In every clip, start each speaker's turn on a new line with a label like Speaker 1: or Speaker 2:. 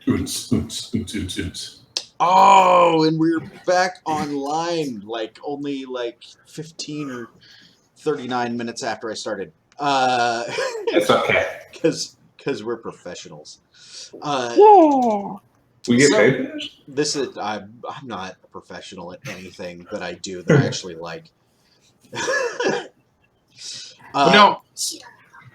Speaker 1: Oots, oots, oots, oots, oots.
Speaker 2: Oh, and we're back online, only 15 or 39 minutes after I started.
Speaker 1: It's okay.
Speaker 2: Because we're professionals.
Speaker 3: Yeah.
Speaker 1: We get paid for this?
Speaker 2: This is I'm not a professional at anything that I do that I actually like.
Speaker 4: No,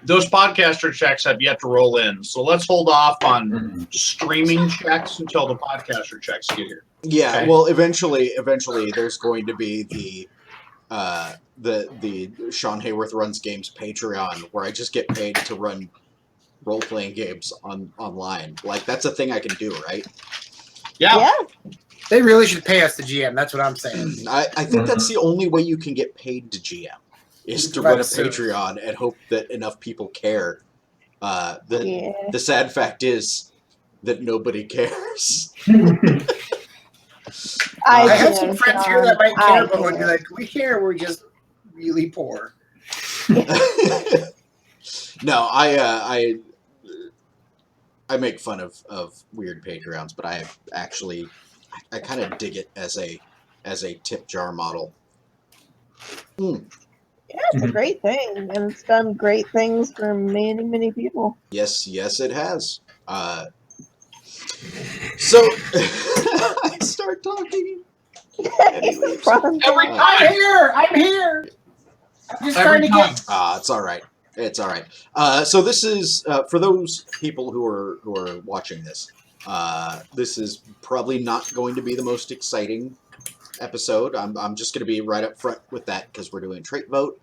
Speaker 4: those podcaster checks have yet to roll in, so let's hold off on streaming checks until the podcaster checks get here.
Speaker 2: Yeah,
Speaker 4: Okay.
Speaker 2: well, eventually, there's going to be the Sean Hayworth Runs Games Patreon, where I just get paid to run role-playing games online. That's a thing I can do, right?
Speaker 4: Yeah.
Speaker 5: They really should pay us the GM. That's what I'm saying.
Speaker 2: I think that's the only way you can get paid to GM, is to run a Patreon and hope that enough people care. The sad fact is that nobody cares.
Speaker 5: I have some friends here that might care, but would be like, we care, we're just really poor.
Speaker 2: No, I make fun of weird Patreons, but I kind of dig it as a tip jar model.
Speaker 3: Yeah, it's a great thing, and it's done great things for many, many people.
Speaker 2: Yes, it has. So I start talking.
Speaker 4: Every time.
Speaker 5: I'm here. I'm just trying to get.
Speaker 2: It's all right. It's all right. So this is for those people who are watching this. This is probably not going to be the most exciting episode. I'm just going to be right up front with that because we're doing a trait vote,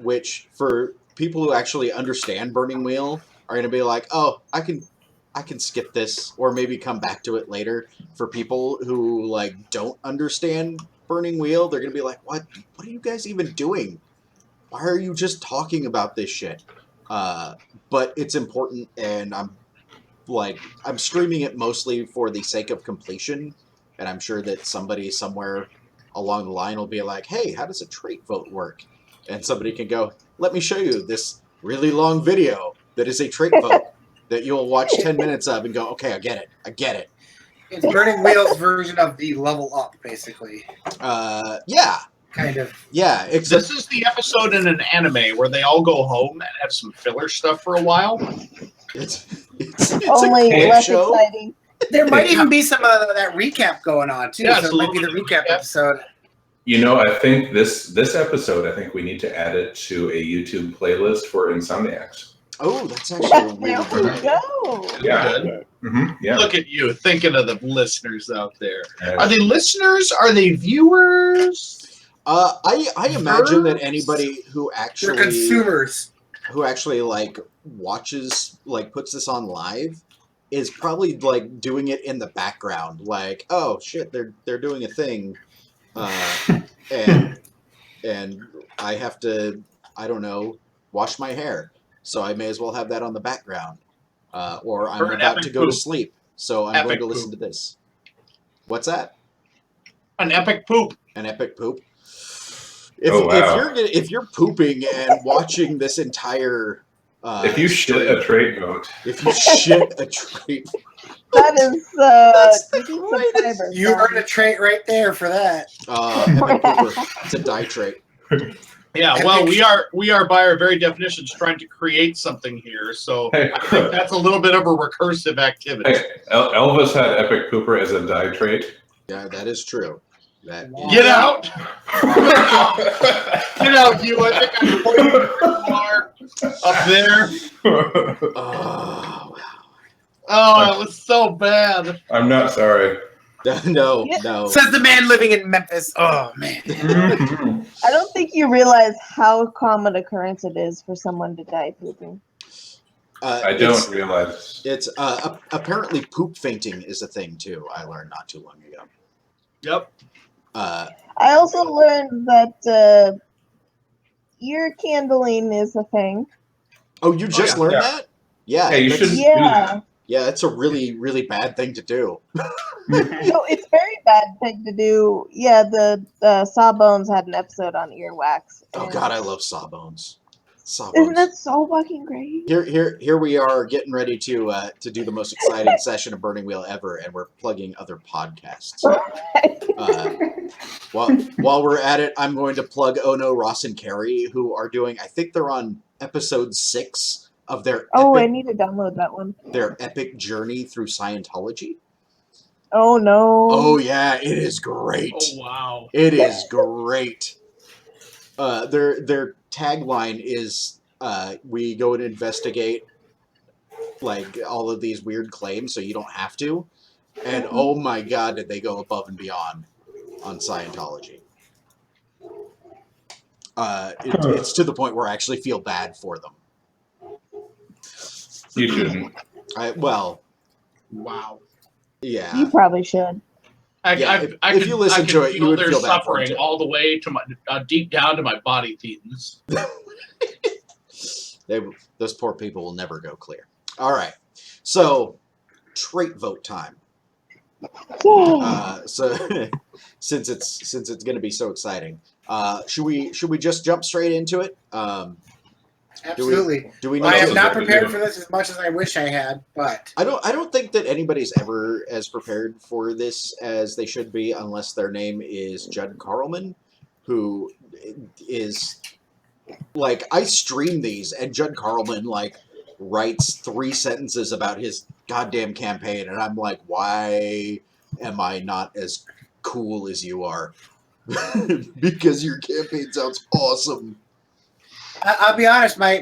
Speaker 2: which for people who actually understand Burning Wheel are going to be like, oh, I can skip this or maybe come back to it later. For people who don't understand Burning Wheel, they're going to be like, what are you guys even doing? Why are you just talking about this shit? But it's important, and I'm streaming it mostly for the sake of completion, and I'm sure that somebody somewhere along the line will be like, hey, how does a trait vote work? And somebody can go, let me show you this really long video that is a trait vote that you'll watch 10 minutes of and go, okay, I get it.
Speaker 5: It's Burning Wheel's version of the level up, basically.
Speaker 2: Yeah.
Speaker 5: Kind of.
Speaker 2: Yeah.
Speaker 4: This is the episode in an anime where they all go home and have some filler stuff for a while.
Speaker 2: It's
Speaker 3: only less exciting.
Speaker 5: There might even be some of that recap going on, too.
Speaker 4: Yeah,
Speaker 5: so it might be the recap episode.
Speaker 1: You know, I think this episode, I think we need to add it to a YouTube playlist for Insomniacs.
Speaker 2: Oh, that's actually a really good idea.
Speaker 1: Yeah. Yeah.
Speaker 4: Look at you thinking of the listeners out there. Are they listeners? Are they viewers?
Speaker 2: I imagine that anybody who actually
Speaker 5: They're consumers,
Speaker 2: who actually watches, puts this on live, is probably doing it in the background. Oh shit, they're doing a thing, and I have to, I don't know, wash my hair. So I may as well have that on the background. Or I'm about to go to sleep, so I'm going to listen to this. What's that?
Speaker 4: An epic poop.
Speaker 2: An epic poop. If you're pooping and watching this entire
Speaker 1: if you shit a trait vote.
Speaker 2: If you shit a trait
Speaker 3: that is
Speaker 2: that's the greatest.
Speaker 5: You earned a trait right there for that.
Speaker 2: Epic pooper. It's a die trait.
Speaker 4: Yeah, well, we are by our very definitions trying to create something here, so I think that's a little bit of a recursive activity.
Speaker 1: Hey, Elvis had epic pooper as a die trait.
Speaker 2: Yeah, that is true.
Speaker 4: Get out! Get out, you! I think I'm pointing up there.
Speaker 2: Oh,
Speaker 4: that was so bad.
Speaker 1: I'm not sorry.
Speaker 2: No.
Speaker 5: Says the man living in Memphis. Oh, man.
Speaker 3: I don't think you realize how common occurrence it is for someone to die pooping.
Speaker 1: I don't realize.
Speaker 2: It's apparently poop fainting is a thing, too. I learned not too long ago.
Speaker 4: Yep.
Speaker 3: I also learned that ear candling is a thing.
Speaker 2: Oh, you just learned that? Yeah.
Speaker 1: Hey, you shouldn't do that.
Speaker 2: Yeah, it's a really, really bad thing to do.
Speaker 3: No, it's a very bad thing to do. Yeah, the Sawbones had an episode on earwax.
Speaker 2: Oh God, I love Sawbones. Sawbones.
Speaker 3: Isn't that so fucking great?
Speaker 2: Here we are getting ready to do the most exciting session of Burning Wheel ever, and we're plugging other podcasts. While we're at it, I'm going to plug Ono, Ross, and Carrie, who are doing. I think they're on episode 6 of their.
Speaker 3: Oh,
Speaker 2: epic,
Speaker 3: I need to download that one.
Speaker 2: Their epic journey through Scientology.
Speaker 3: Oh no.
Speaker 2: Oh yeah, it is great.
Speaker 4: Oh wow.
Speaker 2: It is great. Their tagline is we go and investigate like all of these weird claims so you don't have to. And oh my god, did they go above and beyond on Scientology. It's to the point where I actually feel bad for them.
Speaker 1: You shouldn't.
Speaker 2: Well,
Speaker 4: Wow.
Speaker 2: yeah.
Speaker 3: You probably should.
Speaker 2: If you listen to it, you would
Speaker 4: their
Speaker 2: feel bad for
Speaker 4: suffering
Speaker 2: them too.
Speaker 4: all the way to my deep down to my body thetans.
Speaker 2: Those poor people will never go clear. All right, so trait vote time. So since it's going to be so exciting, should we just jump straight into it?
Speaker 5: Absolutely.
Speaker 2: Do we?
Speaker 5: I
Speaker 2: Know
Speaker 5: am not
Speaker 1: something to
Speaker 5: prepared
Speaker 1: do?
Speaker 5: for this as much as I wish I had, but
Speaker 2: I don't think that anybody's ever as prepared for this as they should be, unless their name is Judd Carlman, who is like I stream these, and Judd Carlman like writes 3 sentences about his goddamn campaign, and I'm like, why am I not as cool as you are? Because your campaign sounds awesome.
Speaker 5: I'll be honest. My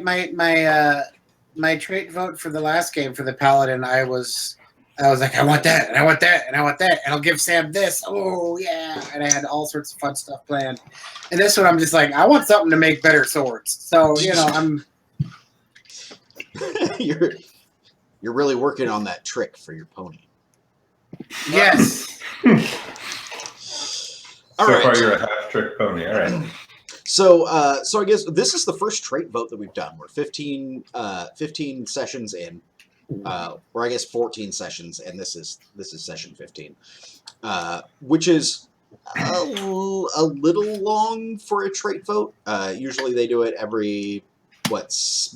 Speaker 5: trait vote for the last game for the Paladin, I was like, I want that, and I want that, and I want that, and I'll give Sam this. Oh yeah, and I had all sorts of fun stuff planned. And this one, I'm just like, I want something to make better swords. So I'm.
Speaker 2: You're really working on that trick for your pony.
Speaker 5: Yes.
Speaker 2: All
Speaker 1: So
Speaker 2: right.
Speaker 1: far, you're a half-trick pony. All right.
Speaker 2: So I guess this is the first trait vote that we've done. We're 15 sessions in, or I guess 14 sessions, and this is session 15, which is a little long for a trait vote. Usually they do it every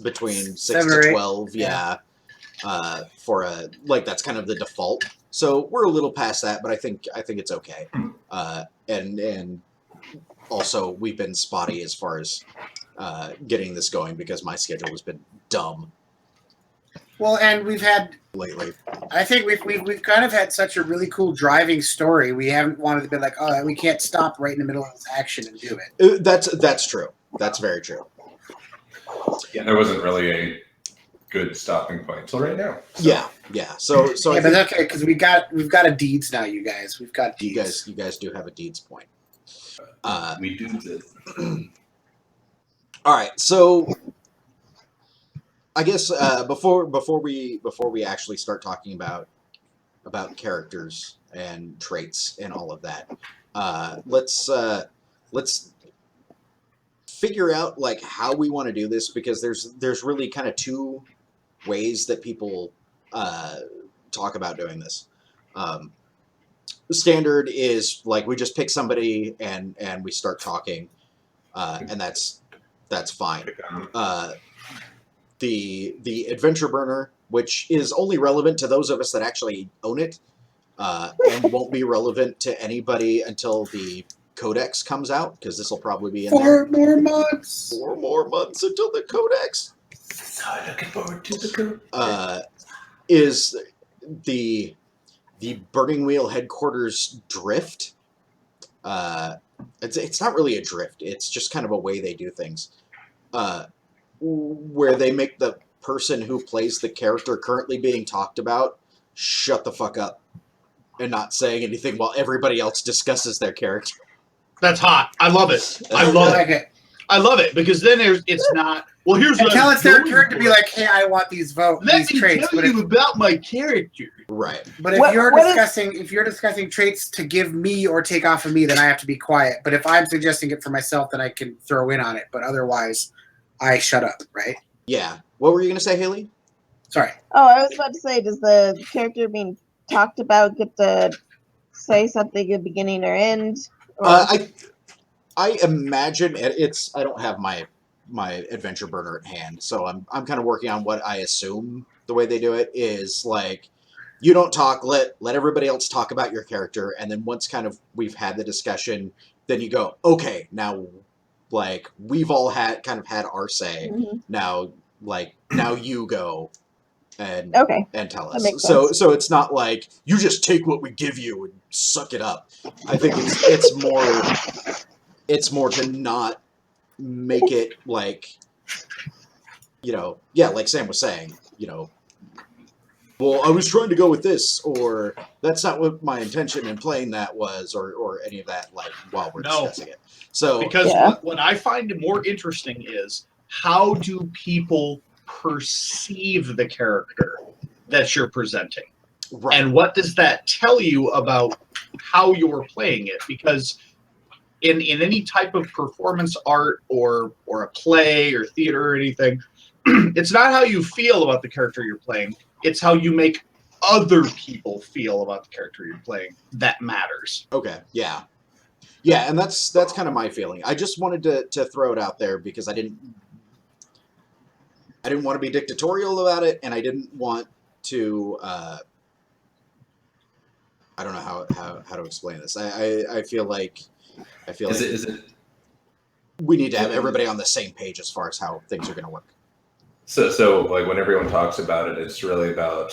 Speaker 2: between 6
Speaker 5: 7
Speaker 2: to
Speaker 5: or 8.
Speaker 2: 12, yeah. For a that's kind of the default. So we're a little past that, but I think it's okay. And also, we've been spotty as far as getting this going because my schedule has been dumb
Speaker 5: Well, and we've had.
Speaker 2: lately.
Speaker 5: I think we've kind of had such a really cool driving story. We haven't wanted to be like, oh, we can't stop right in the middle of this action and do it.
Speaker 2: That's true. That's very true.
Speaker 1: Yeah, there wasn't really a good stopping point till right now.
Speaker 2: Yeah. So
Speaker 5: Yeah,
Speaker 2: I
Speaker 5: but
Speaker 2: think
Speaker 5: that's okay because we've got a deeds now, you guys. We've got deeds.
Speaker 2: you guys do have a deeds point.
Speaker 1: We do this.
Speaker 2: All right, so I guess before we actually start talking about characters and traits and all of that, let's figure out like how we want to do this, because there's really kind of 2 ways that people talk about doing this. Standard is like we just pick somebody and we start talking, and that's fine. The adventure burner, which is only relevant to those of us that actually own it, and won't be relevant to anybody until the codex comes out, because this will probably be in there.
Speaker 5: 4 more months.
Speaker 2: 4 more months until the codex.
Speaker 1: So looking forward to the coup.
Speaker 2: Is the Burning Wheel headquarters drift. It's not really a drift. It's just kind of a way they do things, where they make the person who plays the character currently being talked about shut the fuck up and not saying anything while everybody else discusses their character.
Speaker 4: That's hot. I love it. I love it.
Speaker 5: it.
Speaker 4: I love it because then it's not. Well, here's what
Speaker 5: Until
Speaker 4: I'm
Speaker 5: it's their
Speaker 4: going
Speaker 5: turn to be
Speaker 4: for.
Speaker 5: like, hey, I want these
Speaker 4: Let
Speaker 5: these
Speaker 4: me
Speaker 5: traits.
Speaker 4: tell you about my character.
Speaker 2: Right.
Speaker 5: But if
Speaker 3: What-
Speaker 5: you're
Speaker 3: what is-
Speaker 5: discussing traits to give me or take off of me, then I have to be quiet. But if I'm suggesting it for myself, then I can throw in on it. But otherwise, I shut up, right?
Speaker 2: Yeah. What were you going to say, Haley?
Speaker 5: Sorry.
Speaker 3: Oh, I was about to say, does the character being talked about get to say something at the beginning or end? Or,
Speaker 2: I imagine it's. I don't have my my adventure burner at hand. So I'm kind of working on what I assume the way they do it is like, you don't talk, let everybody else talk about your character, and then once kind of we've had the discussion, then you go, okay, now like we've all had our say. Now you go and tell us.
Speaker 3: makes
Speaker 2: So
Speaker 3: sense.
Speaker 2: so it's not like you just take what we give you and suck it up. I think it's more to not make it like, like Sam was saying, well, I was trying to go with this, or that's not what my intention in playing that was, or any of that, like, while we're discussing it. So,
Speaker 4: because what I find more interesting is how do people perceive the character that you're presenting?
Speaker 2: right.
Speaker 4: And what does that tell you about how you're playing it? Because in any type of performance art or a play or theater or anything, it's not how you feel about the character you're playing. It's how you make other people feel about the character you're playing that matters.
Speaker 2: Okay, yeah. And that's kind of my feeling. I just wanted to throw it out there because I didn't want to be dictatorial about it, and I didn't want to. I don't know how to explain this. I feel like
Speaker 1: Is it
Speaker 2: we need to have everybody on the same page as far as how things are going to work.
Speaker 1: so like when everyone talks about it, it's really about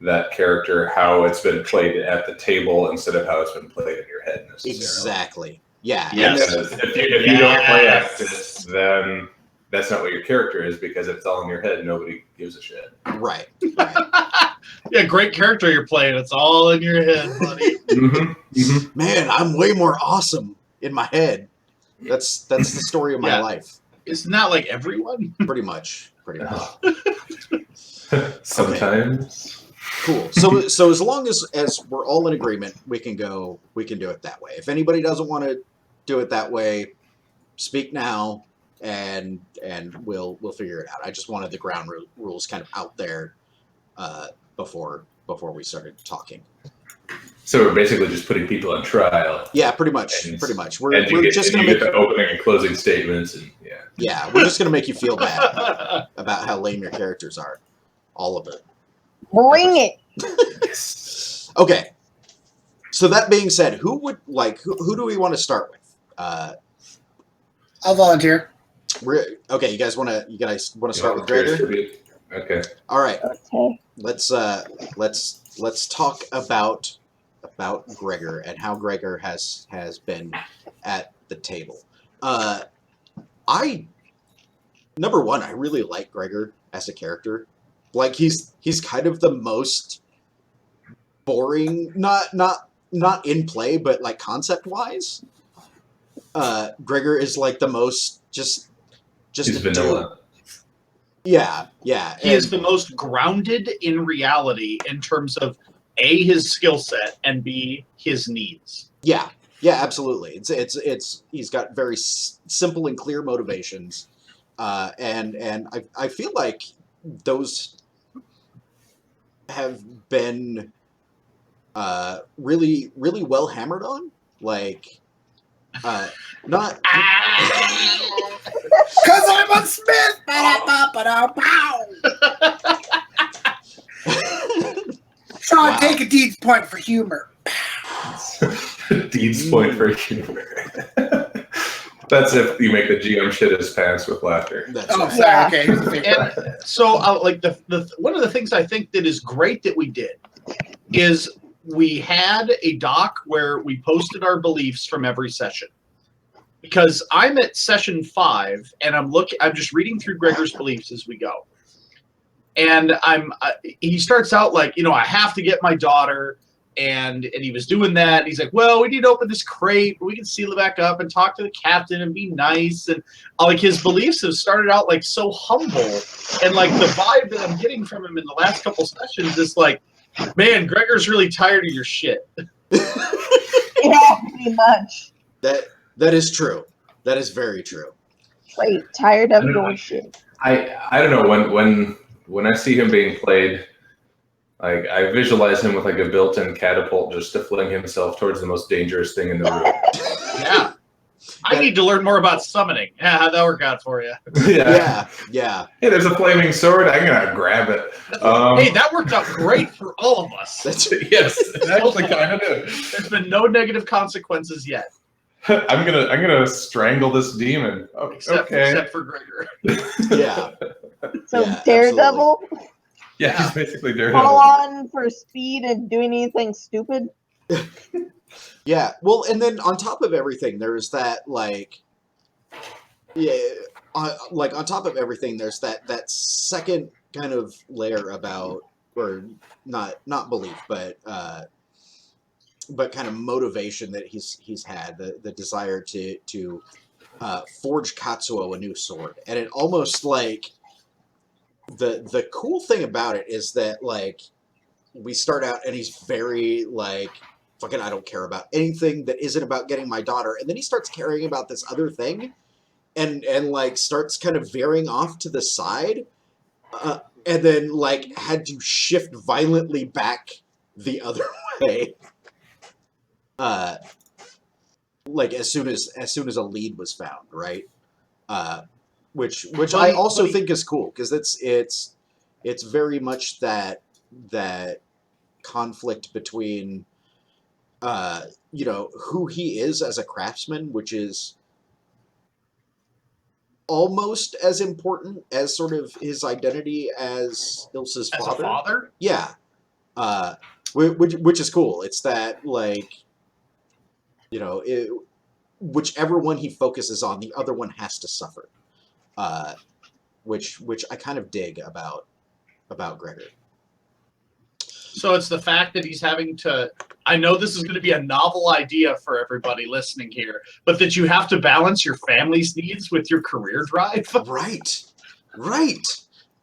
Speaker 1: that character, how it's been played at the table instead of how it's been played in your head necessarily.
Speaker 2: Exactly. Yeah.
Speaker 4: Yes.
Speaker 1: If you don't play act this, then that's not what your character is, because it's all in your head. Nobody gives a shit.
Speaker 2: Right.
Speaker 4: Yeah, great character you're playing. It's all in your head, buddy.
Speaker 2: Man, I'm way more awesome in my head. That's the story of my life.
Speaker 4: Isn't that like everyone?
Speaker 2: Pretty much.
Speaker 1: Sometimes.
Speaker 2: Cool. So as long as we're all in agreement, we can do it that way. If anybody doesn't want to do it that way, speak now, and we'll figure it out. I just wanted the ground rules kind of out there before we started talking.
Speaker 1: So we're basically just putting people on trial.
Speaker 2: Yeah, pretty much. We're just going to make
Speaker 1: the opening and closing statements, and
Speaker 2: we're just going to make you feel bad about how lame your characters are, all of it.
Speaker 3: Bring it.
Speaker 2: Okay. So that being said, who do we want to start with?
Speaker 5: I'll volunteer.
Speaker 2: Okay, you guys want to start with Gregor?
Speaker 1: Okay.
Speaker 2: All right.
Speaker 3: Okay.
Speaker 2: Let's talk about Gregor and how Gregor has been at the table. Number one, I really like Gregor as a character. Like he's kind of the most boring, not in play, but like concept wise. Gregor is like the most just
Speaker 1: He's vanilla.
Speaker 2: Yeah.
Speaker 4: He is the most grounded in reality in terms of A, his skill set, and B, his needs.
Speaker 2: Yeah, absolutely. It's he's got very simple and clear motivations, and I feel like those have been really well hammered on. Like, not.
Speaker 5: Because I'm a Smith! Sean, take a Deed's point for humor.
Speaker 1: Deed's point for humor. That's if you make the GM shit his pants with laughter.
Speaker 2: That's right.
Speaker 5: Sorry,
Speaker 3: Yeah.
Speaker 5: okay.
Speaker 4: And so, like the one of the things I think that is great that we did is we had a doc where we posted our beliefs from every session. Because I'm at session 5 and I'm just reading through Gregor's beliefs as we go. And he starts out like, I have to get my daughter, and he was doing that. And he's like, well, we need to open this crate, but we can seal it back up and talk to the captain and be nice. And like his beliefs have started out like so humble, and like the vibe that I'm getting from him in the last couple sessions is like, man, Gregor's really tired of your shit.
Speaker 3: Yeah, pretty much.
Speaker 2: That is true. That is very true.
Speaker 3: Wait, tired of your shit.
Speaker 1: I don't know, when I see him being played, like I visualize him with like a built-in catapult just to fling himself towards the most dangerous thing in the room.
Speaker 4: Yeah. I need to learn more about summoning. Yeah, how'd that work out for you?
Speaker 2: Yeah.
Speaker 1: Hey, there's a flaming sword. I'm gonna grab it.
Speaker 4: Hey, that worked out great for all of us.
Speaker 1: Yes, it actually kind of did.
Speaker 4: There's been no negative consequences yet,
Speaker 1: I'm gonna strangle this demon. Oh,
Speaker 4: except for Gregor.
Speaker 2: Yeah.
Speaker 3: So
Speaker 2: Yeah,
Speaker 3: Daredevil,
Speaker 1: Yeah, he's basically
Speaker 3: call
Speaker 1: Daredevil.
Speaker 3: on for speed and do anything stupid.
Speaker 2: Yeah. Well, and then on top of everything, there's that on top of everything, there's that second kind of layer about, or not belief, but kind of motivation that he's had, the desire to forge Katsuo a new sword, and it almost like the cool thing about it is that like we start out and he's very like fucking I don't care about anything that isn't about getting my daughter, and then he starts caring about this other thing, and like starts kind of veering off to the side, and then like had to shift violently back the other way. Like as soon as a lead was found, right? Which I also think is cool because it's very much that conflict between who he is as a craftsman, which is almost as important as sort of his identity as Ilsa's
Speaker 4: As
Speaker 2: father.
Speaker 4: a father?
Speaker 2: Yeah. Which is cool. It's that like whichever one he focuses on, the other one has to suffer. Which I kind of dig about Gregor.
Speaker 4: So it's the fact that he's having to. I know this is going to be a novel idea for everybody listening here, but that you have to balance your family's needs with your career drive.
Speaker 2: Right.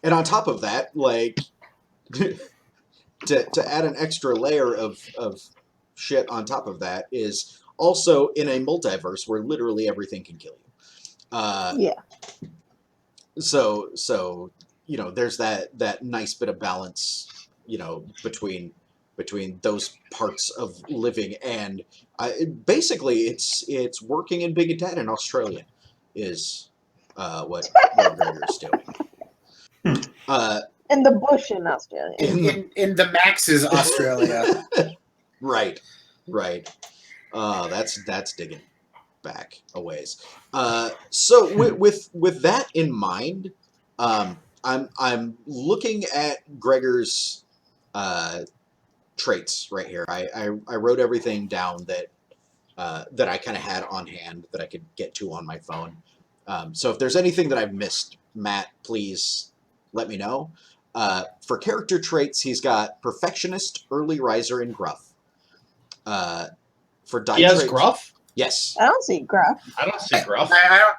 Speaker 2: And on top of that, like to add an extra layer of shit on top of that is also in a multiverse where literally everything can kill you.
Speaker 3: Yeah.
Speaker 2: So there's that nice bit of balance, between those parts of living, and basically it's working in Big Ten in Australia is what Gregor's doing.
Speaker 3: In the bush in Australia.
Speaker 5: In the Max's Australia.
Speaker 2: Right. That's digging back a ways. So with that in mind, I'm looking at Gregor's traits right here. I wrote everything down that I kind of had on hand that I could get to on my phone. So if there's anything that I've missed, Matt, please let me know. For character traits, he's got perfectionist, early riser, and gruff. For die
Speaker 4: He has
Speaker 2: traits,
Speaker 4: gruff?
Speaker 2: yes.
Speaker 3: I don't see Gruff.
Speaker 4: I don't see gruff.
Speaker 5: I don't.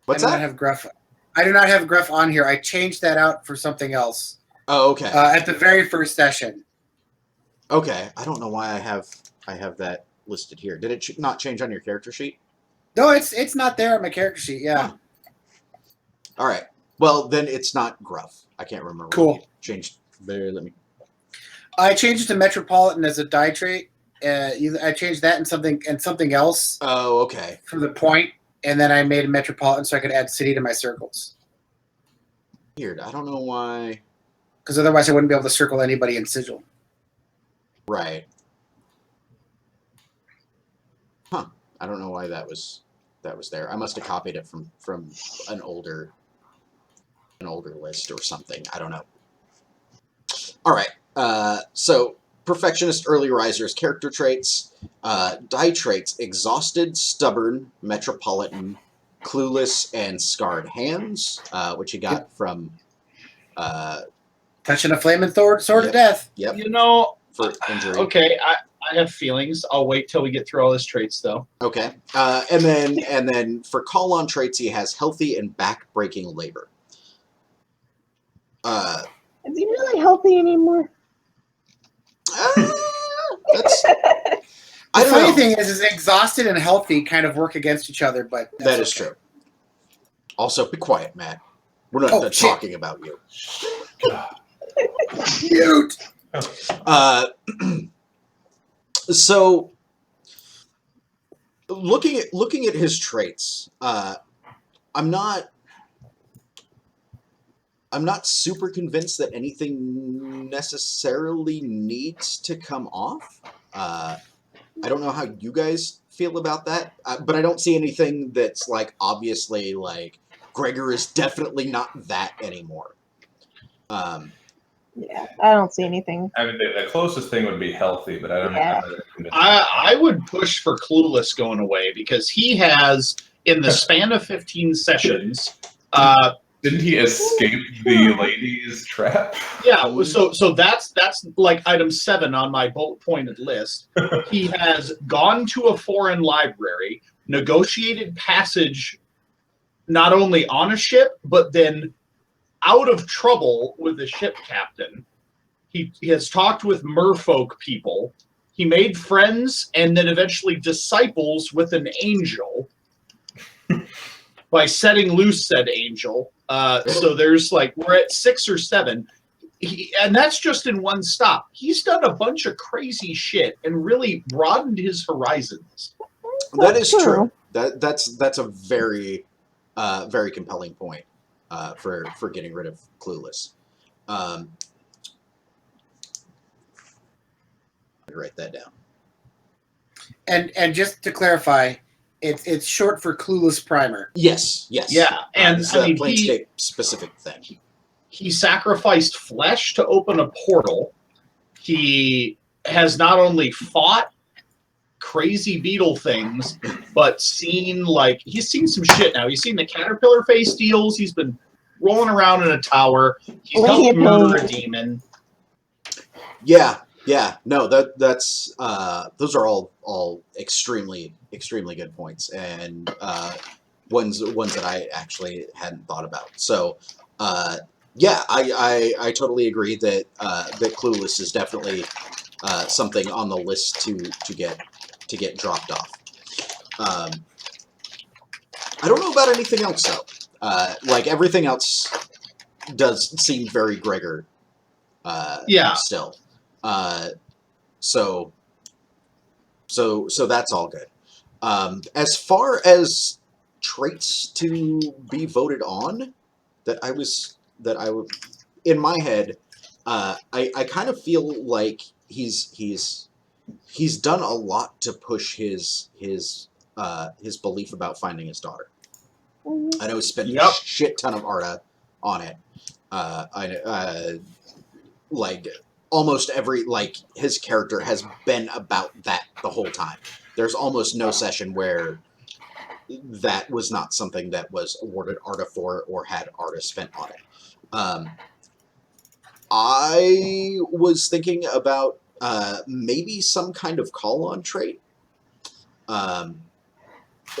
Speaker 2: What's
Speaker 5: I do
Speaker 2: that?
Speaker 5: not have gruff. I do not have gruff on here. I changed that out for something else.
Speaker 2: Oh, okay.
Speaker 5: At the very first session.
Speaker 2: Okay. I don't know why I have that listed here. Did it not change on your character sheet?
Speaker 5: No, it's not there on my character sheet. Yeah.
Speaker 2: Huh. All right. Well, then it's not gruff. I can't remember.
Speaker 5: Cool.
Speaker 2: What changed there. Let me.
Speaker 5: I changed it to metropolitan as a die trait. I changed that and something else
Speaker 2: Oh, okay.
Speaker 5: for the point, and then I made a metropolitan so I could add city to my circles.
Speaker 2: Weird. I don't know why.
Speaker 5: Because otherwise I wouldn't be able to circle anybody in sigil.
Speaker 2: Right. Huh. I don't know why that was there. I must have copied it from an older list or something. I don't know. All right. So perfectionist, early risers, character traits, die traits: exhausted, stubborn, metropolitan, clueless, and scarred hands, which you got from
Speaker 5: Touching a flaming sword
Speaker 2: Yep.
Speaker 5: of death.
Speaker 2: Yep,
Speaker 4: You know,
Speaker 2: for injury.
Speaker 4: okay, I have feelings. I'll wait till we get through all his traits, though.
Speaker 2: Okay. And then for call on traits, he has healthy and back-breaking labor.
Speaker 3: Is he really healthy anymore?
Speaker 2: That's
Speaker 5: The
Speaker 2: I don't
Speaker 5: funny
Speaker 2: know.
Speaker 5: thing is exhausted and healthy kind of work against each other, but
Speaker 2: That is true. Also, be quiet, Matt. We're not done
Speaker 5: shit.
Speaker 2: talking about you.
Speaker 5: Mute.
Speaker 2: So looking at his traits, I'm not super convinced that anything necessarily needs to come off. I don't know how you guys feel about that, but I don't see anything that's like obviously like Gregor is definitely not that anymore.
Speaker 3: Yeah, I don't see anything.
Speaker 1: I mean, the closest thing would be healthy, but I don't know
Speaker 3: Yeah.
Speaker 1: how to convince
Speaker 4: I would push for Clueless going away because he has, in the span of 15 sessions,
Speaker 1: Didn't he escape the ladies' trap?
Speaker 4: yeah. So that's like item 7 on my bullet pointed list. He has gone to a foreign library, negotiated passage, not only on a ship but then out of trouble with the ship captain. He has talked with merfolk people. He made friends and then eventually disciples with an angel by setting loose said angel. So there's like, we're at 6 or 7. And that's just in one stop. He's done a bunch of crazy shit and really broadened his horizons.
Speaker 2: That is
Speaker 3: That's
Speaker 2: true. That's a very very compelling point for getting rid of Clueless. Write that down.
Speaker 5: And just to clarify, it's short for Clueless Primer.
Speaker 2: Yes.
Speaker 4: Yeah, and
Speaker 2: it's
Speaker 4: I
Speaker 2: a
Speaker 4: mean,
Speaker 2: Planescape specific thing.
Speaker 4: he sacrificed flesh to open a portal. He has not only fought crazy beetle things, but he's seen some shit now. He's seen the caterpillar face deals. He's been rolling around in a tower. He's helped murder a demon.
Speaker 2: Yeah. No, that's those are all extremely good points, and ones that I actually hadn't thought about. So yeah, I totally agree that that Clueless is definitely something on the list to get dropped off. I don't know about anything else though. Like everything else does seem very Gregor.
Speaker 4: Yeah.
Speaker 2: Still. So that's all good. As far as traits to be voted on, that I would in my head, I kind of feel like he's done a lot to push his belief about finding his daughter. I know he spent a shit ton of art on it. Like almost every his character has been about that the whole time. There's almost no session where that was not something that was awarded Arta for or had Arta spent on it. I was thinking about maybe some kind of call-on trait.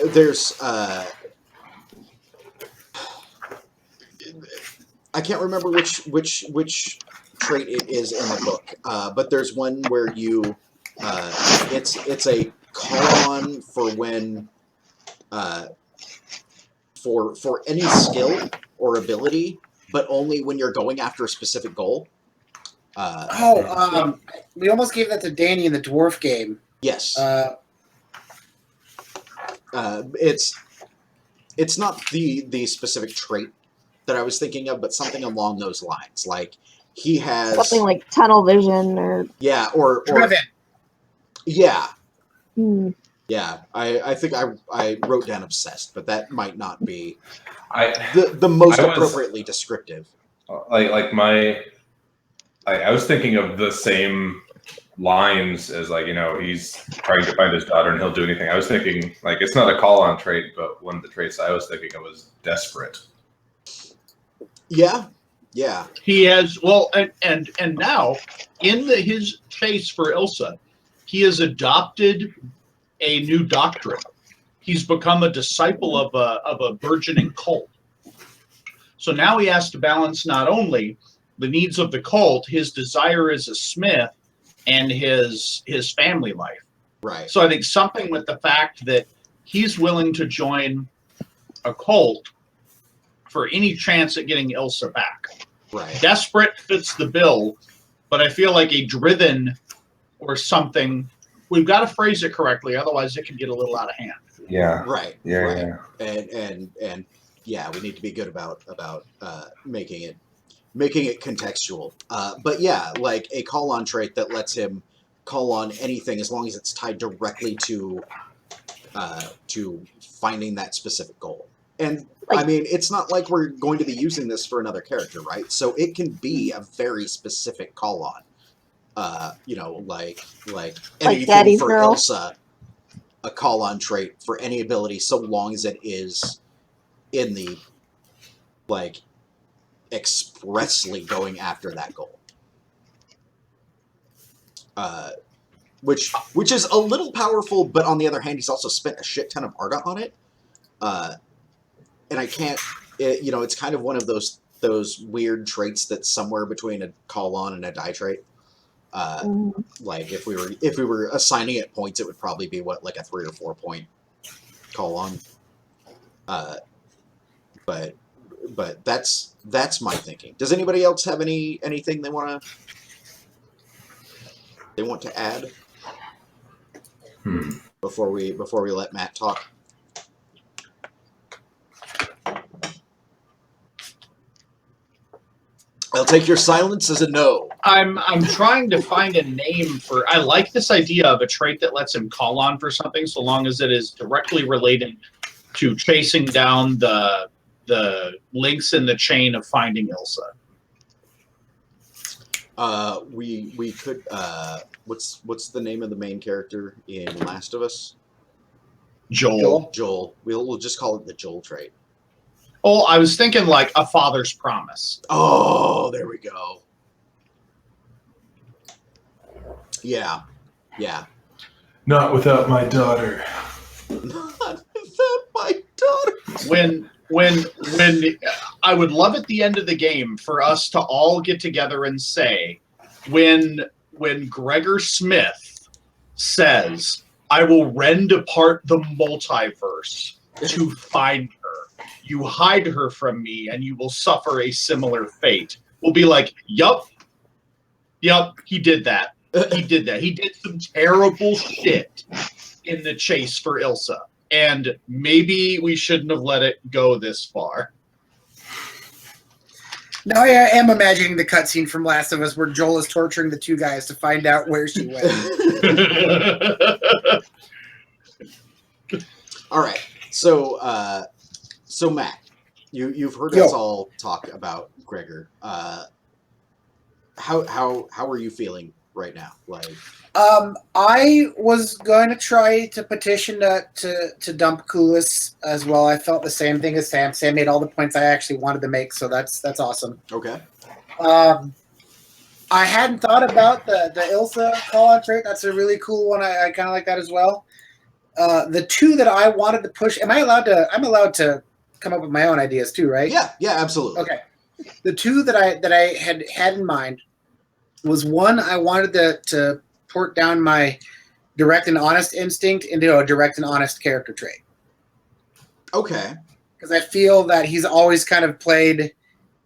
Speaker 2: There's I can't remember which trait it is in the book, but there's one where you it's a call-on for when for any skill or ability, but only when you're going after a specific goal.
Speaker 5: We almost gave that to Danny in the dwarf game.
Speaker 2: Yes. It's not the specific trait that I was thinking of, but something along those lines. Like he has
Speaker 3: something like tunnel vision or
Speaker 2: or
Speaker 5: Driven.
Speaker 2: Yeah.
Speaker 3: Hmm.
Speaker 2: Yeah, I think I wrote down obsessed, but that might not be
Speaker 1: I
Speaker 2: the most appropriately descriptive.
Speaker 1: I was thinking of the same lines as he's trying to find his daughter and he'll do anything. I was thinking it's not a call on trait, but one of the traits I was thinking of was desperate.
Speaker 2: Yeah.
Speaker 4: He has and now in his case for Ilsa, he has adopted a new doctrine. He's become a disciple of a burgeoning cult. So now he has to balance not only the needs of the cult, his desire as a smith, and his family life.
Speaker 2: Right.
Speaker 4: So I think something with the fact that he's willing to join a cult for any chance at getting Ilsa back.
Speaker 2: Right.
Speaker 4: Desperate fits the bill, but I feel like a driven or something we've got to phrase it correctly, otherwise it can get a little out of hand.
Speaker 1: Yeah.
Speaker 2: Right.
Speaker 1: Yeah.
Speaker 2: Right.
Speaker 1: Yeah.
Speaker 2: And yeah, we need to be good about making it contextual. But yeah, like a call on trait that lets him call on anything as long as it's tied directly to finding that specific goal. And I mean, it's not like we're going to be using this for another character, right? So it can be a very specific call on. Like anything
Speaker 3: Daddy's
Speaker 2: for
Speaker 3: Girl.
Speaker 2: Ilsa, a call on trait for any ability, so long as it is in the like expressly going after that goal. Which is a little powerful, but on the other hand, he's also spent a shit ton of Arda on it. And I can't, it's kind of one of those weird traits that's somewhere between a call on and a die trait. Like if we were assigning it points, it would probably be like a 3 or 4 point call on. But that's my thinking. Does anybody else have anything they want to add before we let Matt talk? I'll take your silence as a no.
Speaker 4: I'm trying to find a name for. I like this idea of a trait that lets him call on for something, so long as it is directly related to chasing down the links in the chain of finding Ilsa.
Speaker 2: We could. What's the name of the main character in Last of Us?
Speaker 4: Joel.
Speaker 2: Joel. We'll just call it the Joel trait.
Speaker 4: Oh, I was thinking like a father's promise.
Speaker 2: Oh, there we go. Yeah.
Speaker 1: Not without my daughter.
Speaker 2: Not without my daughter.
Speaker 4: When I would love at the end of the game for us to all get together and say, when Gregor Smith says, "I will rend apart the multiverse to find her. You hide her from me, and you will suffer a similar fate." We'll be like, "Yup, he did that. He did that. He did some terrible shit in the chase for Ilsa, and maybe we shouldn't have let it go this far."
Speaker 5: Now I am imagining the cutscene from Last of Us where Joel is torturing the two guys to find out where she went.
Speaker 2: All right. So Matt, you've heard us all talk about Gregor. How are you feeling right now? Like,
Speaker 5: I was going to try to petition to dump Koulis as well. I felt the same thing as Sam. Sam made all the points I actually wanted to make, so that's awesome.
Speaker 2: Okay.
Speaker 5: I hadn't thought about the Ilsa call-on trait. That's a really cool one. I kind of like that as well. The two that I wanted to push, I'm allowed to come up with my own ideas too, right?
Speaker 2: Yeah, absolutely.
Speaker 5: Okay. The two that I had in mind was, one, I wanted to port down my direct and honest instinct into a direct and honest character trait.
Speaker 2: Okay.
Speaker 5: Because I feel that he's always kind of played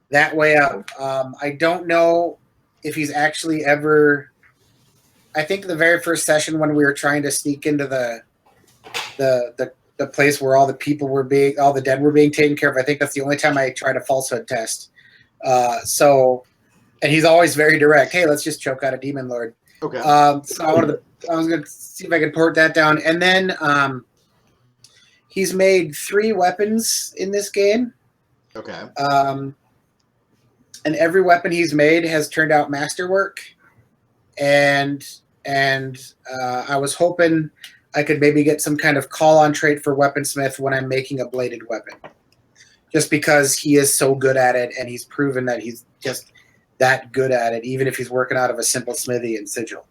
Speaker 5: that way up. I don't know if he's actually ever. I think the very first session when we were trying to sneak into the place where all the dead were being taken care of, I think that's the only time I tried a falsehood test. And he's always very direct. Hey, let's just choke out a demon lord.
Speaker 2: Okay.
Speaker 5: So I was going to see if I could port that down. And then he's made 3 weapons in this game.
Speaker 2: Okay.
Speaker 5: And every weapon he's made has turned out masterwork. And I was hoping I could maybe get some kind of call-on trait for Weaponsmith when I'm making a bladed weapon. Just because he is so good at it, and he's proven that he's just that good at it, even if he's working out of a simple smithy and sigil.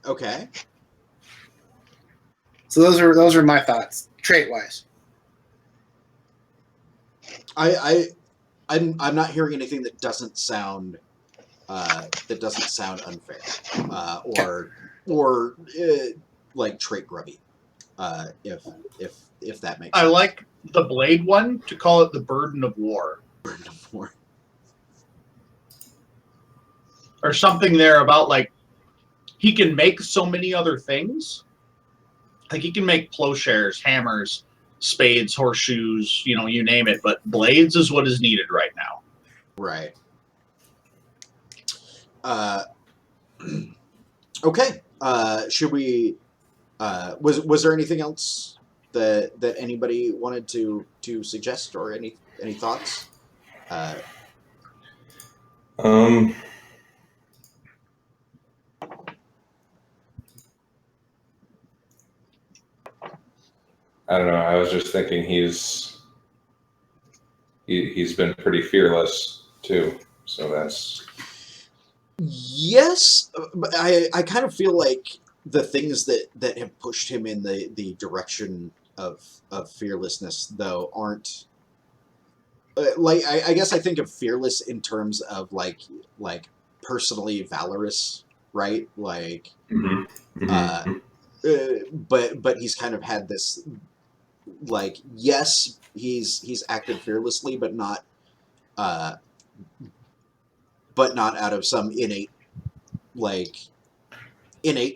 Speaker 2: Okay.
Speaker 5: So those are my thoughts, trait-wise.
Speaker 2: I'm not hearing anything that doesn't sound unfair, or like trait grubby, if that makes sense.
Speaker 4: I like the blade one to call it the burden of war.
Speaker 2: Burden of war.
Speaker 4: or something there about like he can make so many other things. Like he can make plowshares, hammers, spades, horseshoes, you name it. But blades is what is needed right now.
Speaker 2: Right. Okay. Should we? Was there anything else that anybody wanted to suggest, or any thoughts?
Speaker 1: I don't know. I was just thinking he's been pretty fearless too. So that's
Speaker 2: Yes, but I kind of feel like the things that have pushed him in the direction of fearlessness, though, aren't like I guess I think of fearless in terms of like personally valorous, right? Like, but he's kind of had this, like, yes, he's acted fearlessly, but not out of some innate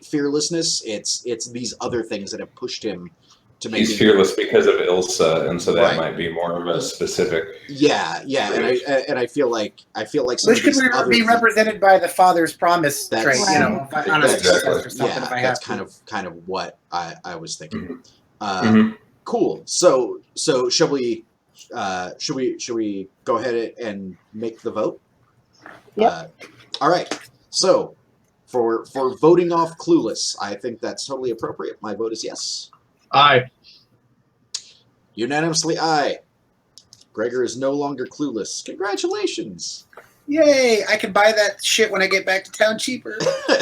Speaker 2: fearlessness. It's these other things that have pushed him to make.
Speaker 1: He's fearless because of Ilsa, and so that
Speaker 2: Right.
Speaker 1: might be more of a specific.
Speaker 2: Yeah, and I feel like some
Speaker 5: Which
Speaker 2: of these
Speaker 5: could
Speaker 2: other
Speaker 5: be represented by the father's promise
Speaker 2: That's-
Speaker 5: trait,
Speaker 3: Right.
Speaker 5: on a success
Speaker 1: Exactly.
Speaker 5: or something.
Speaker 2: Yeah,
Speaker 5: if I
Speaker 2: that's
Speaker 5: have
Speaker 2: kind of what I was thinking.
Speaker 1: Mhm.
Speaker 2: Cool. So shall we go ahead and make the vote?
Speaker 3: Yep.
Speaker 2: All right. So for voting off Clueless, I think that's totally appropriate. My vote is yes.
Speaker 4: Aye.
Speaker 2: Unanimously aye. Gregor is no longer clueless. Congratulations.
Speaker 5: Yay! I can buy that shit when I get back to town cheaper.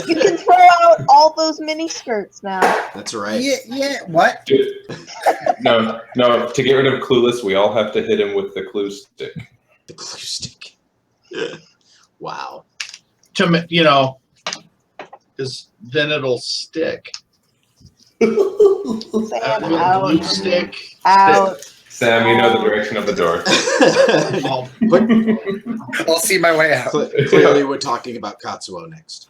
Speaker 3: You can throw out all those mini skirts now.
Speaker 2: That's right.
Speaker 5: Yeah. What?
Speaker 1: No. To get rid of Clueless, we all have to hit him with the clue stick.
Speaker 2: The clue stick. Wow.
Speaker 4: Because then it'll stick.
Speaker 3: Sam,
Speaker 4: Glue
Speaker 3: out.
Speaker 4: stick.
Speaker 3: Out.
Speaker 1: Sam, you know the direction of the door.
Speaker 4: Oh,
Speaker 5: I'll see my way out.
Speaker 2: Clearly, we're talking about Katsuo next.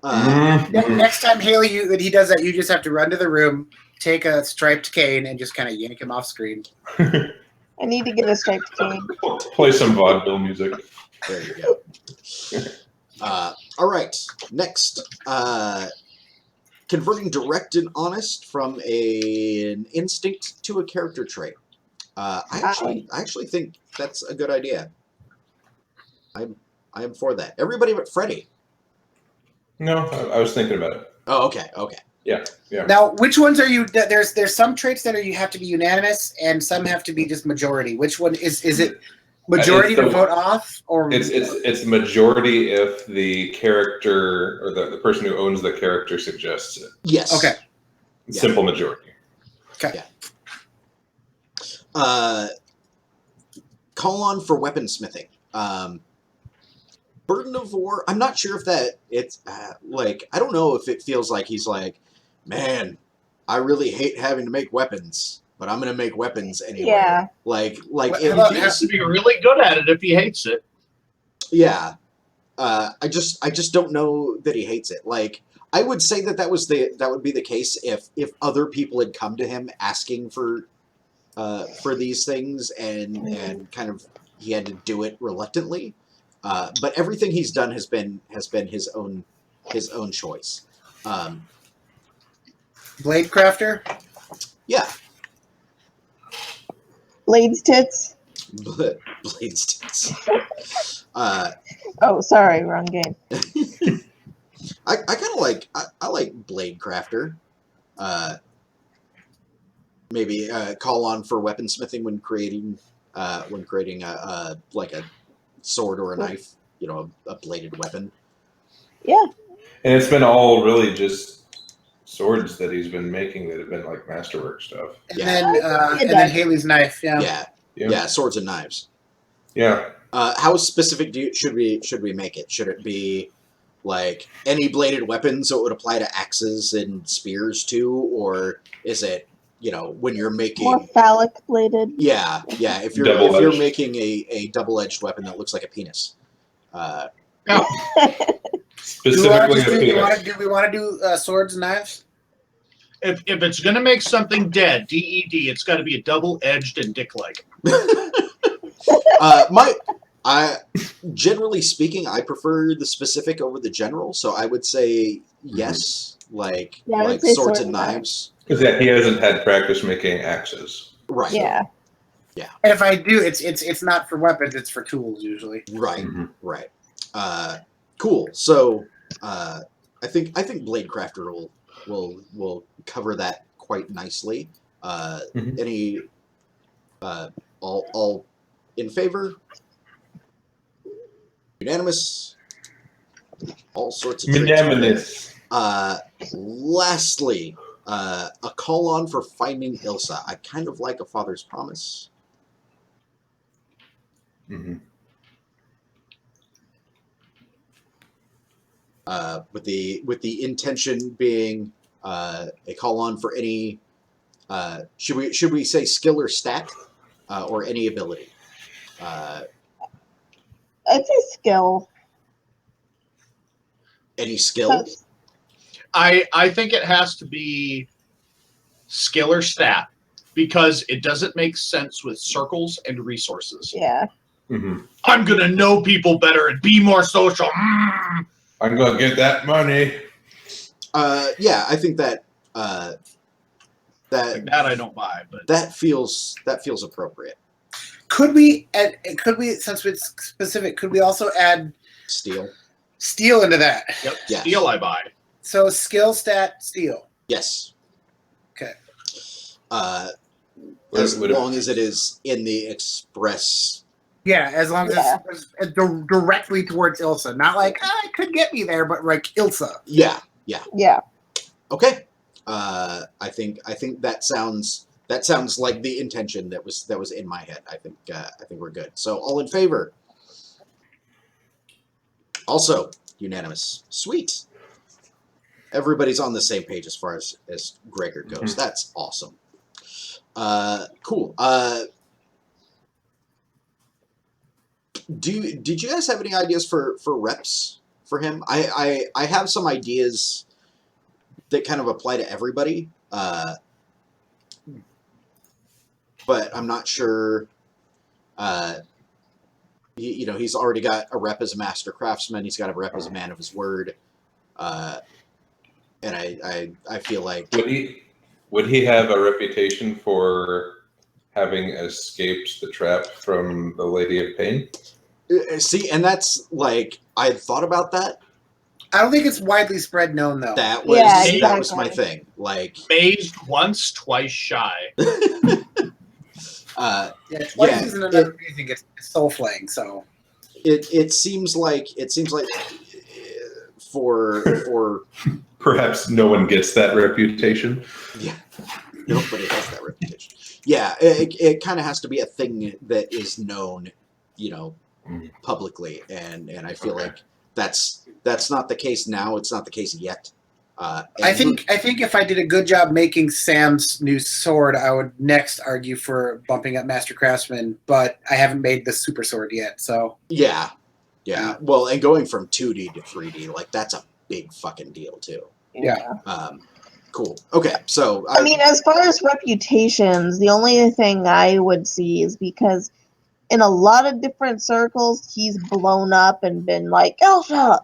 Speaker 5: Next time Haley, he does that, you just have to run to the room, take a striped cane, and just kind of yank him off screen.
Speaker 3: I need to get a striped cane.
Speaker 1: Play some vaudeville music.
Speaker 2: There you go. All right. Next, converting direct and honest from an instinct to a character trait. I actually think that's a good idea. I am for that. Everybody but Freddie.
Speaker 1: No, I was thinking about it.
Speaker 2: Oh, okay.
Speaker 1: Yeah.
Speaker 5: Now, which ones are you? There's some traits that you have to be unanimous, and some have to be just majority. Which one is it? Majority to vote off, or
Speaker 1: it's majority if the character or the person who owns the character suggests it.
Speaker 2: Yes.
Speaker 5: Okay.
Speaker 1: Simple majority.
Speaker 5: Okay.
Speaker 2: Yeah. Call on for weaponsmithing. Burden of War. I'm not sure if that it's like, I don't know if it feels like he's like, man, I really hate having to make weapons, but I'm gonna make weapons anyway.
Speaker 3: Yeah.
Speaker 2: Like
Speaker 4: he has to be really good at it if he hates it.
Speaker 2: Yeah. I just don't know that he hates it. Like, I would say that would be the case if other people had come to him asking for these things and kind of he had to do it reluctantly. But everything he's done has been his own choice.
Speaker 5: Blade crafter.
Speaker 2: Yeah.
Speaker 3: Blades tits.
Speaker 2: Blades tits.
Speaker 3: Oh, sorry, wrong game.
Speaker 2: I kind of like I like Blade Crafter. Maybe call on for weaponsmithing when creating a like a sword or a knife, a bladed weapon.
Speaker 3: Yeah.
Speaker 1: And it's been all really just swords that he's been making that have been like masterwork stuff.
Speaker 5: And
Speaker 2: Yeah.
Speaker 5: then Haley's knife.
Speaker 2: Yeah, swords and knives.
Speaker 1: Yeah.
Speaker 2: How specific should we make it? Should it be like any bladed weapon, so it would apply to axes and spears too, or is it when you're making
Speaker 3: More phallic bladed?
Speaker 2: Yeah. If you're making a double-edged weapon that looks like a penis.
Speaker 1: Specifically a
Speaker 5: do
Speaker 1: penis.
Speaker 5: we want to do swords and knives?
Speaker 4: If it's gonna make something dead, DED, it's got to be a double-edged and dick-like.
Speaker 2: I generally speaking, I prefer the specific over the general, so I would say yes, like
Speaker 3: Yeah, I would
Speaker 2: like
Speaker 3: say
Speaker 2: swords
Speaker 3: sword
Speaker 2: and
Speaker 3: and
Speaker 2: knives.
Speaker 1: Because he hasn't had practice making axes.
Speaker 2: Right.
Speaker 3: Yeah.
Speaker 5: And if I do, it's not for weapons; it's for tools usually.
Speaker 2: Right.
Speaker 1: Mhm.
Speaker 2: Right. Cool. So I think Bladecrafter will cover that quite nicely.
Speaker 1: Mhm.
Speaker 2: Any all in favor? Unanimous. All sorts of traits.
Speaker 1: Unanimous.
Speaker 2: Lastly, a call on for finding Ilsa. I kind of like a father's promise.
Speaker 1: Mhm.
Speaker 2: With the intention being a call on for any should we say skill or stat or any ability?
Speaker 3: I'd say skill.
Speaker 2: Any skill?
Speaker 3: So,
Speaker 4: I think it has to be skill or stat because it doesn't make sense with circles and resources.
Speaker 3: yeah.
Speaker 1: Mhm.
Speaker 4: I'm gonna know people better and be more social.
Speaker 1: I'm gonna get that money.
Speaker 2: Yeah, I think that
Speaker 4: Like
Speaker 2: that
Speaker 4: that I don't buy, but
Speaker 2: that feels appropriate.
Speaker 5: Could we since it's specific? Could we also add
Speaker 2: Steel.
Speaker 5: steel into that?
Speaker 4: yep,
Speaker 2: Yes.
Speaker 4: steel I buy.
Speaker 5: So skill, stat, steel.
Speaker 2: Yes.
Speaker 5: Okay.
Speaker 2: As
Speaker 1: Would it-
Speaker 2: long as it is in the express.
Speaker 5: Yeah, as long as
Speaker 3: Yeah.
Speaker 5: it's directly towards Ilsa, not like it could get me there, but like Ilsa.
Speaker 2: Yeah.
Speaker 3: Yeah.
Speaker 2: Okay. I think that sounds like the intention that was in my head. I think we're good. So all in favor. Also unanimous. Sweet. Everybody's on the same page as far as Gregor goes.
Speaker 1: Mhm.
Speaker 2: That's awesome. Cool. Did you guys have any ideas for reps for him? I have some ideas that kind of apply to everybody, but I'm not sure. He's already got a rep as a master craftsman. He's got a rep as a man of his word, and I feel like
Speaker 1: would he have a reputation for having escaped the trap from the Lady of Pain?
Speaker 2: see, and that's like I thought about that.
Speaker 5: I don't think it's widely spread known though.
Speaker 2: That was
Speaker 3: Yeah,
Speaker 2: that was my
Speaker 3: exactly.
Speaker 2: thing. Like,
Speaker 4: Mazed once, twice shy.
Speaker 5: Yeah, twice
Speaker 2: yeah,
Speaker 5: isn't enough reason. It's soul flaying. So
Speaker 2: it seems like for
Speaker 1: Perhaps no one gets that reputation.
Speaker 2: yeah, nobody has that reputation. Yeah, it kind of has to be a thing that is known, publicly, and I feel
Speaker 1: Okay.
Speaker 2: like that's not the case now. It's not the case yet.
Speaker 5: I think if I did a good job making Sam's new sword, I would next argue for bumping up Master Craftsman. But I haven't made the super sword yet, so
Speaker 2: yeah. Well, and going from 2D to 3D, like that's a big fucking deal too.
Speaker 5: Yeah.
Speaker 2: Cool. Okay, so
Speaker 3: I mean, as far as reputations, the only thing I would see is because in a lot of different circles, he's blown up and been like, Elsa!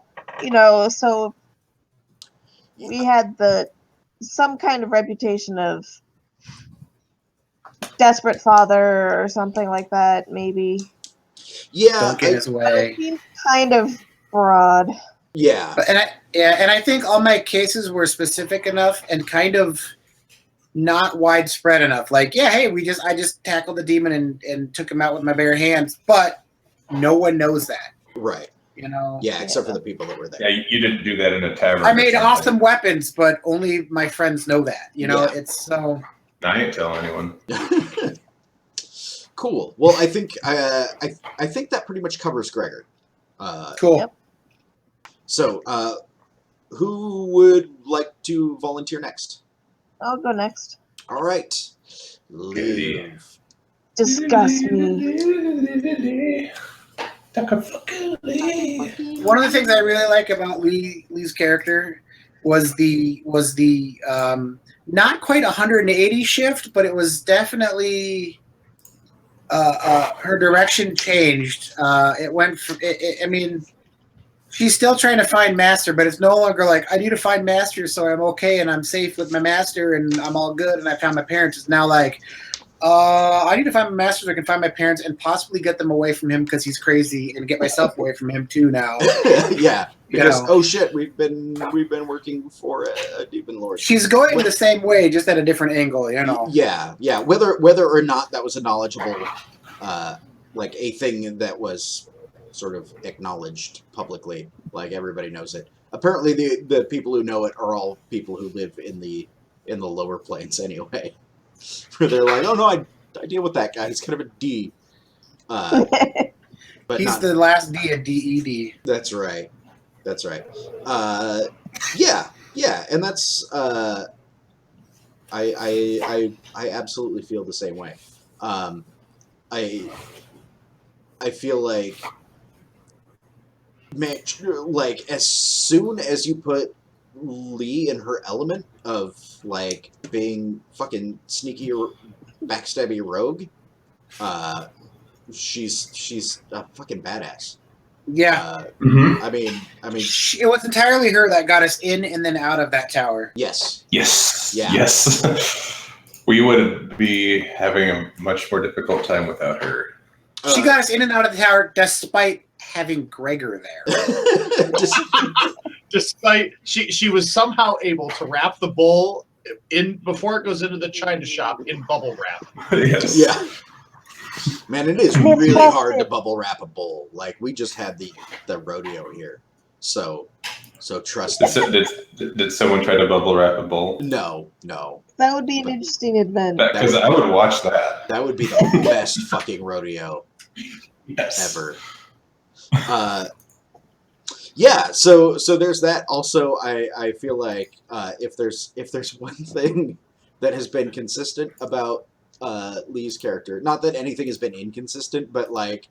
Speaker 3: So we had some kind of reputation of desperate father or something like that, maybe.
Speaker 2: yeah,
Speaker 5: don't get his
Speaker 3: But
Speaker 5: way.
Speaker 3: it seems kind of broad.
Speaker 2: yeah,
Speaker 5: And I think all my cases were specific enough and kind of not widespread enough. Like, yeah, hey, I just tackled the demon and took him out with my bare hands, but no one knows that.
Speaker 2: right. Yeah, except for the people that were there.
Speaker 1: Yeah, you didn't do that in a tavern.
Speaker 5: I
Speaker 1: or
Speaker 5: made
Speaker 1: something.
Speaker 5: awesome weapons, but only my friends know that.
Speaker 2: Yeah.
Speaker 5: It's so.
Speaker 1: I ain't telling anyone.
Speaker 2: Cool. Well, I think I think that pretty much covers Gregor.
Speaker 5: Cool.
Speaker 3: Yep.
Speaker 2: So, who would like to volunteer next?
Speaker 3: I'll go next.
Speaker 2: All right, Liv.
Speaker 3: Disgust me.
Speaker 1: Talky-talking Lee.
Speaker 5: One of the things I really like about Lee's character was the not quite 180 shift, but it was definitely her direction changed. It went from, I mean, she's still trying to find Master, but it's no longer like, I need to find Master so I'm okay and I'm safe with my Master and I'm all good and I found my parents. It's now like, I need to find my Master so I can find my parents and possibly get them away from him because he's crazy and get myself away from him too now.
Speaker 2: Yeah,
Speaker 5: You
Speaker 2: because
Speaker 5: know.
Speaker 2: oh shit, we've been working for a demon lord.
Speaker 5: She's going the same way, just at a different angle, you know.
Speaker 2: Yeah, yeah. Whether or not that was a knowledgeable, like a thing that was sort of acknowledged publicly, like everybody knows it. Apparently, the people who know it are all people who live in the lower planes anyway. Where they're like, oh no, I deal with that guy. He's kind of a D. But
Speaker 5: He's
Speaker 2: not,
Speaker 5: the last D of DED.
Speaker 2: That's right. That's right. Yeah, and that's I absolutely feel the same way. I feel like, man, like as soon as you put Lee in her element of like being fucking sneaky or backstabby rogue, she's a fucking badass.
Speaker 5: Yeah.
Speaker 2: I mean,
Speaker 5: It was entirely her that got us in and then out of that tower.
Speaker 2: yes.
Speaker 1: Yes.
Speaker 2: Yeah.
Speaker 1: Yes. We would be having a much more difficult time without her.
Speaker 5: She got us in and out of the tower despite having Gregor there.
Speaker 4: Despite she was somehow able to wrap the bowl in before it goes into the china shop in bubble wrap.
Speaker 1: Yes.
Speaker 2: Yeah. Man, it is really hard to bubble wrap a bowl. Like we just had the rodeo here, so trust me.
Speaker 1: Did someone try to bubble wrap a bowl?
Speaker 2: No.
Speaker 3: That would be an interesting adventure.
Speaker 1: Because I would watch that.
Speaker 2: That would be the best fucking rodeo
Speaker 1: Yes.
Speaker 2: ever. Yeah. So there's that. Also, I feel like if there's one thing that has been consistent about Lee's character, not that anything has been inconsistent, but like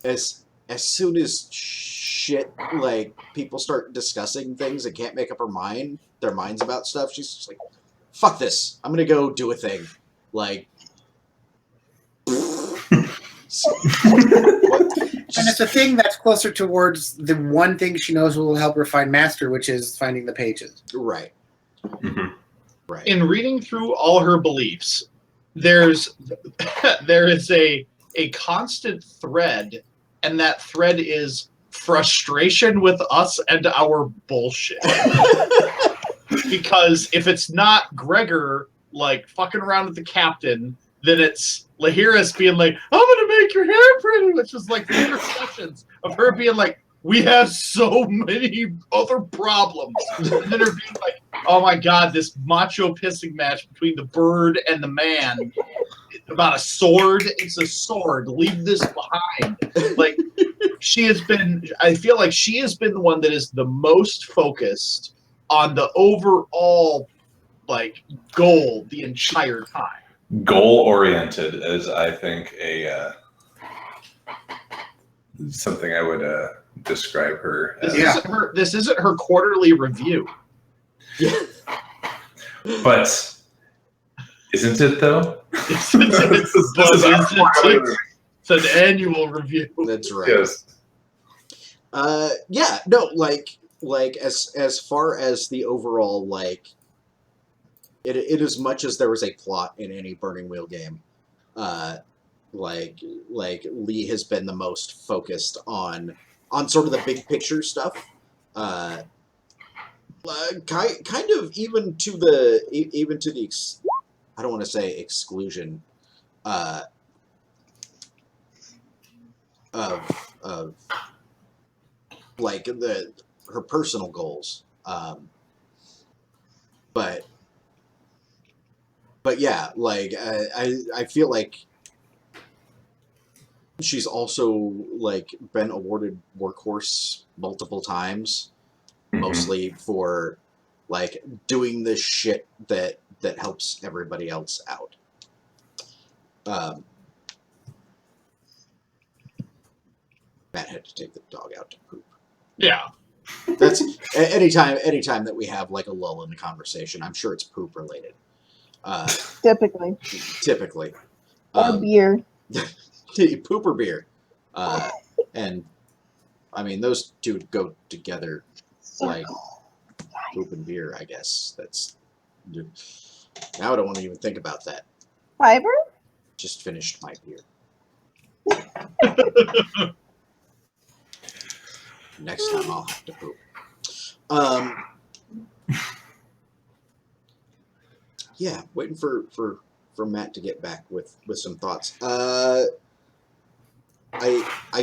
Speaker 2: as soon as shit, like people start discussing things and can't make up their minds about stuff, she's just like, fuck this, I'm gonna go do a thing. Like
Speaker 5: And it's a thing that's closer towards the one thing she knows will help her find Master, which is finding the pages.
Speaker 2: Right.
Speaker 1: Mm-hmm.
Speaker 2: Right.
Speaker 4: In reading through all her beliefs, there is a constant thread, and that thread is frustration with us and our bullshit. Because if it's not Gregor like fucking around with the captain, then it's Lahiris being like, I'm gonna make your hair pretty, which is like 4 sessions of her being like, we have so many other problems. And then her being like, oh my god, this macho pissing match between the bird and the man about a sword. It's a sword. Leave this behind. Like, I feel like she has been the one that is the most focused on the overall, like, goal the entire time.
Speaker 1: Goal oriented is, I think, something I would describe her as.
Speaker 4: This isn't her quarterly review.
Speaker 2: Yeah.
Speaker 1: But isn't it though?
Speaker 4: It's an annual review.
Speaker 2: That's right.
Speaker 1: Yes.
Speaker 2: Yeah, no, like as far as the overall, like it as much as there was a plot in any Burning Wheel game, like Lee has been the most focused on sort of the big picture stuff. Kind of even to the I don't want to say exclusion of like her personal goals, but yeah, like I feel like she's also like been awarded Workhorse multiple times, mostly for like doing this shit that helps everybody else out. Matt had to take the dog out to poop.
Speaker 4: Yeah.
Speaker 2: That's anytime that we have like a lull in the conversation, I'm sure it's poop related.
Speaker 3: Typically.
Speaker 2: Typically.
Speaker 3: Or beer.
Speaker 2: Poop or beer. And I mean, those two go together like poop and beer, I guess. That's now I don't want to even think about that.
Speaker 3: Fiber?
Speaker 2: Just finished my beer. Next time I'll have to poop. Yeah, waiting for Matt to get back with some thoughts. I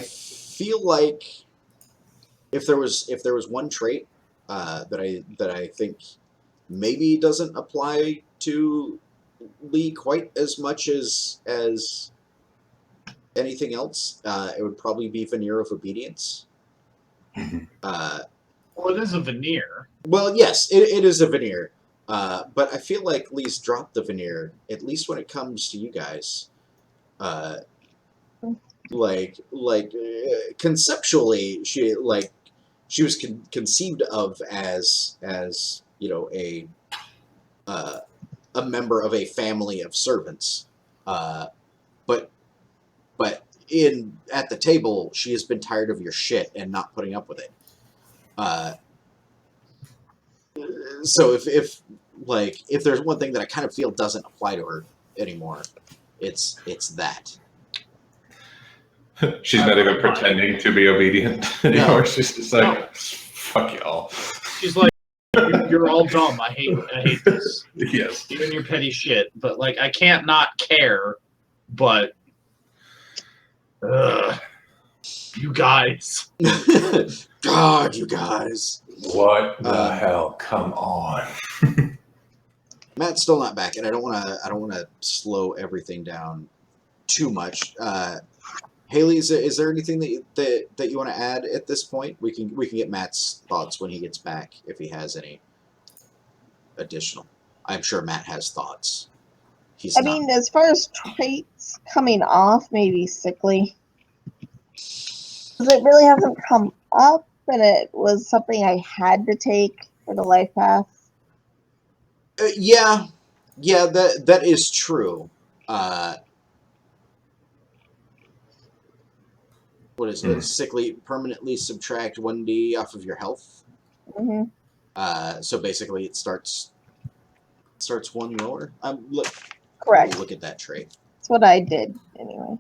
Speaker 2: feel like if there was one trait that I think maybe doesn't apply to Lee quite as much as anything else, it would probably be veneer of obedience.
Speaker 4: Well, it is a veneer.
Speaker 2: Well, yes, it is a veneer. But I feel like Lee's dropped the veneer, at least when it comes to you guys. Conceptually, she was conceived of as a member of a family of servants, but at the table, she has been tired of your shit and not putting up with it. So if there's one thing that I kind of feel doesn't apply to her anymore, it's that.
Speaker 1: She's not even pretending to be obedient anymore.
Speaker 2: No.
Speaker 1: She's just like, fuck y'all.
Speaker 4: She's like, you're all dumb. I hate this.
Speaker 1: Yes.
Speaker 4: Even your petty shit. But like, I can't not care. But you guys.
Speaker 2: God, you guys.
Speaker 1: What the hell? Come on.
Speaker 2: Matt's still not back, and I don't want to slow everything down too much. Haley, is there anything that you want to add at this point? We can get Matt's thoughts when he gets back, if he has any additional. I'm sure Matt has thoughts.
Speaker 3: I mean, as far as traits coming off, maybe sickly. Because it really hasn't come up, and it was something I had to take for the life path.
Speaker 2: Yeah, that is true. What is it? Sickly, permanently subtract 1d off of your health.
Speaker 3: Mm-hmm.
Speaker 2: So basically, it starts one lower.
Speaker 3: Correct.
Speaker 2: Look at that trait.
Speaker 3: That's what I did anyway.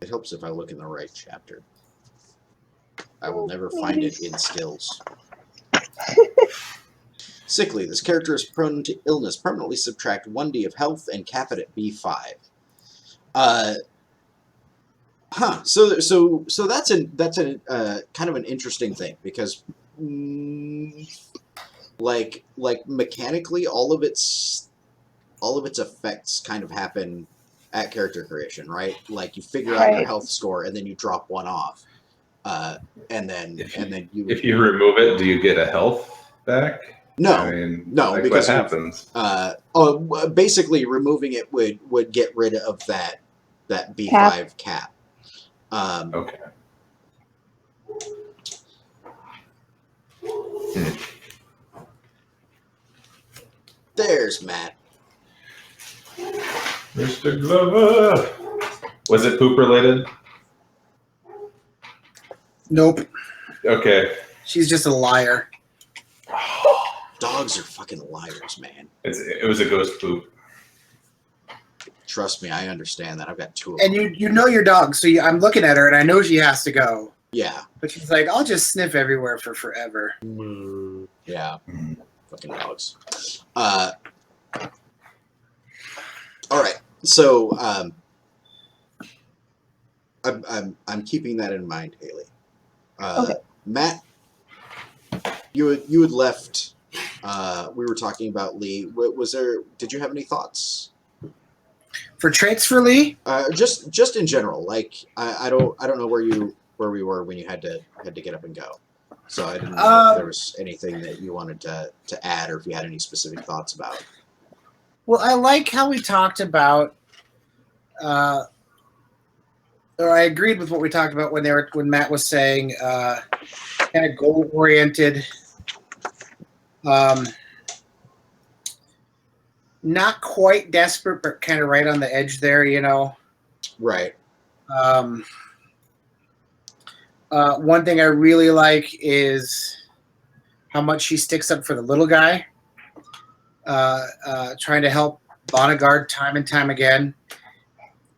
Speaker 2: It helps if I look in the right chapter. I will never find it in skills. Sickly. This character is prone to illness. Permanently subtract 1d of health and cap it at B5. So that's a kind of an interesting thing because, like mechanically, all of its effects kind of happen at character creation, right? Like you figure out your health score and then you drop one off. And then if
Speaker 1: you remove it, do you get a health back?
Speaker 2: No,
Speaker 1: I mean,
Speaker 2: no,
Speaker 1: like
Speaker 2: because
Speaker 1: what happens?
Speaker 2: Basically removing it would get rid of that B5 cap.
Speaker 1: Okay.
Speaker 2: There's Matt.
Speaker 1: Mr. Glover. Was it poop related?
Speaker 5: Nope.
Speaker 1: Okay.
Speaker 5: She's just a liar.
Speaker 2: Dogs are fucking liars, man.
Speaker 1: It was a ghost poop.
Speaker 2: Trust me, I understand that. I've got two of
Speaker 5: them. And you know your dog, so I'm looking at her, and I know she has to go.
Speaker 2: Yeah.
Speaker 5: But she's like, I'll just sniff everywhere for forever.
Speaker 2: Yeah. Fucking dogs. All right. So I'm keeping that in mind, Haley.
Speaker 3: Okay.
Speaker 2: Matt, you had left. We were talking about Lee. Did you have any thoughts?
Speaker 5: For traits for Lee?
Speaker 2: Just in general. Like I don't know where you we were when you had to get up and go. So I didn't know if there was anything that you wanted to add, or if you had any specific thoughts about it.
Speaker 5: Well, I like how we talked about, or I agreed with what we talked about when Matt was saying kind of goal oriented, not quite desperate, but kind of right on the edge there, you know.
Speaker 2: Right.
Speaker 5: One thing I really like is how much she sticks up for the little guy, trying to help Bonneguard time and time again,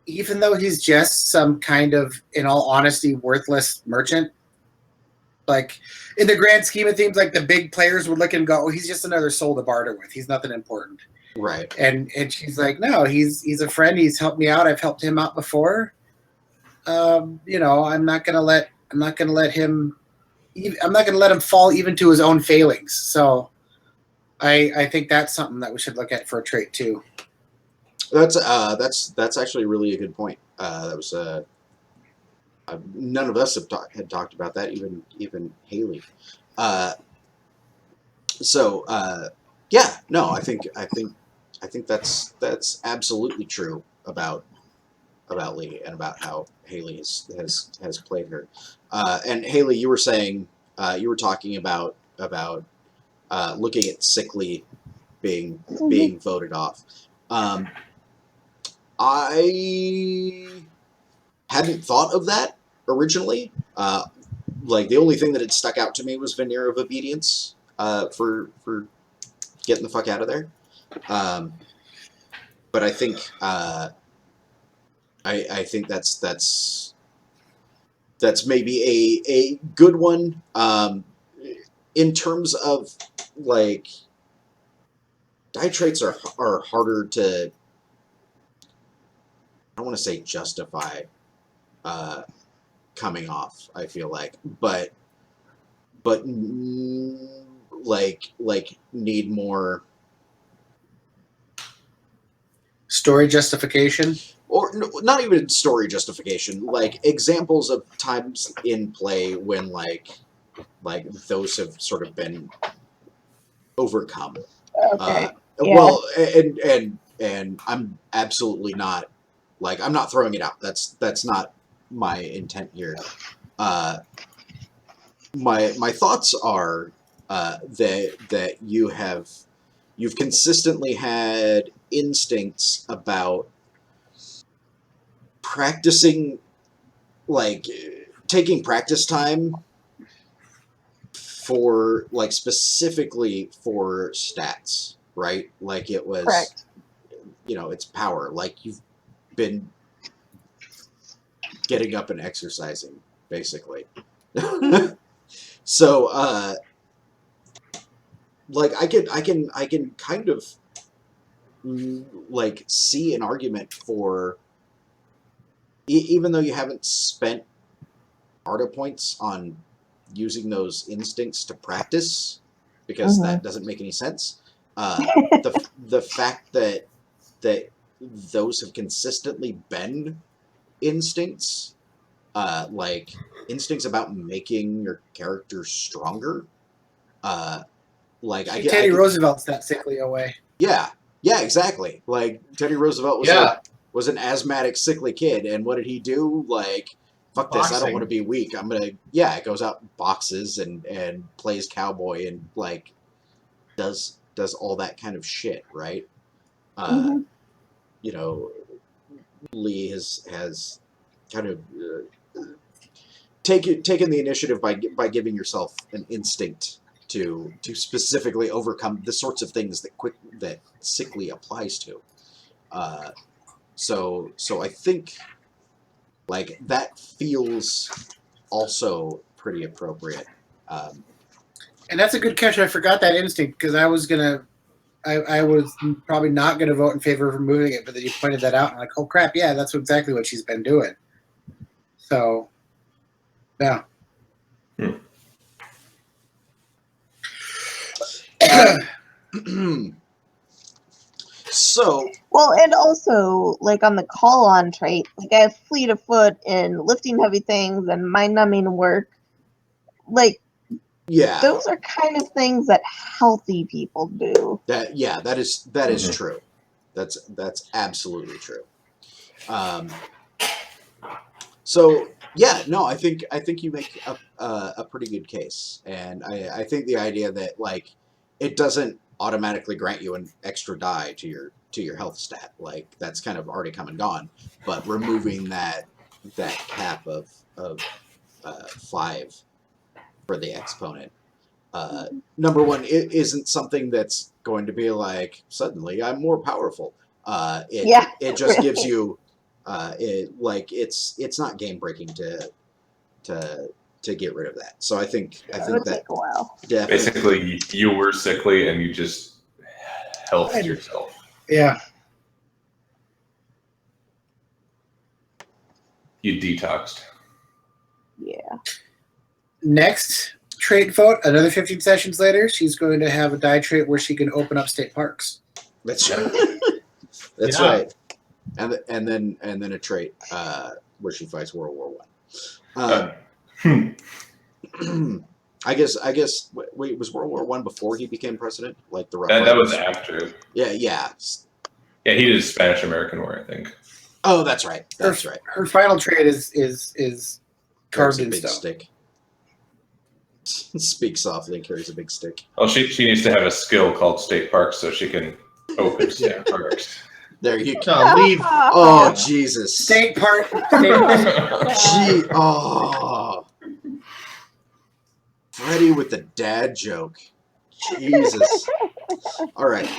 Speaker 5: even though he's just some kind of, in all honesty, worthless merchant. Like, in the grand scheme of things, like the big players would look and go, oh, he's just another soul to barter with. He's nothing important.
Speaker 2: Right.
Speaker 5: And she's like, no, he's a friend. He's helped me out. I've helped him out before. You know, I'm not gonna let him fall even to his own failings. So I think that's something that we should look at for a trait too.
Speaker 2: That's actually really a good point. That was none of us had talked about that, even Haley. Yeah, no, I think that's absolutely true about Lee and about how Haley has played her. And Haley, you were saying you were talking about looking at Sickly being voted off. I hadn't thought of that originally. Like, the only thing that had stuck out to me was Veneer of Obedience for getting the fuck out of there. But I think I think that's maybe a good one. In terms of, like, die traits are harder to, I don't want to say justify coming off, I feel like, but like need more
Speaker 5: Story justification,
Speaker 2: or not even story justification, like examples of times in play when like those have sort of been overcome.
Speaker 3: Okay.
Speaker 2: Well, and I'm absolutely not, like, I'm not throwing it out. That's not my intent here. My thoughts are that you've consistently had instincts about practicing, like taking practice time for, like, specifically for stats, right? Like, it was
Speaker 3: Correct.
Speaker 2: It's power. Like, you've been getting up and exercising, basically. So, like, I can kind of like see an argument for, even though you haven't spent ARDA points on using those instincts to practice, because that doesn't make any sense. The fact that those have consistently been instincts, like instincts about making your character stronger. Like,
Speaker 5: Teddy Roosevelt's that sickly away.
Speaker 2: Yeah, exactly. Like, Teddy Roosevelt was an asthmatic, sickly kid, and what did he do? Like, fuck this, I don't want to be weak. I'm gonna, goes out and boxes and plays cowboy and, like, does all that kind of shit, right? You know, Lee has kind of taken the initiative by giving yourself an instinct to specifically overcome the sorts of things that sickly applies to. So I think, like, that feels also pretty appropriate.
Speaker 5: And that's a good catch. I forgot that instinct because I was probably not gonna vote in favor of removing it, but then you pointed that out, and I'm like, oh crap, yeah, that's exactly what she's been doing. So, yeah.
Speaker 2: So
Speaker 3: Well, and also, like, on the call-on trait, like, I have fleet of foot and lifting heavy things and mind-numbing work. Like,
Speaker 2: yeah,
Speaker 3: those are kind of things that healthy people do.
Speaker 2: that is
Speaker 1: Mhm.
Speaker 2: true. That's absolutely true. So yeah, no, I think you make a pretty good case, and I think the idea that like it doesn't automatically grant you an extra die to your health stat, like that's kind of already come and gone, but removing that cap of 5 for the exponent. Number one, it isn't something that's going to be like suddenly I'm more powerful. It just gives
Speaker 3: right.
Speaker 2: you it's not game breaking to get rid of that. So I think
Speaker 3: It would take a while.
Speaker 2: definitely
Speaker 1: Basically, you were sickly and you just healthed
Speaker 5: And-
Speaker 1: yourself.
Speaker 5: Yeah.
Speaker 1: You detoxed.
Speaker 3: Yeah.
Speaker 5: Next trait vote, another 15 sessions later, she's going to have a die trait where she can open up state parks.
Speaker 2: that's that's
Speaker 4: Yeah.
Speaker 2: right. And then a trait where she fights World War One. I guess. Wait, was World War One before he became president? Like the Rough
Speaker 1: that was
Speaker 2: Riders?
Speaker 1: after.
Speaker 2: Yeah.
Speaker 1: Yeah, he did Spanish American War, I think.
Speaker 2: Oh, that's right. That's right.
Speaker 5: Her final trait is
Speaker 2: Carries
Speaker 5: carved
Speaker 2: a
Speaker 5: in
Speaker 2: big
Speaker 5: stone.
Speaker 2: stick. Speaks softly and carries a big stick.
Speaker 1: Well, she needs to have a skill called state parks so she can open state parks.
Speaker 2: There you go.
Speaker 4: No, leave.
Speaker 2: Oh Jesus!
Speaker 5: State park.
Speaker 2: Gee, oh, Freddy with the dad joke. Jesus. All right.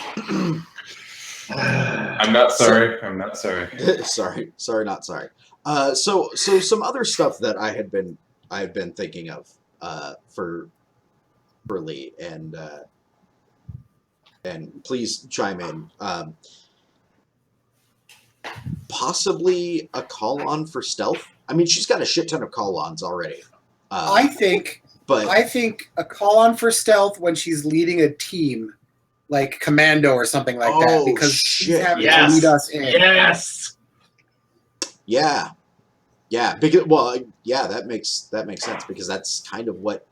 Speaker 1: I'm not sorry. I'm not sorry.
Speaker 2: sorry, not sorry. So some other stuff that I've been thinking of for Lee, and please chime in. Possibly a call on for stealth. I mean, she's got a shit ton of call ons already.
Speaker 5: I think a call on for stealth when she's leading a team, like commando or something like that,
Speaker 2: Oh,
Speaker 5: because she's
Speaker 2: shit,
Speaker 5: having
Speaker 4: yes.
Speaker 5: to lead us in.
Speaker 4: Yes.
Speaker 2: yeah, that makes sense because that's kind of what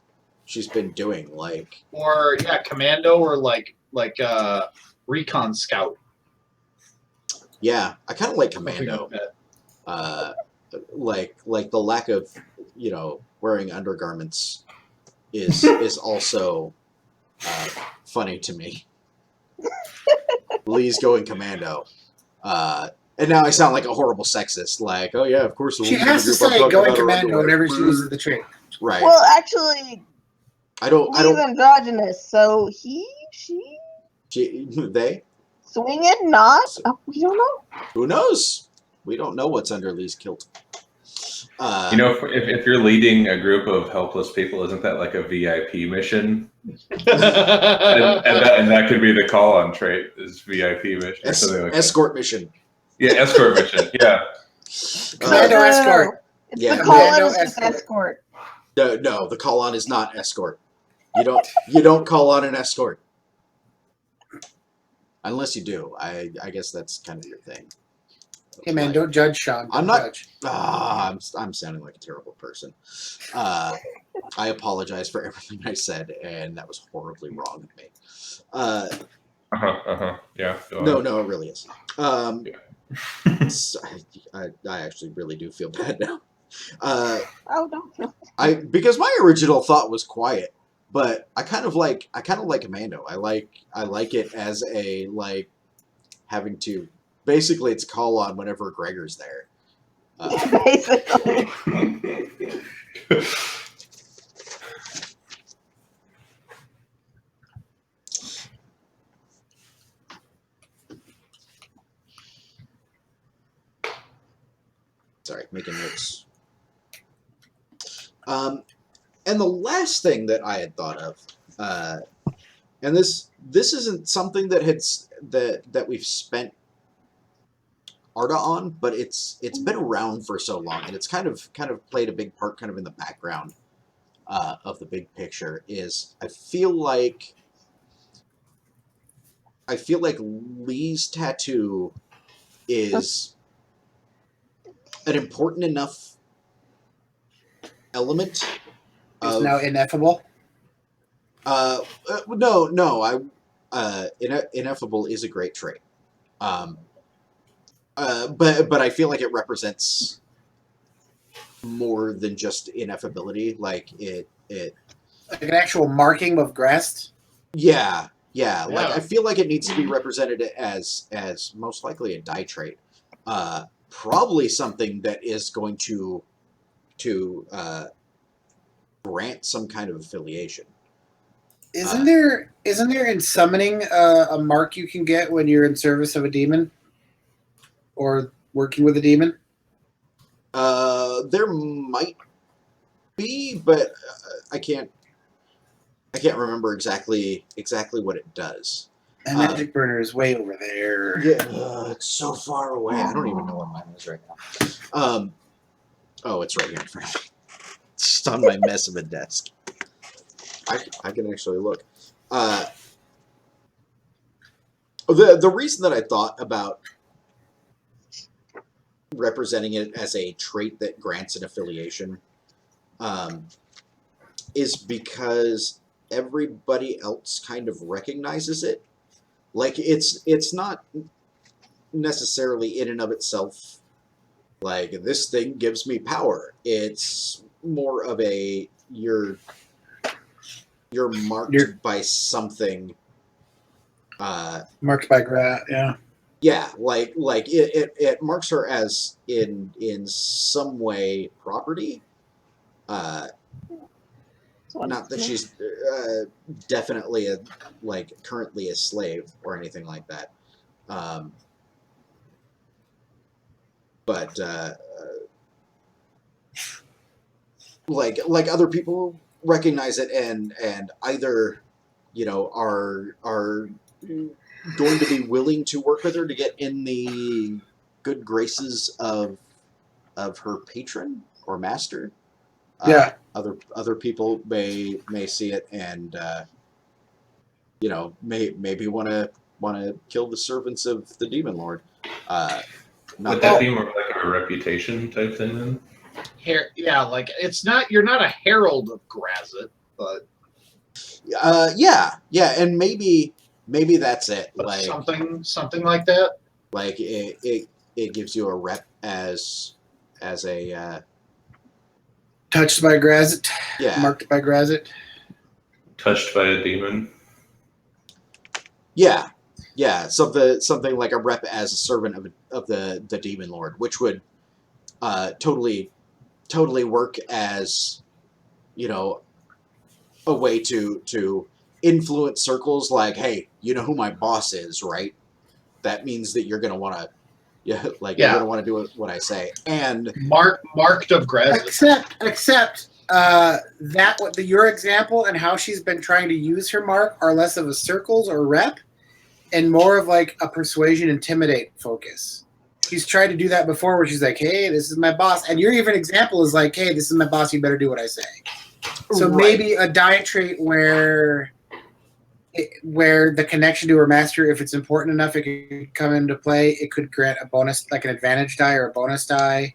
Speaker 2: she's been doing. Like,
Speaker 4: Or commando or like recon scout.
Speaker 2: yeah, I kind of like
Speaker 4: Something
Speaker 2: commando.
Speaker 4: like that.
Speaker 2: Like the lack of wearing undergarments is also funny to me. Lee's going commando, and now I sound like a horrible sexist. Like, oh yeah, of course.
Speaker 5: She has to say going commando whenever she uses the trait.
Speaker 2: Right.
Speaker 3: Well, actually,
Speaker 2: I don't.
Speaker 3: he's androgynous, so
Speaker 2: They.
Speaker 3: swing it, not. We don't know.
Speaker 2: Who knows? We don't know what's under Lee's kilt.
Speaker 1: If you're leading a group of helpless people, isn't that like a VIP mission? and that could be the call-on trait is VIP mission or something like
Speaker 2: escort mission.
Speaker 1: that. Yeah, escort mission. Yeah.
Speaker 5: Commando escort.
Speaker 3: It's
Speaker 2: Yeah,
Speaker 3: the call-on
Speaker 5: commando
Speaker 3: is just escort.
Speaker 2: No, the call-on is not escort. You don't call on an escort. Unless you do. I guess that's kind of your thing.
Speaker 5: Hey man, don't judge Sean.
Speaker 2: I'm
Speaker 5: Don't
Speaker 2: not-
Speaker 5: judge.
Speaker 2: I'm sounding like a terrible person. I apologize for everything I said, and that was horribly wrong of me.
Speaker 1: Yeah. Go on.
Speaker 2: No, it really is. I actually really do feel bad now.
Speaker 3: Oh, don't.
Speaker 2: Because my original thought was quiet, but I kind of like commando. I like it as a like having to basically it's call on whenever Gregor's there.
Speaker 3: Basically.
Speaker 2: Sorry, making notes. And the last thing that I had thought of, and this isn't something that we've spent Arda on, but it's been around for so long, and it's kind of played a big part, kind of in the background of the big picture. Is I feel like I feel like Lee's tattoo is an important enough element
Speaker 5: It's
Speaker 2: of
Speaker 5: now ineffable.
Speaker 2: no, ineffable is a great trait. But I feel like it represents more than just ineffability. Like it
Speaker 5: Like an actual marking of Grest.
Speaker 2: yeah. Like
Speaker 4: Yeah.
Speaker 2: I feel like it needs to be represented as most likely a die trait. Probably something that is going to grant some kind of affiliation.
Speaker 5: Isn't there in summoning a mark you can get when you're in service of a demon or working with a demon?
Speaker 2: There might be, but I can't remember exactly what it does.
Speaker 5: And Magic Burner is way over there.
Speaker 2: Yeah, it's so far away. I don't even know what mine is right now. Oh, it's right here in front of me. It's just on my mess of a desk. I can actually look. The reason that I thought about representing it as a trait that grants an affiliation is because everybody else kind of recognizes it. Like it's not necessarily in and of itself like this thing gives me power. It's more of a you're marked by something.
Speaker 5: Marked by yeah.
Speaker 2: Yeah, like it marks her as in some way property. Not that she's definitely currently a slave or anything like that. But like other people recognize it and either are going to be willing to work with her to get in the good graces of her patron or master.
Speaker 5: Yeah.
Speaker 2: Other people may see it and maybe want to kill the servants of the demon lord.
Speaker 1: Would that be more like a reputation type thing then?
Speaker 4: Yeah, like it's not. You're not a herald of Grazit, but
Speaker 2: yeah, and maybe that's it. Like
Speaker 4: something like that.
Speaker 2: Like it gives you a rep as a
Speaker 5: touched by Grazit.
Speaker 2: Yeah.
Speaker 5: Marked by Grazit.
Speaker 1: Touched by a demon.
Speaker 2: Yeah. Something like a rep as a servant of the demon lord, which would totally work as a way to influence circles. Like, hey, you know who my boss is, right? That means that you're gonna want to. You're gonna want to do what I say, and
Speaker 4: marked of Grazit.
Speaker 5: Except your example and how she's been trying to use her mark are less of a circles or rep, and more of like a persuasion, intimidate focus. She's tried to do that before, where she's like, "Hey, this is my boss," and your even example is like, "Hey, this is my boss. You better do what I say." So maybe a diet trait where the connection to her master, if it's important enough, it could come into play. It could grant a bonus, like an advantage die or a bonus die.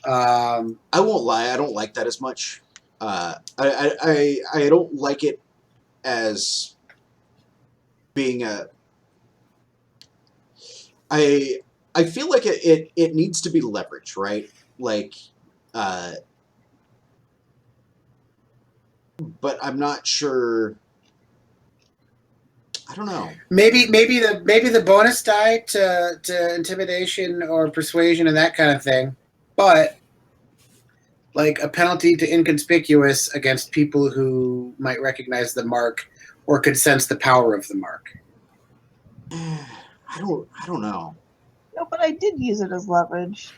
Speaker 2: I won't lie, I don't like that as much. I don't like it as being a. I feel like it needs to be leverage, right? Like, but I'm not sure. I don't know.
Speaker 5: Maybe the bonus die to intimidation or persuasion and that kind of thing, but like a penalty to inconspicuous against people who might recognize the mark or could sense the power of the mark.
Speaker 2: I don't know.
Speaker 3: No, but I did use it as leverage.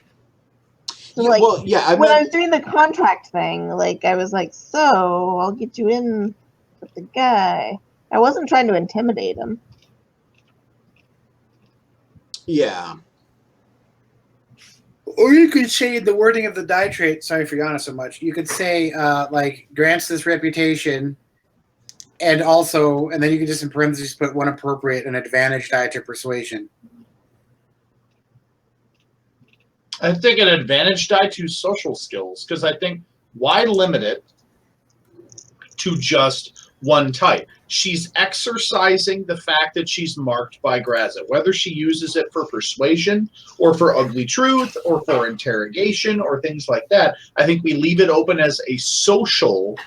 Speaker 3: So,
Speaker 2: Yeah,
Speaker 3: like,
Speaker 2: well, yeah.
Speaker 3: when I was doing the contract thing, like, I was like, so I'll get you in with the guy. I wasn't trying to intimidate him.
Speaker 2: Yeah.
Speaker 5: Or you could say the wording of the die trait. Sorry for yawning so much. You could say like grants this reputation And also, and then you can just in parentheses put one appropriate and advantage die to persuasion.
Speaker 4: I think an advantage die to social skills, because I think why limit it to just one type? She's exercising the fact that she's marked by Grazit, whether she uses it for persuasion or for ugly truth or for interrogation or things like that. I think we leave it open as a social.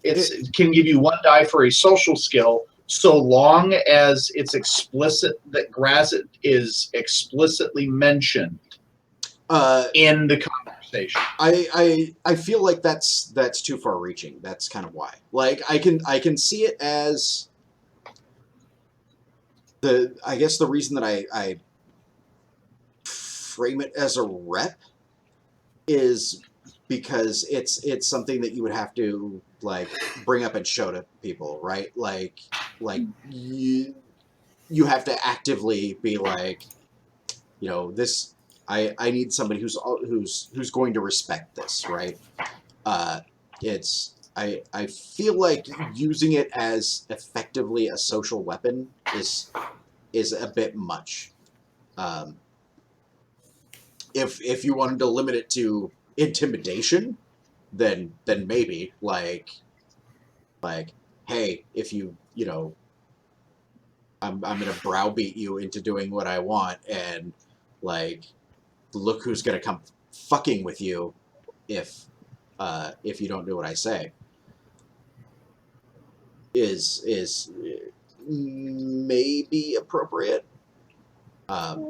Speaker 4: It can give you one die for a social skill, so long as it's explicit that Grazit is explicitly mentioned in the conversation.
Speaker 2: I feel like that's too far reaching. That's kind of why. Like I can see it as I guess the reason that I frame it as a rep is because it's something that you would have to like bring up and show to people, right? Like you have to actively be like, this I need somebody who's going to respect this, right? I feel like using it as effectively a social weapon is a bit much. If you wanted to limit it to intimidation, then maybe like hey, if I'm gonna browbeat you into doing what I want, and like look who's gonna come fucking with you if you don't do what I say. Is maybe appropriate, but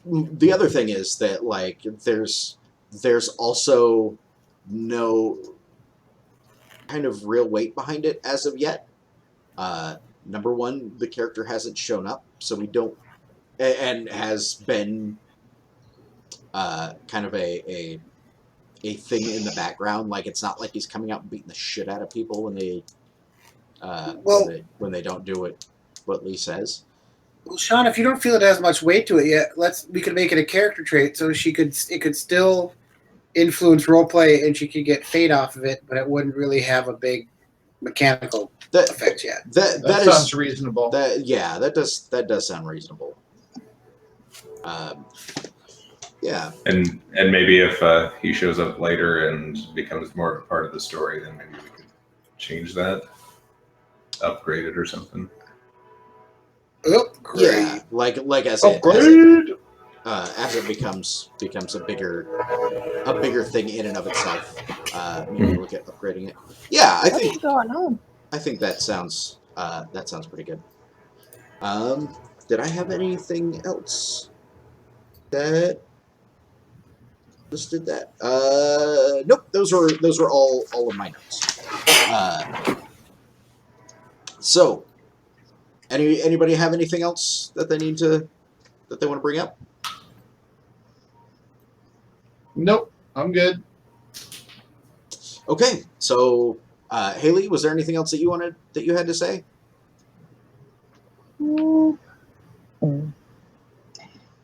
Speaker 2: the other thing is that like there's also no kind of real weight behind it as of yet. Number one, the character hasn't shown up, so we don't, and has been kind of a thing in the background. Like it's not like he's coming out and beating the shit out of people when they when they don't do what Lee says.
Speaker 5: Well, Sean, if you don't feel it has much weight to it yet, we could make it a character trait, so it could still influence roleplay, and she could get fate off of it, but it wouldn't really have a big mechanical effect yet.
Speaker 4: That sounds reasonable.
Speaker 2: That does sound reasonable. Yeah.
Speaker 1: And maybe if he shows up later and becomes more of a part of the story, then maybe we could change that, upgrade it or something.
Speaker 5: Upgrade.
Speaker 2: Yeah, like as it becomes a bigger thing in and of itself. Maybe look at upgrading it. Yeah, I think
Speaker 3: going on?
Speaker 2: I think that sounds pretty good. Did I have anything else that listed that? Nope. Those were all of my notes. So, anybody have anything else that they want to bring up?
Speaker 4: Nope, I'm good.
Speaker 2: Okay, so Haley, was there anything else that you had to say?
Speaker 3: I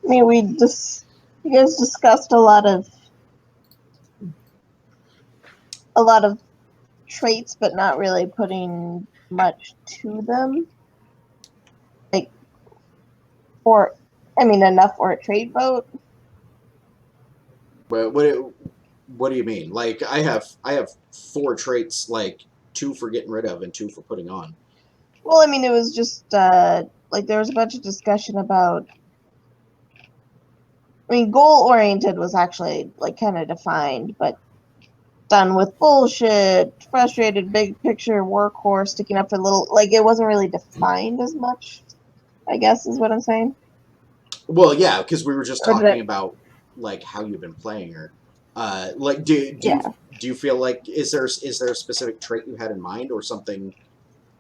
Speaker 3: mean, you guys discussed a lot of traits, but not really putting much to them. Like, enough for a trait vote.
Speaker 2: Well, what do you mean? Like, I have 4 traits, like 2 for getting rid of and 2 for putting on.
Speaker 3: Well, I mean, it was just like there was a bunch of discussion about. I mean, goal-oriented was actually like kind of defined, but done with bullshit, frustrated, big picture, workhorse, sticking up for little. Like it wasn't really defined as much. I guess is what I'm saying.
Speaker 2: Well, yeah, because we were just talking about like how you've been playing her. Like, do you feel like is there a specific trait you had in mind, or something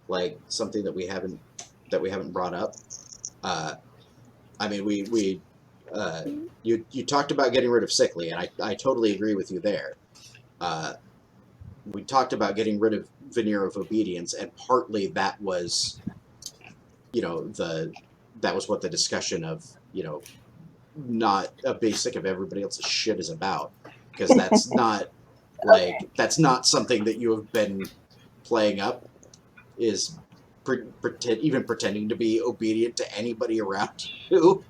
Speaker 2: that we haven't brought up? I mean, you talked about getting rid of sickly, and I totally agree with you there. We talked about getting rid of veneer of obedience, and partly that was, that was what the discussion of, not a basic of everybody else's shit is about, because that's not something that you have been playing up is pretending to be obedient to anybody around you.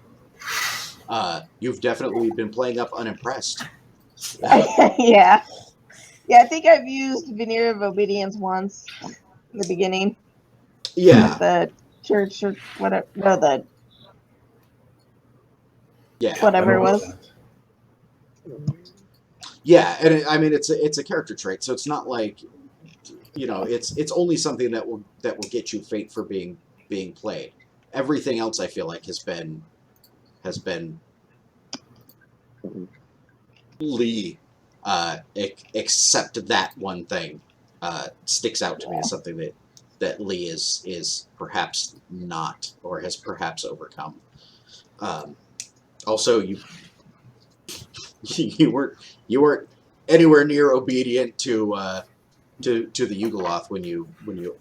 Speaker 2: You've definitely been playing up unimpressed.
Speaker 3: Yeah. Yeah, I think I've used Veneer of Obedience once in the beginning.
Speaker 2: Yeah,
Speaker 3: At the church or whatever. No, the
Speaker 2: yeah,
Speaker 3: whatever it was.
Speaker 2: yeah. And I mean, it's a character trait, so it's not like, you know, it's only something that will get you fate for being played. Everything else, I feel like, has been Lee, except that one thing sticks out to me as something that Lee is perhaps not, or has perhaps overcome. Also, you weren't anywhere near obedient to the Yugoloth when you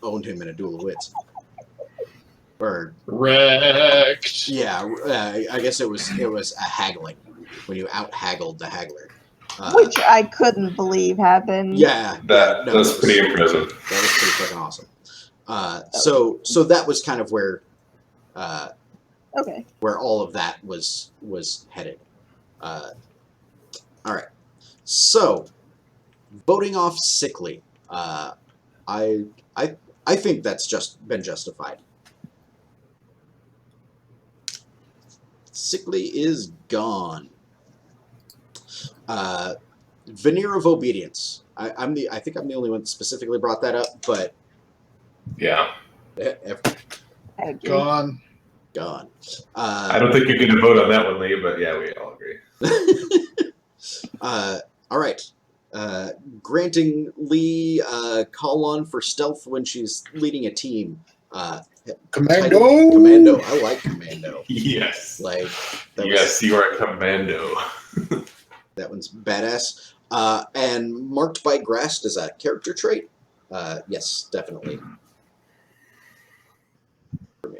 Speaker 2: owned him in a duel of wits. Or
Speaker 4: Wrecked.
Speaker 2: yeah, I guess it was a haggling when you out haggled the haggler,
Speaker 3: Which I couldn't believe happened.
Speaker 2: yeah,
Speaker 1: That's pretty impressive.
Speaker 2: That was pretty fucking awesome. So that was kind of where
Speaker 3: Okay.
Speaker 2: where all of that was headed. All right. So voting off Sickly, I think that's just been justified. Sickly is gone. Veneer of Obedience. I think I'm the only one that specifically brought that up, but
Speaker 1: Yeah.
Speaker 3: I agree.
Speaker 4: Gone.
Speaker 2: Gone.
Speaker 1: I don't think you get a vote on that one, Lee, but yeah, we all agree.
Speaker 2: All right. Granting Lee call on for stealth when she's leading a team.
Speaker 5: Commando.
Speaker 2: Commando. I like Commando.
Speaker 1: Yes.
Speaker 2: Like
Speaker 1: Yes, you are a commando.
Speaker 2: That one's badass. And marked by grass as a character trait. Yes, definitely. For me.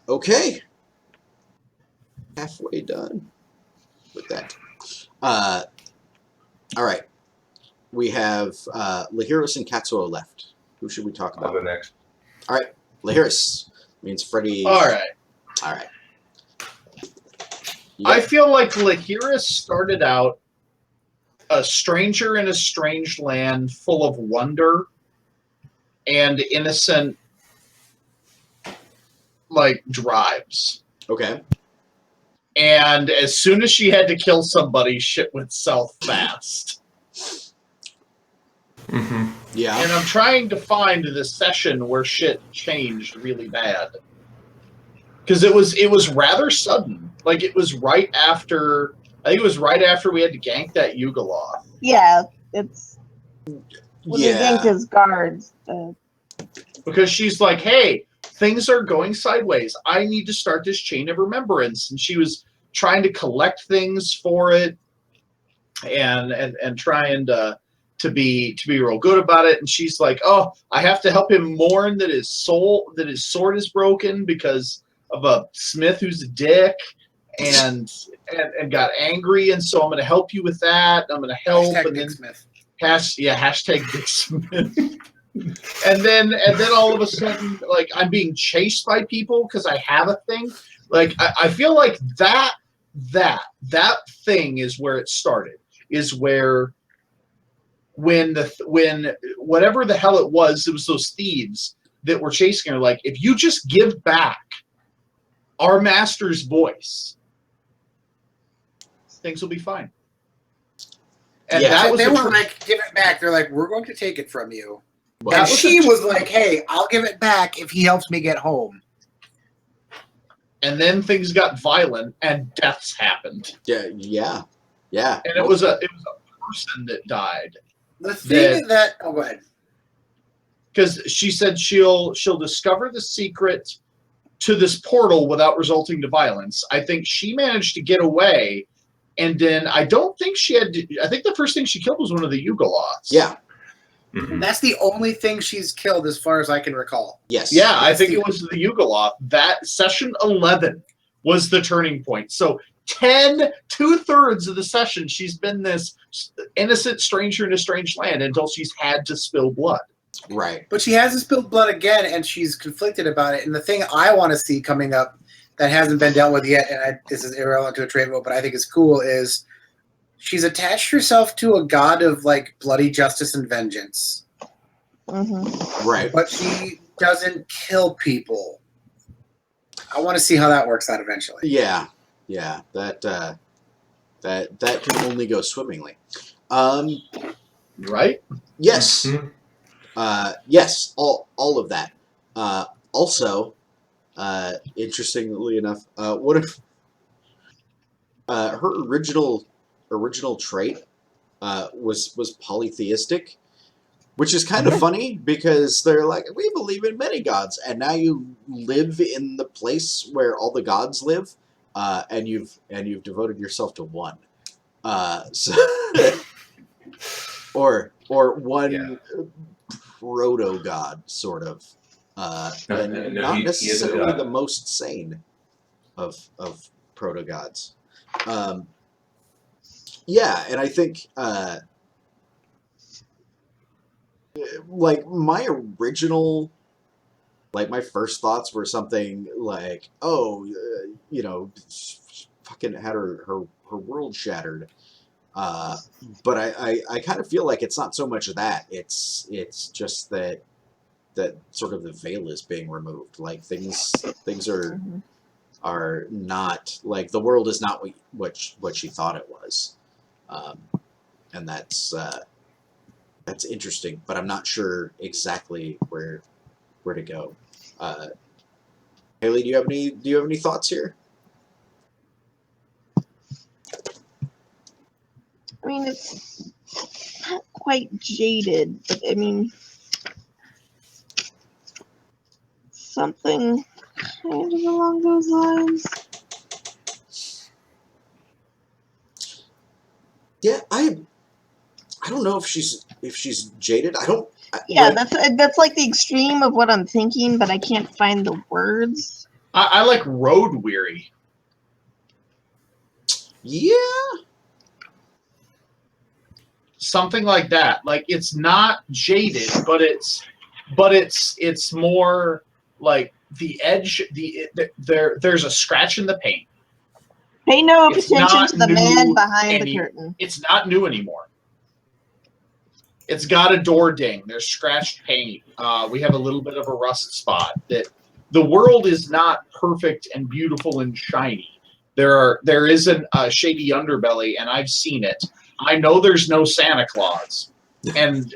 Speaker 2: Okay. Halfway done with that. All right. We have Lahiris and Katsuo left. Who should we talk
Speaker 1: I'll
Speaker 2: about?
Speaker 1: go next.
Speaker 2: All right. Lahiris means Freddy.
Speaker 4: All right.
Speaker 2: All right.
Speaker 4: I feel like Lahiris started out a stranger in a strange land full of wonder and innocent, like, drives.
Speaker 2: Okay.
Speaker 4: And as soon as she had to kill somebody, shit went south fast.
Speaker 1: Mm-hmm.
Speaker 2: Yeah.
Speaker 4: And I'm trying to find the session where shit changed really bad. Because it was rather sudden. Like, it was right after... I think it was right after we had to gank that Yugoloth.
Speaker 3: Yeah, it's when they
Speaker 2: Yeah.
Speaker 3: ganked his guards.
Speaker 4: Because she's like, hey, things are going sideways. I need to start this chain of remembrance. And she was trying to collect things for it and trying to be real good about it. And she's like, oh, I have to help him mourn that his sword is broken because of a smith who's a dick and got angry. And so I'm going to help you with that. I'm going to help.
Speaker 5: Hashtag
Speaker 4: and
Speaker 5: Dick
Speaker 4: then
Speaker 5: Smith.
Speaker 4: hashtag Dick Smith. And then all of a sudden, like, I'm being chased by people because I have a thing. Like, I feel like that thing is where it started. Is where when whatever the hell it was those thieves that were chasing her. Like, if you just give back our master's voice, things will be fine. And
Speaker 2: Yeah.
Speaker 4: that was
Speaker 5: They
Speaker 4: the
Speaker 5: weren't like, give it back. They're like, we're going to take it from you.
Speaker 2: Well,
Speaker 5: And
Speaker 4: was
Speaker 5: she
Speaker 4: the-
Speaker 5: was like, hey, I'll give it back if he helps me get home.
Speaker 4: and then things got violent and deaths happened.
Speaker 2: Yeah.
Speaker 4: And it was a person that died
Speaker 5: The thing that oh, go ahead.
Speaker 4: because she said she'll discover the secret to this portal without resulting to violence. I think she managed to get away, and then I don't think she had to, I think the first thing she killed was one of the Yugoloths.
Speaker 2: Yeah.
Speaker 1: Mm-hmm.
Speaker 5: That's the only thing she's killed as far as I can recall.
Speaker 2: Yes.
Speaker 4: Yeah, I think it was the Yugoloth. That session 11 was the turning point. So 2/3 of the session, she's been this innocent stranger in a strange land until she's had to spill blood.
Speaker 2: Right.
Speaker 5: But she hasn't spilled blood again, and she's conflicted about it. And the thing I want to see coming up that hasn't been dealt with yet, and this is irrelevant to a trade vote, but I think it's cool, is she's attached herself to a god of like bloody justice and vengeance.
Speaker 3: Mm-hmm.
Speaker 2: Right.
Speaker 5: But she doesn't kill people. I want to see how that works out eventually.
Speaker 2: Yeah. Yeah. That can only go swimmingly.
Speaker 4: Right?
Speaker 2: Yes.
Speaker 1: Mhm.
Speaker 2: Yes. All of that. Also, interestingly enough, what if her original trait was polytheistic, which is kind of funny because they're like, we believe in many gods, and now you live in the place where all the gods live, and you've devoted yourself to one, so or one proto god sort of, and
Speaker 1: No,
Speaker 2: not
Speaker 1: he is a
Speaker 2: necessarily
Speaker 1: god.
Speaker 2: the most sane of proto gods. Yeah, and I think like my first thoughts were something like, oh, fucking had her world shattered. But I kind of feel like it's not so much of that. It's just that sort of the veil is being removed. Like things are not, like, the world is not what she thought it was, and that's interesting. But I'm not sure exactly where to go. Haley, do you have any thoughts here?
Speaker 3: I mean, it's not quite jaded, but I mean, something kind of along those lines.
Speaker 2: Yeah, I don't know if she's jaded.
Speaker 3: Yeah, that's like the extreme of what I'm thinking, but I can't find the words.
Speaker 4: I like road weary.
Speaker 2: Yeah.
Speaker 4: Something like that. Like, it's not jaded, but it's more like the edge. There's a scratch in the paint.
Speaker 3: Pay no
Speaker 4: It's
Speaker 3: attention
Speaker 4: not
Speaker 3: to the man behind the
Speaker 4: new
Speaker 3: curtain.
Speaker 4: It's not new anymore. It's got a door ding. There's scratched paint. We have a little bit of a rust spot. That the world is not perfect and beautiful and shiny. There is a shady underbelly, and I've seen it. I know there's no Santa Claus, and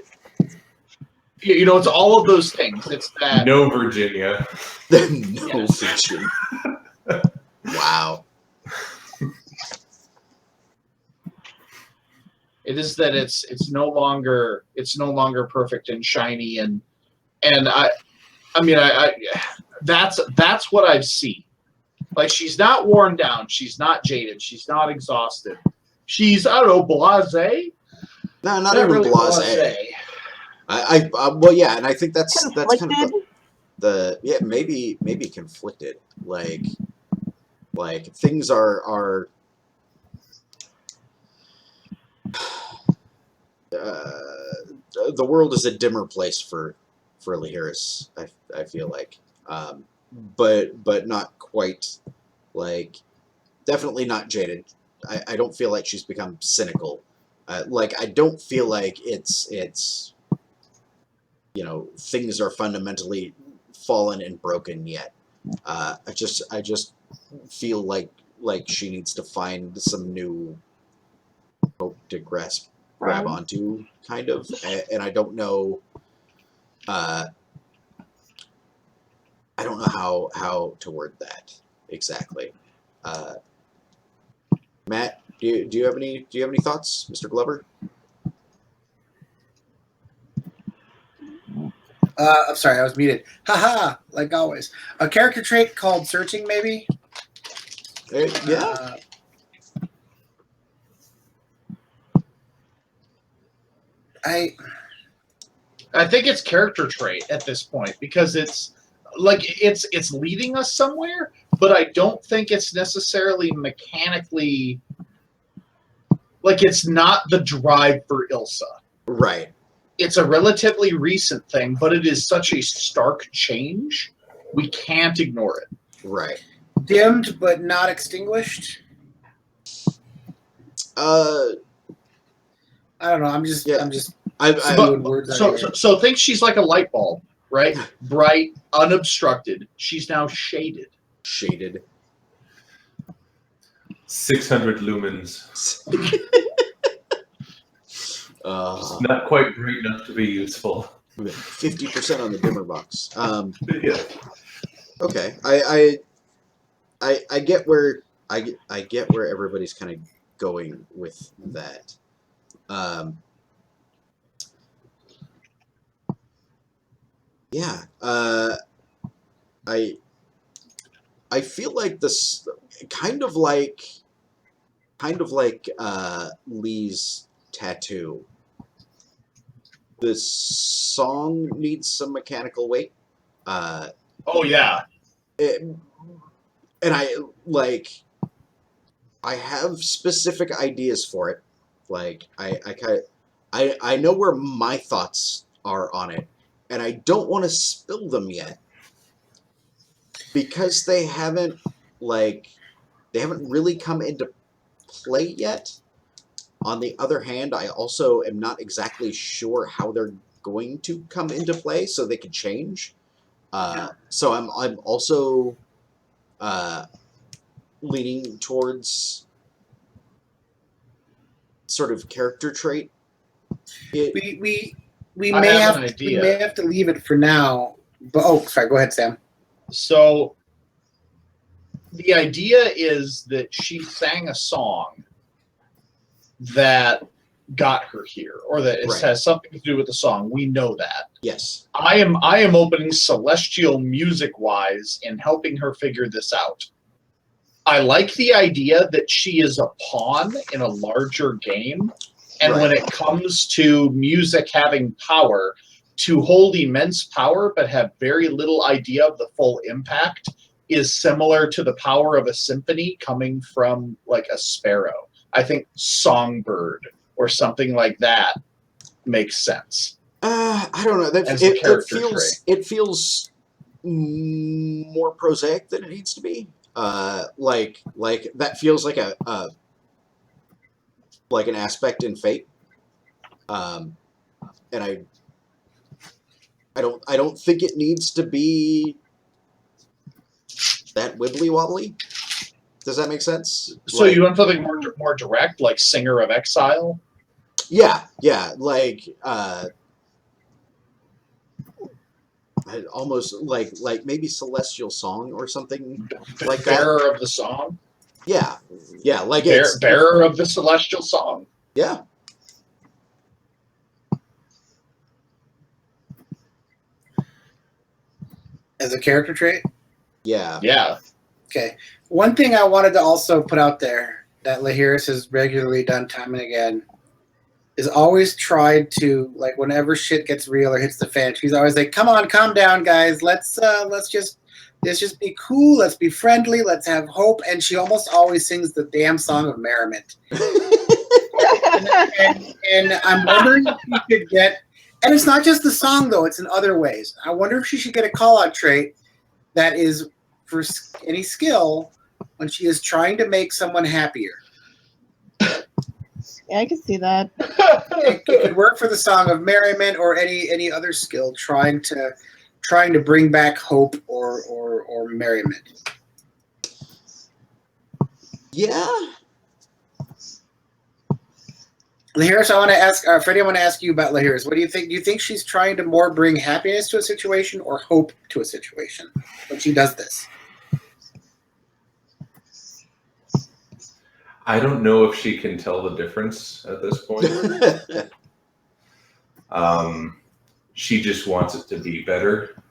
Speaker 4: it's all of those things. It's that
Speaker 1: No Virginia.
Speaker 2: No fiction. Wow.
Speaker 4: it is that it's no longer perfect and shiny, and I mean that's what I've seen. Like, she's not worn down, she's not jaded, she's not exhausted. She's, I don't know, blasé.
Speaker 2: No, not even
Speaker 4: really
Speaker 2: blasé. I well, yeah, and I think that's kind of
Speaker 3: Conflicted?
Speaker 2: maybe conflicted. Like things are the world is a dimmer place for Lee Harris. I feel like, but not quite. Like, definitely not jaded. I don't feel like she's become cynical. Like, I don't feel like it's things are fundamentally fallen and broken yet. I just feel like she needs to find some new hope to grab onto, kind of, and I don't know. I don't know how to word that exactly. Matt, do you have any thoughts, Mr. Glover?
Speaker 5: I'm sorry, I was muted. Haha, like always. A character trait called searching, maybe?
Speaker 2: Yeah.
Speaker 4: I think it's character trait at this point, because it's like it's leading us somewhere, but I don't think it's necessarily mechanically, like it's not the drive for Ilsa.
Speaker 2: Right.
Speaker 4: It's a relatively recent thing, but it is such a stark change, we can't ignore it.
Speaker 2: Right.
Speaker 5: Dimmed but not extinguished. I don't know. I'm just spewing words out here.
Speaker 4: So think she's like a light bulb, right? Bright, unobstructed. She's now shaded.
Speaker 2: Shaded.
Speaker 1: 600 lumens. Just not quite bright enough to be useful.
Speaker 2: 50% on the dimmer box.
Speaker 1: Yeah.
Speaker 2: Okay, I get where I get where everybody's kind of going with that. Yeah. I feel like this kind of like Lee's tattoo. This song needs some mechanical weight.
Speaker 4: Oh yeah.
Speaker 2: And I have specific ideas for it. Like I know where my thoughts are on it, and I don't want to spill them yet because they haven't really come into play yet. On the other hand, I also am not exactly sure how they're going to come into play, so they could change. So I'm also leaning towards sort of character trait.
Speaker 5: We may have to leave it for now. But sorry, go ahead, Sam.
Speaker 4: So the idea is that she sang a song that got her here, or that it has something to do with the song. We know that.
Speaker 2: Yes.
Speaker 4: I am opening celestial music wise in helping her figure this out. I like the idea that she is a pawn in a larger game, and when it comes to music having power, to hold immense power but have very little idea of the full impact is similar to the power of a symphony coming from like a sparrow. I think Songbird or something like that makes sense.
Speaker 2: I don't know. It feels more prosaic than it needs to be. Like that feels like like an aspect in Fate. And I don't think it needs to be that wibbly wobbly. Does that make sense?
Speaker 4: So you want something more direct, like Singer of Exile?
Speaker 2: Yeah, like almost like maybe Celestial Song or something like that.
Speaker 4: Bearer of the Song?
Speaker 2: Yeah, like
Speaker 4: Bearer of the Celestial Song.
Speaker 2: Yeah.
Speaker 5: As a character trait?
Speaker 2: Yeah.
Speaker 4: Yeah.
Speaker 5: Okay. One thing I wanted to also put out there that Lahiris has regularly done time and again is always tried to, like, whenever shit gets real or hits the fan, she's always like, "Come on, calm down, guys. Let's just be cool. Let's be friendly. Let's have hope." And she almost always sings the damn song of merriment. and I'm wondering if she could get, and it's not just the song though; it's in other ways. I wonder if she should get a call-out trait that is for any skill when she is trying to make someone happier.
Speaker 3: Yeah, I can see that.
Speaker 5: It could work for the Song of Merriment or any other skill trying to bring back hope or merriment.
Speaker 2: Yeah.
Speaker 5: Lahiris, I want to ask Freddie. I want to ask you about Lahiris. What do you think? Do you think she's trying to more bring happiness to a situation or hope to a situation when she does this?
Speaker 1: I don't know if she can tell the difference at this point. She just wants it to be better.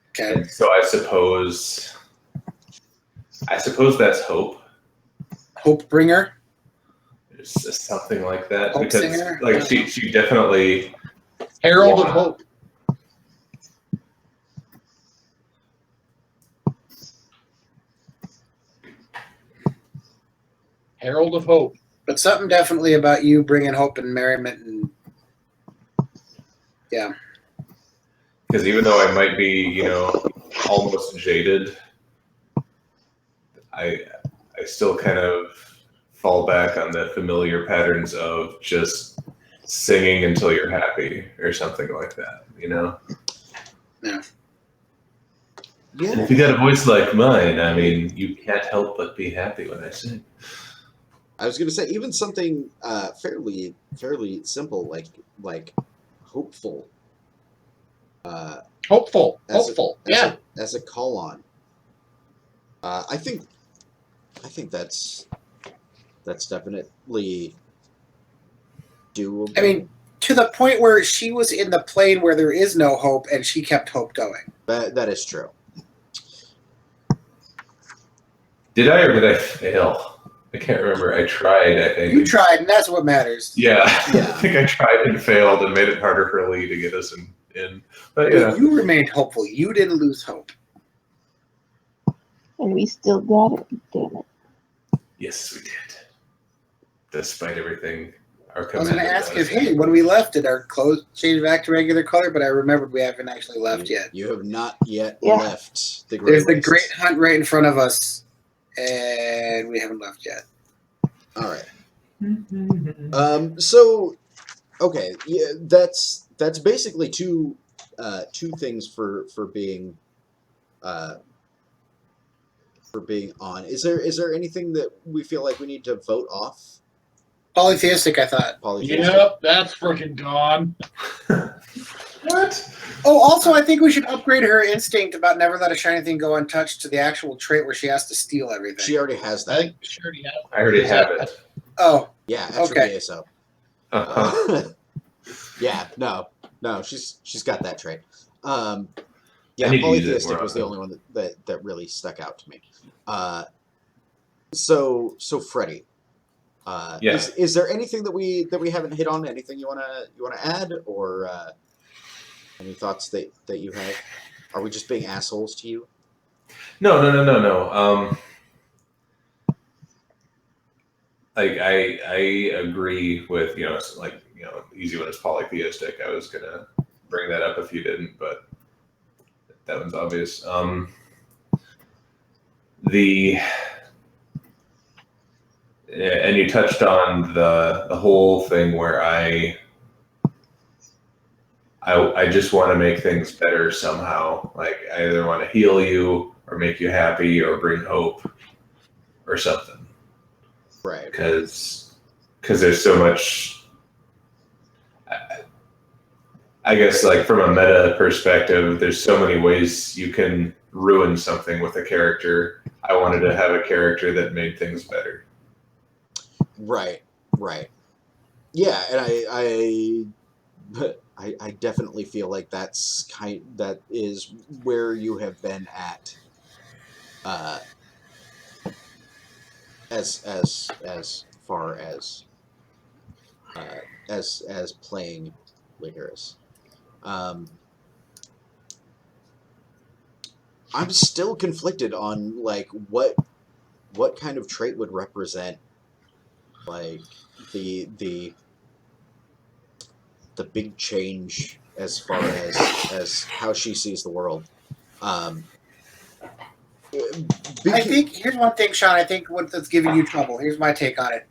Speaker 5: Okay.
Speaker 1: And so I suppose that's hope.
Speaker 5: Hope bringer.
Speaker 1: It's something like that.
Speaker 5: Hope
Speaker 1: because
Speaker 5: singer?
Speaker 1: like she definitely
Speaker 4: Herald of Hope. Herald of Hope.
Speaker 5: But something definitely about you bringing hope and merriment and yeah.
Speaker 1: Because even though I might be, almost jaded, I still kind of fall back on the familiar patterns of just singing until you're happy or something like that,
Speaker 5: Yeah.
Speaker 1: And if you got a voice like mine, I mean, you can't help but be happy when I sing.
Speaker 2: I was going to say even something fairly simple like hopeful.
Speaker 4: Hopeful.
Speaker 2: As a call on. I think that's definitely doable.
Speaker 5: I mean, to the point where she was in the plane where there is no hope, and she kept hope going.
Speaker 2: That is true.
Speaker 1: Did I or did I fail? I can't remember. I tried, I think.
Speaker 5: You tried, and that's what matters.
Speaker 1: Yeah.
Speaker 2: Yeah.
Speaker 1: I think I tried and failed and made it harder for Lee to get us in. But
Speaker 5: But you remained hopeful. You didn't lose hope.
Speaker 3: And we still got it. Damn it.
Speaker 1: Yes, we did. Despite everything our
Speaker 5: I was going
Speaker 1: commander
Speaker 5: to ask
Speaker 1: does.
Speaker 5: if, hey, when we left, did our clothes change back to regular color? But I remembered we haven't actually left yet.
Speaker 2: You have not yet
Speaker 3: Yeah.
Speaker 2: left the Great
Speaker 5: There's the
Speaker 2: Wastes.
Speaker 5: Great Hunt right in front of us, and we haven't left yet.
Speaker 2: All right. So, okay, yeah, that's basically two things for being on. Is there anything that we feel like we need to vote off?
Speaker 5: Polytheistic, I thought.
Speaker 2: Polytheistic?
Speaker 4: Yep, that's freaking gone.
Speaker 1: What?
Speaker 5: Oh, also, I think we should upgrade her instinct about never let a shiny thing go untouched to the actual trait where she has to steal everything.
Speaker 2: She already has
Speaker 4: I
Speaker 2: that.
Speaker 4: think she already has.
Speaker 1: I already have it.
Speaker 5: Oh,
Speaker 2: Yeah,
Speaker 5: Okay.
Speaker 2: extra so.
Speaker 1: Uh-huh.
Speaker 2: Yeah, no, she's got that trait.
Speaker 1: I
Speaker 2: Yeah,
Speaker 1: need to use it
Speaker 2: polytheistic
Speaker 1: more
Speaker 2: was the
Speaker 1: often.
Speaker 2: only one that really stuck out to me. So Freddie,
Speaker 1: Yeah.
Speaker 2: is there anything that we haven't hit on? Anything you wanna add, or any thoughts that you have? Are we just being assholes to you?
Speaker 1: No. I agree with, easy one is polytheistic. I was gonna bring that up if you didn't, but that one's obvious. And you touched on the whole thing where I just want to make things better somehow. Like I either want to heal you or make you happy or bring hope or something.
Speaker 2: Right.
Speaker 1: Because there's so much. I guess like from a meta perspective, there's so many ways you can ruin something with a character. I wanted to have a character that made things better.
Speaker 2: Right. Yeah, and I definitely feel like that is where you have been at, as far as as playing Lycoris. I'm still conflicted on like what kind of trait would represent like the big change as far as how she sees the world.
Speaker 5: I think here's one thing, Sean. I think that's giving you trouble. Here's my take on it.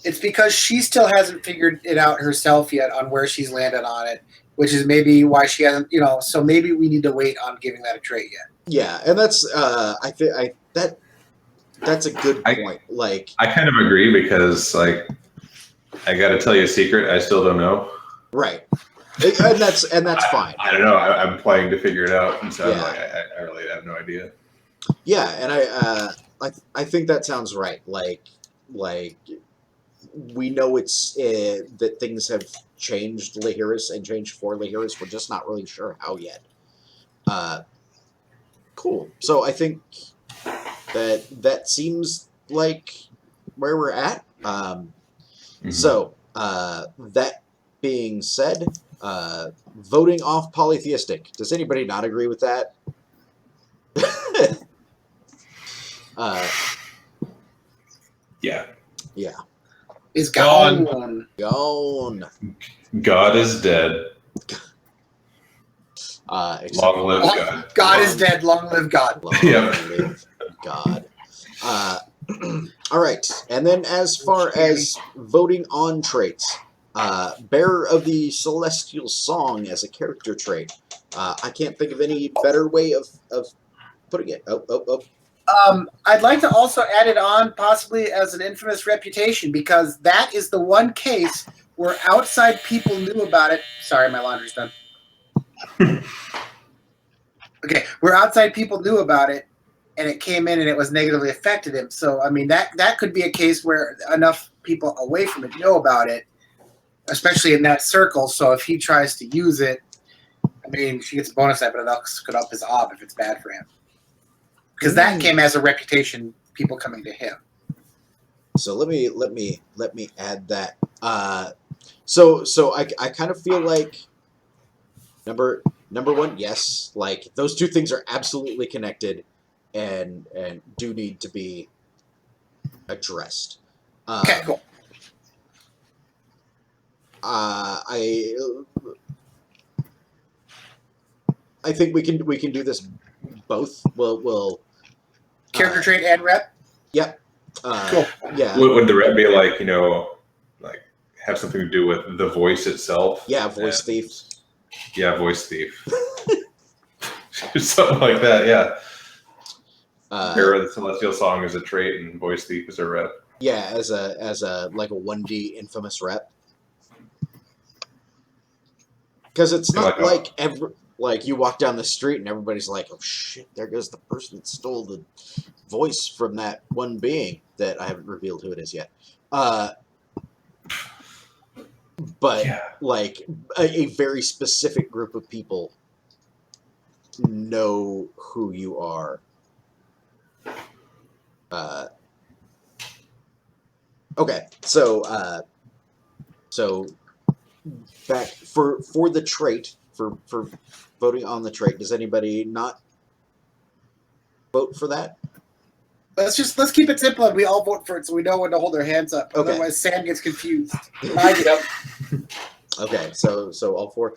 Speaker 5: It's because she still hasn't figured it out herself yet on where she's landed on it, which is maybe why she hasn't. So maybe we need to wait on giving that a trait yet.
Speaker 2: Yeah, and that's that's a good point. Like
Speaker 1: I kind of agree because like I got to tell you a secret. I still don't know.
Speaker 2: right, and that's fine.
Speaker 1: I don't know. I'm playing to figure it out, and so
Speaker 2: Yeah.
Speaker 1: I'm like, I really have no idea.
Speaker 2: Yeah, and I think that sounds right. Like we know it's that things have changed Lycoris and changed for Lycoris. We're just not really sure how yet. Cool. So I think that seems like where we're at. So that being said, voting off polytheistic. Does anybody not agree with that?
Speaker 1: Yeah.
Speaker 2: Yeah.
Speaker 5: Is
Speaker 4: Gone.
Speaker 2: Gone.
Speaker 1: God is dead.
Speaker 2: Except
Speaker 1: Long live God.
Speaker 5: God is dead. Long live God.
Speaker 2: Long
Speaker 1: Yep.
Speaker 2: live God. All right. And then as far as voting on traits, Bearer of the Celestial Song as a character trait. I can't think of any better way of putting it.
Speaker 5: I'd like to also add it on possibly as an infamous reputation because that is the one case where outside people knew about it. Sorry, my laundry's done. Okay, where outside people knew about it and it came in and it was negatively affected him. So, I mean, that could be a case where enough people away from it know about it, especially in that circle. So if he tries to use it, I mean, she gets a bonus that, but it could up his ob if it's bad for him. Because that came as a reputation, people coming to him.
Speaker 2: So let me add that. So I kind of feel like number one, yes, like those two things are absolutely connected, and do need to be addressed.
Speaker 5: Okay, cool.
Speaker 2: I think we can do this both. We'll
Speaker 5: Character trait and rep?
Speaker 2: Yep.
Speaker 5: Cool.
Speaker 2: Yeah.
Speaker 1: Would the rep be like, like have something to do with the voice itself?
Speaker 2: Yeah, voice
Speaker 1: And-
Speaker 2: thief.
Speaker 1: Yeah, voice thief. Something like that, yeah. Bearer of the Celestial Song is a trait and voice thief is a rep.
Speaker 2: Yeah, as a like a 1D infamous rep. Because it's not like you walk down the street and everybody's like, oh shit, there goes the person that stole the voice from that one being that I haven't revealed who it is yet. But
Speaker 1: Yeah.
Speaker 2: like a very specific group of people know who you are. Okay, so back for the trait for voting on the trait. Does anybody not vote for that?
Speaker 5: Let's keep it simple and we all vote for it so we know when to hold our hands up.
Speaker 2: Okay.
Speaker 5: Otherwise, Sam gets confused. I do.
Speaker 2: Okay, so all four.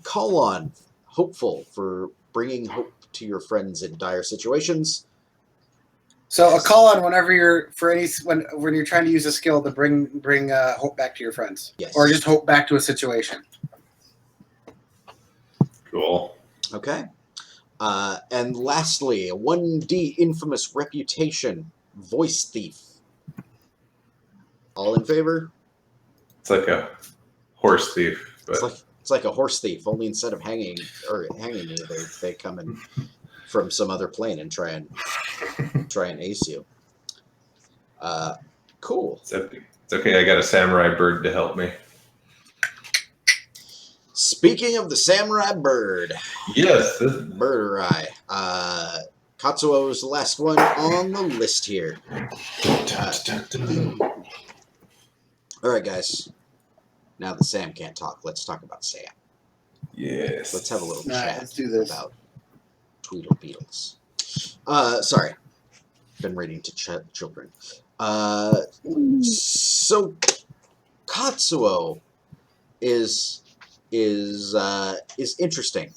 Speaker 2: Call on hopeful for bringing hope to your friends in dire situations.
Speaker 5: So a call on whenever when you're trying to use a skill to bring hope back to your friends,
Speaker 2: Yes.
Speaker 5: or just hope back to a situation.
Speaker 1: Cool.
Speaker 2: Okay. And lastly, a 1D infamous reputation, voice thief. All in favor?
Speaker 1: It's like a horse thief, but
Speaker 2: It's like a horse thief, only instead of hanging you, they come in from some other plane and try and ace you. Cool.
Speaker 1: it's okay. I got a samurai bird to help me.
Speaker 2: Speaking of the samurai bird,
Speaker 1: Yes.
Speaker 2: Murder Eye. Katsuo is the last one on the list here. All right, guys. Now that Sam can't talk, let's talk about Sam.
Speaker 1: Yes.
Speaker 2: Let's have a little
Speaker 5: All right,
Speaker 2: chat
Speaker 5: let's do this.
Speaker 2: about Tweedle Beetles. Sorry. Been reading to children. So Katsuo is interesting.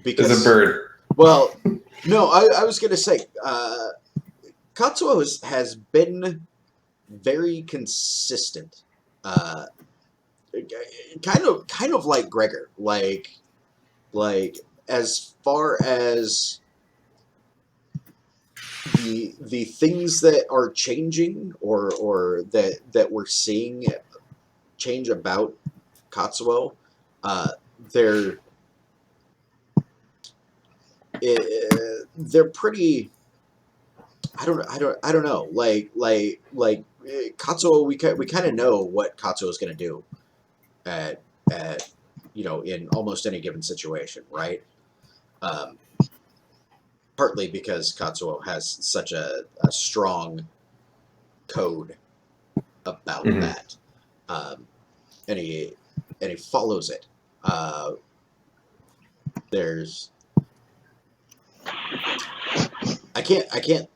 Speaker 2: Because
Speaker 1: It's a bird.
Speaker 2: Well, no, I was gonna say Katsuo has been very consistent. Kind of like Gregor, like as far as the things that are changing or that we're seeing change about Katsuo, they're pretty. I don't know. Like Katsuo, we kind of know what Katsuo is going to do at in almost any given situation, right? Partly because Katsuo has such a strong code about that, and he follows it. There's I can't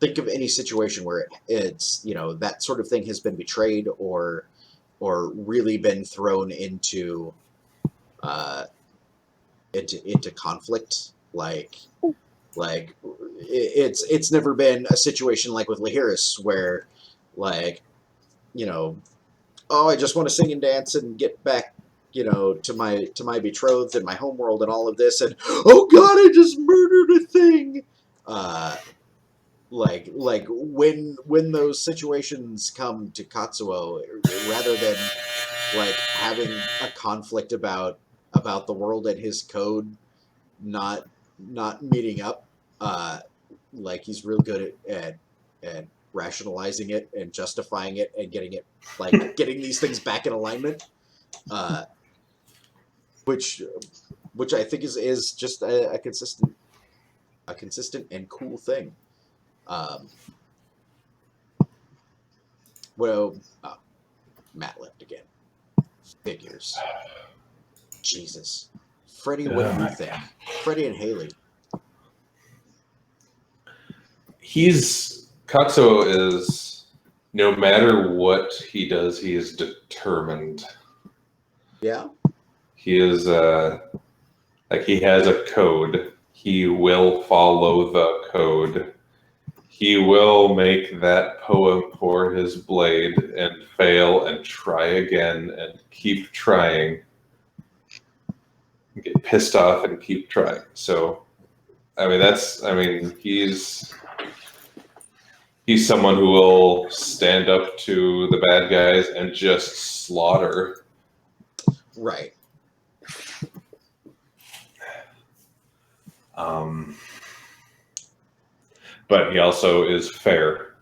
Speaker 2: think think of any situation where it's, you know, that sort of thing has been betrayed or really been thrown into into conflict. Like it's never been a situation like with Lahiris where, like, you know, oh, I just want to sing and dance and get back, you know, to my betrothed and my homeworld and all of this, and oh god, I just murdered a thing. Like when those situations come to Katsuo, rather than like having a conflict about the world and his code not meeting up, like he's real good at rationalizing it and justifying it and getting it, like getting these things back in alignment, which I think is just a consistent and cool thing. Well, Matt left again. Figures. Jesus. Freddie, what do you think? Freddie and Haley.
Speaker 1: Katsuo is, no matter what he does, he is determined.
Speaker 2: Yeah?
Speaker 1: He is, like, he has a code. He will follow the code. He will make that poem for his blade and fail and try again and keep trying. Get pissed off and keep trying. So, I mean, he's someone who will stand up to the bad guys and just slaughter.
Speaker 2: Right.
Speaker 1: But he also is fair.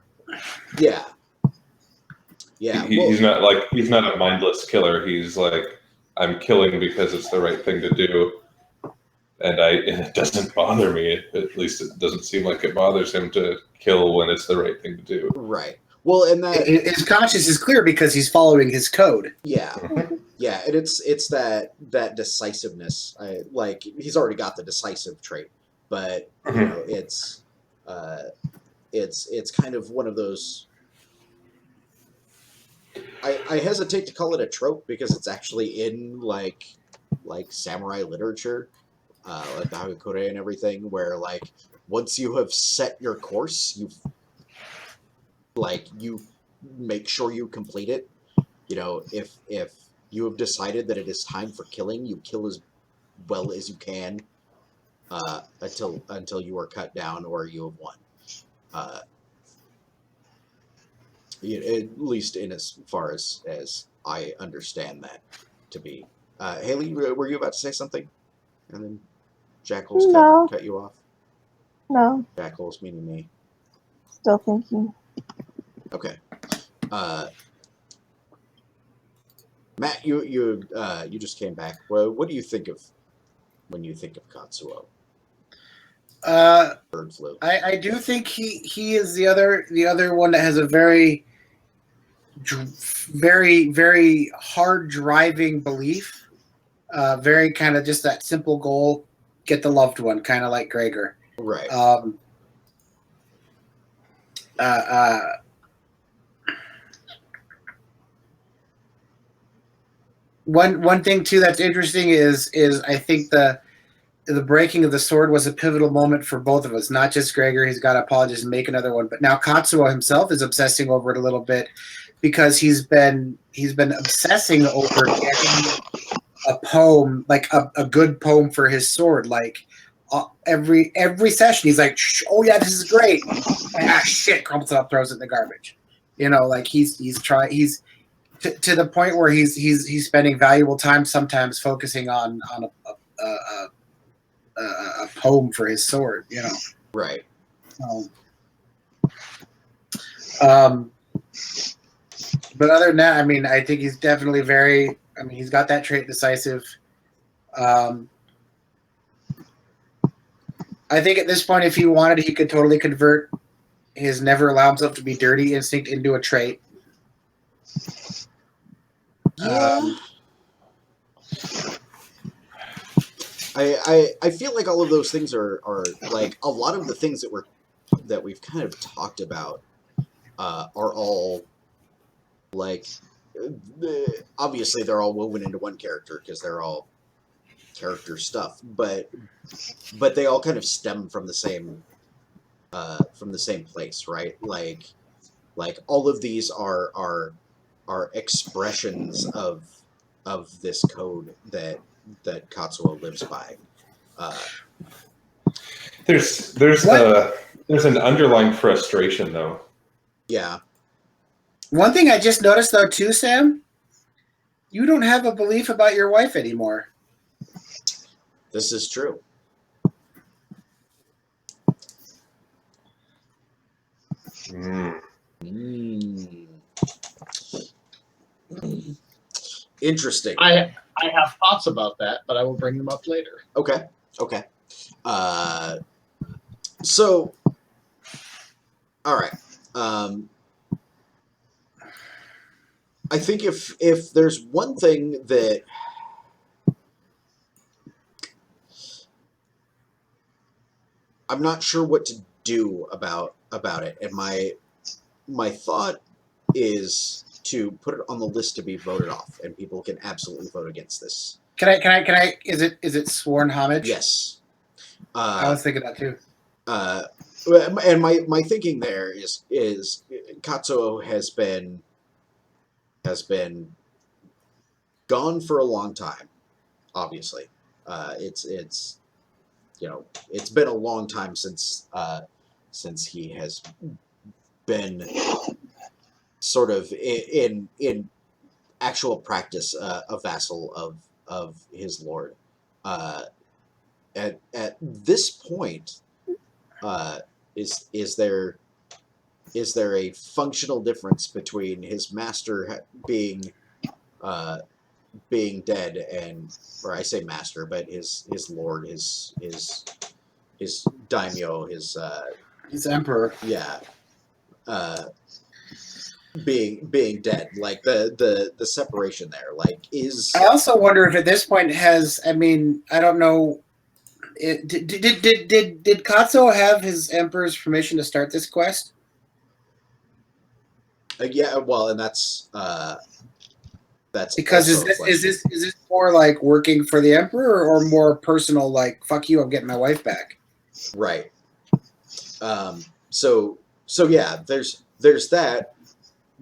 Speaker 2: Yeah. Yeah.
Speaker 1: He's not a mindless killer. He's like, I'm killing because it's the right thing to do, and it doesn't bother me. At least it doesn't seem like it bothers him to kill when it's the right thing to do.
Speaker 2: Right. Well, and that
Speaker 5: his conscience is clear because he's following his code.
Speaker 2: Yeah. Yeah, and it's that decisiveness. Like he's already got the decisive trait, but you know, it's kind of one of those. I hesitate to call it a trope because it's actually in like samurai literature, like the Hagakure and everything, where like once you have set your course, you make sure you complete it. You know, if you have decided that it is time for killing, you kill as well as you can until you are cut down or you have won. At least in as far as I understand that to be. Haley, were you about to say something? And then Jackals
Speaker 3: No.
Speaker 2: cut you off?
Speaker 3: No,
Speaker 2: Jackals meaning me.
Speaker 3: still thinking.
Speaker 2: Okay. Matt, you just came back. Well, what do you think of when you think of Katsuo? Bird flu.
Speaker 5: I do think he is the other one that has a very very hard driving belief, very kind of just that simple goal, get the loved one, kind of like Gregor.
Speaker 2: Right.
Speaker 5: One thing too that's interesting is I think the breaking of the sword was a pivotal moment for both of us. Not just Gregor, he's got to apologize and make another one, but now Katsuo himself is obsessing over it a little bit because he's been obsessing over getting a poem, like a good poem for his sword. Like every session, he's like, "Oh yeah, this is great." And, shit, crumbles it up, throws it in the garbage. You know, like he's to the point where he's spending valuable time sometimes focusing on a poem for his sword, you know.
Speaker 2: Right.
Speaker 5: But other than that, I mean, I think he's definitely he's got that trait, decisive. I think at this point, if he wanted, he could totally convert his never allow himself to be dirty instinct into a trait.
Speaker 2: Yeah. I feel like all of those things are like a lot of the things that were that we've kind of talked about are all like obviously they're all woven into one character because they're all character stuff, but they all kind of stem from the same place, right? Like all of these are expressions of this code that Katsuo lives by.
Speaker 1: There's an underlying frustration though.
Speaker 2: Yeah.
Speaker 5: One thing I just noticed though too, Sam, you don't have a belief about your wife anymore.
Speaker 2: This is true. Interesting.
Speaker 4: I have thoughts about that, but I will bring them up later.
Speaker 2: Okay. So, all right. I think if there's one thing that I'm not sure what to do about it, and my thought is to put it on the list to be voted off, and people can absolutely vote against this.
Speaker 5: Can I? Is it sworn homage?
Speaker 2: Yes.
Speaker 5: I was thinking that too.
Speaker 2: And my thinking there is Katsuo has been gone for a long time. Obviously, it's it's been a long time since he has been sort of in actual practice a vassal of his lord. At this point, is there a functional difference between his master being dead and, or I say master, but his lord, his daimyo, his
Speaker 5: emperor,
Speaker 2: being dead, like the separation there, like is.
Speaker 5: I also wonder if at this point I don't know. Did Katsuo have his emperor's permission to start this quest?
Speaker 2: Yeah, well, and that's
Speaker 5: because is this more like working for the emperor or more personal, like fuck you, I'm getting my wife back?
Speaker 2: Right. So yeah, there's that.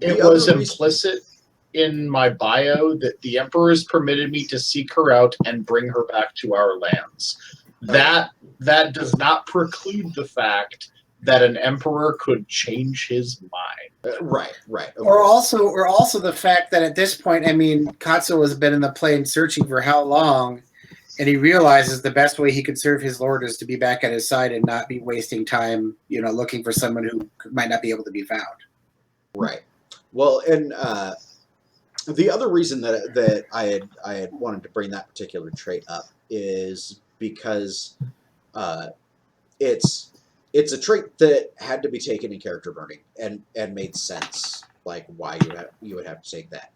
Speaker 4: It was implicit in my bio that the emperor's permitted me to seek her out and bring her back to our lands. Okay. That does not preclude the fact that an emperor could change his mind.
Speaker 2: Right.
Speaker 5: Or also the fact that at this point, Katsuo has been in the plane searching for how long, and he realizes the best way he could serve his lord is to be back at his side and not be wasting time, looking for someone who might not be able to be found.
Speaker 2: Right. Well, and the other reason that I had wanted to bring that particular trait up is because it's a trait that had to be taken in character burning and made sense, like why you would have to take that.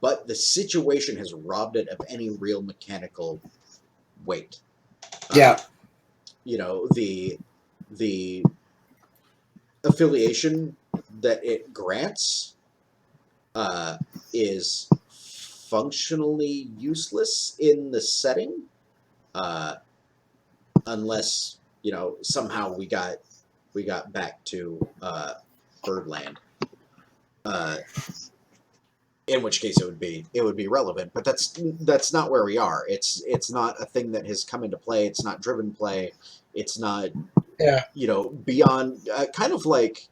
Speaker 2: But the situation has robbed it of any real mechanical weight.
Speaker 5: Yeah.
Speaker 2: The affiliation that it grants is functionally useless in the setting, unless somehow we got back to Birdland, in which case it would be relevant. But that's not where we are. It's not a thing that has come into play. It's not driven play. It's not beyond kind of like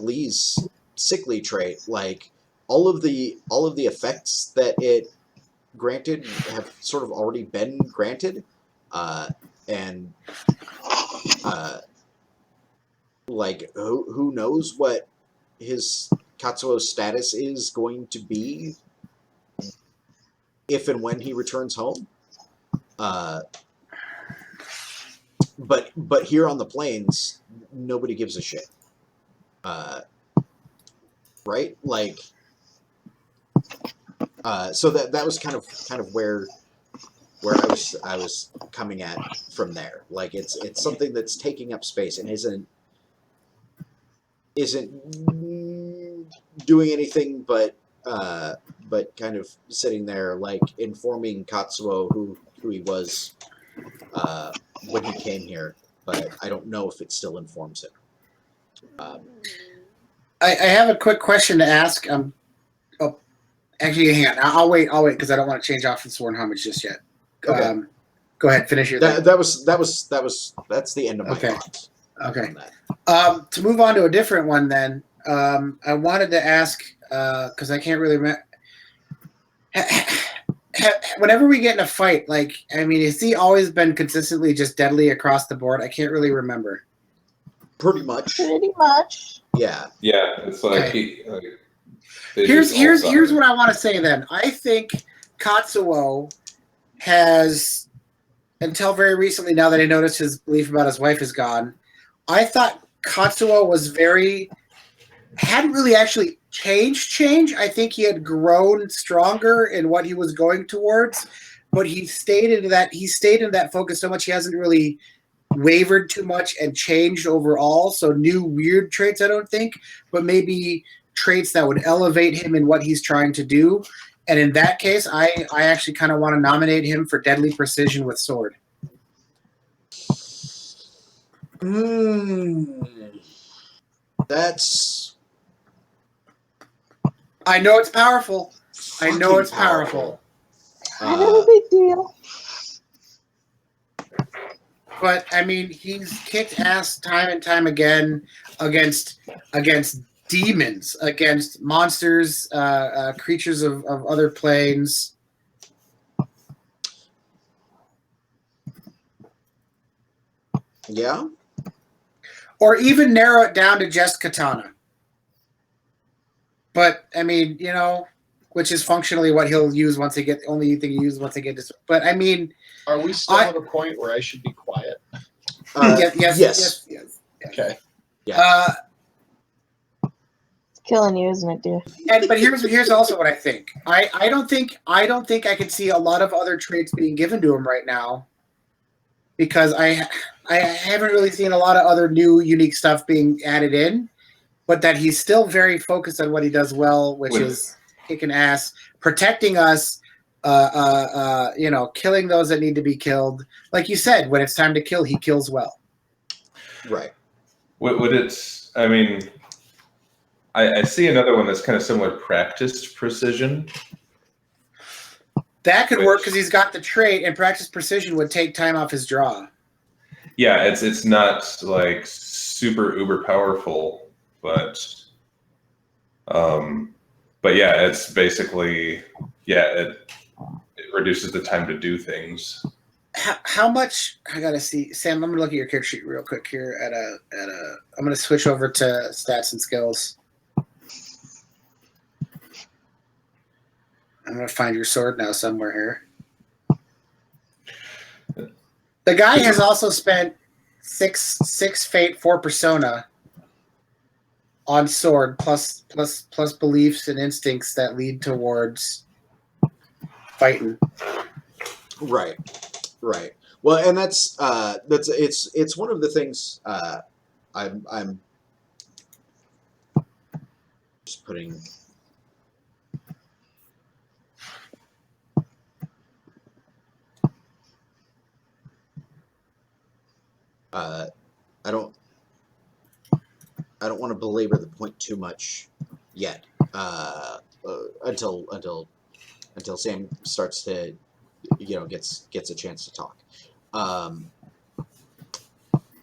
Speaker 2: Lee's sickly trait. Like all of the effects that it granted have sort of already been granted, and like who knows what his Katsuo's status is going to be if and when he returns home. But here on the plains, nobody gives a shit. Right? Like, so that was kind of where where I was coming at from there. Like it's something that's taking up space and isn't doing anything but kind of sitting there, like informing Katsuo who he was when he came here. But I don't know if it still informs him.
Speaker 5: I have a quick question to ask. Oh, actually, hang on. I'll wait because I don't want to change off from Sworn Homage just yet.
Speaker 2: Okay.
Speaker 5: Go ahead, finish your thing.
Speaker 2: That's the end of my
Speaker 5: Okay.
Speaker 2: thoughts.
Speaker 5: Okay.
Speaker 2: On that.
Speaker 5: To move on to a different one, then I wanted to ask because I can't really remember. Whenever we get in a fight, like, I mean, has he always been consistently just deadly across the board? I can't really remember.
Speaker 2: Pretty much.
Speaker 3: Pretty much.
Speaker 2: Yeah.
Speaker 1: Yeah, it's like
Speaker 5: Okay.
Speaker 1: here's
Speaker 5: Here's what I want to say then. I think Katsuo has, until very recently, now that I noticed his belief about his wife is gone, I thought Katsuo was hadn't really actually changed. I think he had grown stronger in what he was going towards, but he stayed in that focus so much he hasn't really wavered too much and changed overall. So new weird traits, I don't think, but maybe traits that would elevate him in what he's trying to do. And in that case, I actually kind of want to nominate him for deadly precision with sword.
Speaker 2: That's.
Speaker 5: I know it's powerful. I know it's powerful.
Speaker 3: Kind of a big deal.
Speaker 5: But I mean, he's kicked ass time and time again against demons, against monsters, creatures of other planes.
Speaker 2: Yeah.
Speaker 5: Or even narrow it down to just katana. But I mean, which is functionally what he'll use once they get the only thing he uses once they get this. But I mean,
Speaker 4: are we still at a point where I should be quiet?
Speaker 5: Yes.
Speaker 4: Okay.
Speaker 2: Yeah.
Speaker 3: It's killing you, isn't it, dude?
Speaker 5: But here's also what I think. I don't think I could see a lot of other traits being given to him right now, because I haven't really seen a lot of other new unique stuff being added in. But that he's still very focused on what he does well, which is kicking ass, protecting us, killing those that need to be killed. Like you said, when it's time to kill, he kills well.
Speaker 2: Right.
Speaker 1: Would it? I mean, I see another one that's kind of similar. Practiced precision.
Speaker 5: That could work because he's got the trait, and practiced precision would take time off his draw.
Speaker 1: Yeah, it's not like super uber powerful. But yeah, it's basically it reduces the time to do things.
Speaker 5: How much? I gotta see, Sam. I'm gonna look at your character sheet real quick here. I'm gonna switch over to stats and skills. I'm gonna find your sword now somewhere here. The guy has also spent six fate, 4 persona on sword, plus beliefs and instincts that lead towards fighting.
Speaker 2: Right. Well, and that's it's one of the things I'm just putting. I don't want to belabor the point too much yet, until Sam starts to, gets a chance to talk.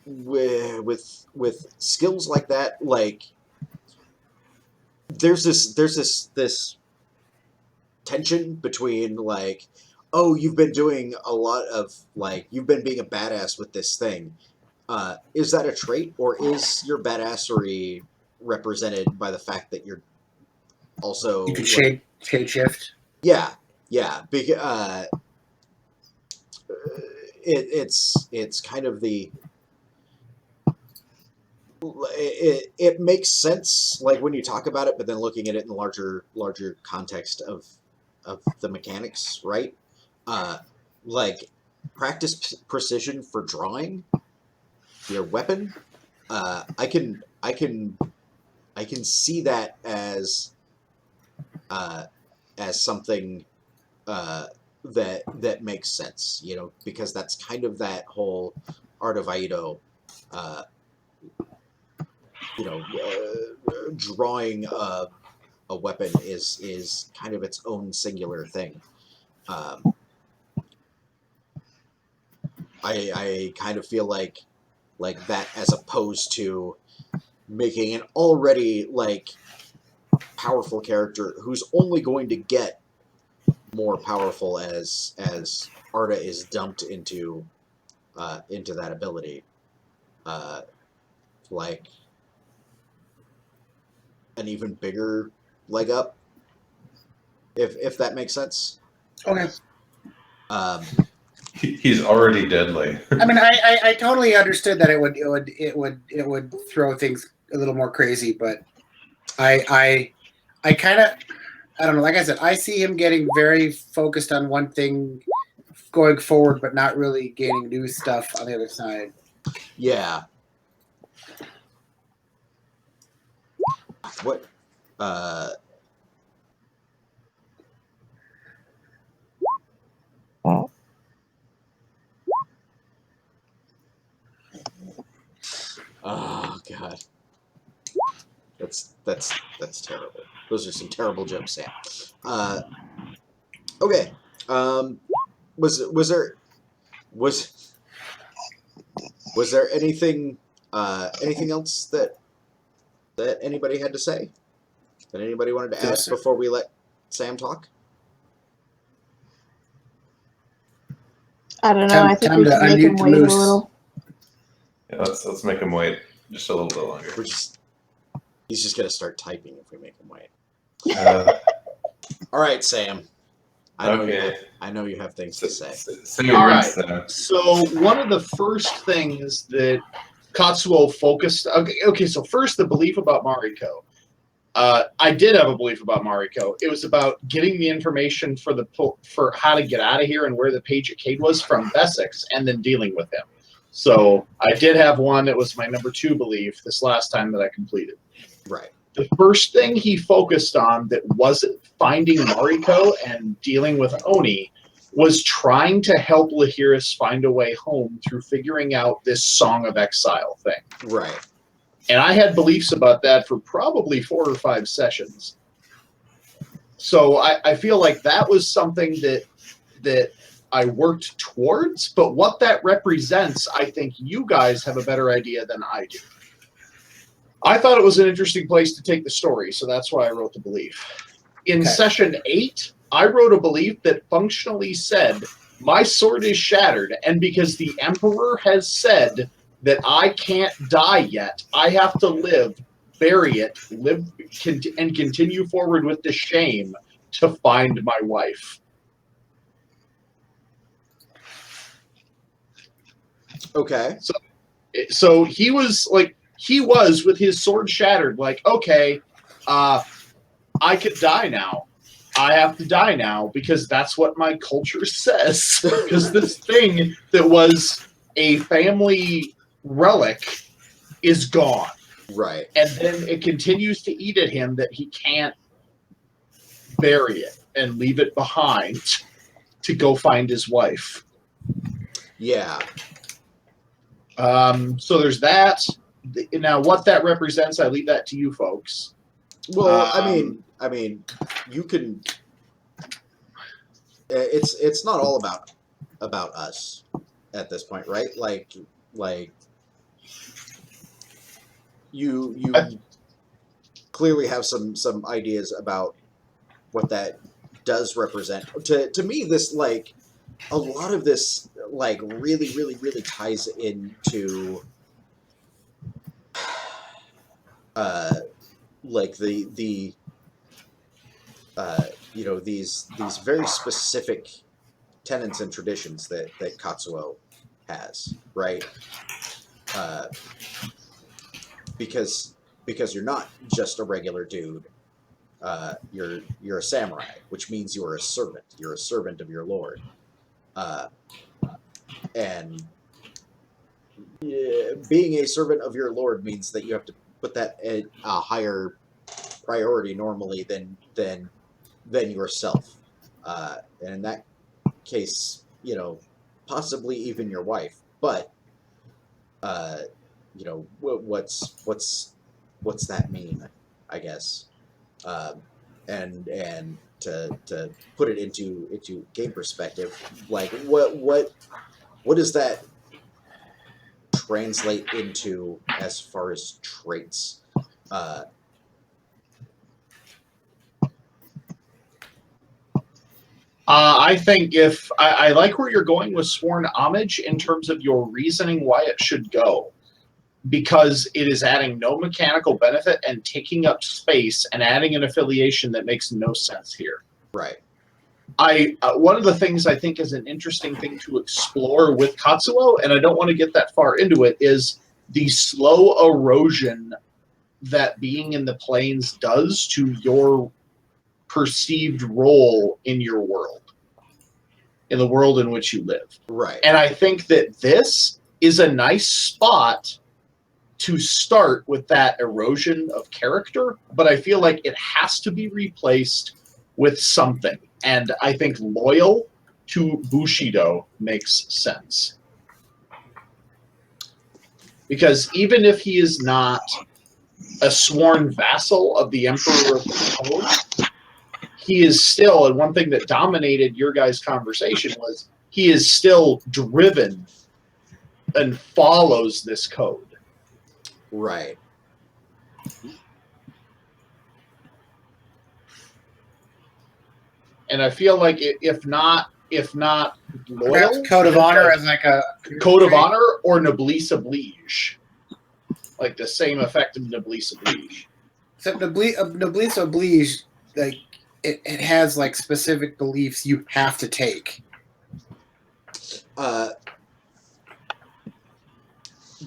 Speaker 2: With skills like that, like there's this tension between, like, oh, you've been doing a lot of, like, you've been being a badass with this thing. Is that a trait, or is your badassery represented by the fact that you're also,
Speaker 5: you could shade shift?
Speaker 2: Yeah. Because it's kind of the it makes sense, like, when you talk about it, but then looking at it in the larger context of the mechanics, right? like practice precision for drawing your weapon. I can see that as something that makes sense, because that's kind of that whole art of Aido, uh, drawing a weapon is kind of its own singular thing. I kind of feel like that, as opposed to making an already like powerful character who's only going to get more powerful as Arda is dumped into that ability, like an even bigger leg up, if that makes sense.
Speaker 5: Okay.
Speaker 1: He's already deadly.
Speaker 5: I mean, I totally understood that it would throw things a little more crazy, but I kind of, I don't know. Like I said, I see him getting very focused on one thing going forward, but not really gaining new stuff on the other side.
Speaker 2: Yeah. What? Oh God. That's terrible. Those are some terrible jokes, Sam. Okay. Was there anything else that anybody had to say? That anybody wanted to add before we let Sam talk?
Speaker 3: I don't know. I think we should make him wait a little.
Speaker 1: Yeah, let's make him wait just a little bit longer.
Speaker 2: He's just gonna start typing if we make him wait. All right, Sam. I know you have things to say.
Speaker 4: All right. So one of the first things that Katsuo focused. Okay. So first, the belief about Mariko. I did have a belief about Mariko. It was about getting the information for how to get out of here and where the page at Cade was from Bessex, and then dealing with him. So I did have one. It was my number 2 belief this last time that I completed.
Speaker 2: Right.
Speaker 4: The first thing he focused on that wasn't finding Mariko and dealing with Oni was trying to help Lahiris find a way home through figuring out this Song of Exile thing.
Speaker 2: Right.
Speaker 4: And I had beliefs about that for probably 4 or 5 sessions. So I feel like that was something that I worked towards, but what that represents, I think you guys have a better idea than I do. I thought it was an interesting place to take the story, so that's why I wrote the belief. In session 8, I wrote a belief that functionally said, my sword is shattered, and because the Emperor has said that I can't die yet, I have to live, bury it, and continue forward with the shame to find my wife.
Speaker 2: Okay.
Speaker 4: So he was with his sword shattered, like, okay, I could die now. I have to die now because that's what my culture says. Because this thing that was a family relic is gone.
Speaker 2: Right.
Speaker 4: And then it continues to eat at him that he can't bury it and leave it behind to go find his wife.
Speaker 2: Yeah.
Speaker 4: So there's that. Now, what that represents, I leave that to you folks.
Speaker 2: Well, I mean, you can. It's not all about us at this point, right? Like you clearly have some ideas about what that does represent. To me, this like a lot of this like really ties into like the these very specific tenets and traditions that Katsuo has, right? Because you're not just a regular dude. You're a samurai, which means you're a servant. You're a servant of your lord. And being a servant of your lord means that you have to put that at a higher priority normally than yourself. And in that case, possibly even your wife. But what's that mean? I guess. And to put it into game perspective, like what does that translate into as far as traits?
Speaker 4: I think if I like where you're going with sworn homage in terms of your reasoning why it should go, because it is adding no mechanical benefit and taking up space and adding an affiliation that makes no sense here.
Speaker 2: Right.
Speaker 4: One of the things I think is an interesting thing to explore with Katsuo, and I don't want to get that far into it, is the slow erosion that being in the plains does to your perceived role in your world, in the world in which you live.
Speaker 2: Right.
Speaker 4: And I think that this is a nice spot to start with that erosion of character, but I feel like it has to be replaced with something. And I think loyal to Bushido makes sense. Because even if he is not a sworn vassal of the Emperor of the Code, he is still, and one thing that dominated your guys' conversation was he is still driven and follows this code.
Speaker 2: Right.
Speaker 4: And I feel like if not loyal,
Speaker 5: Perhaps code of honor as like a
Speaker 4: code of honor or noblesse oblige, like the same effect of noblesse oblige.
Speaker 5: So noblesse oblige, like it has like specific beliefs you have to take.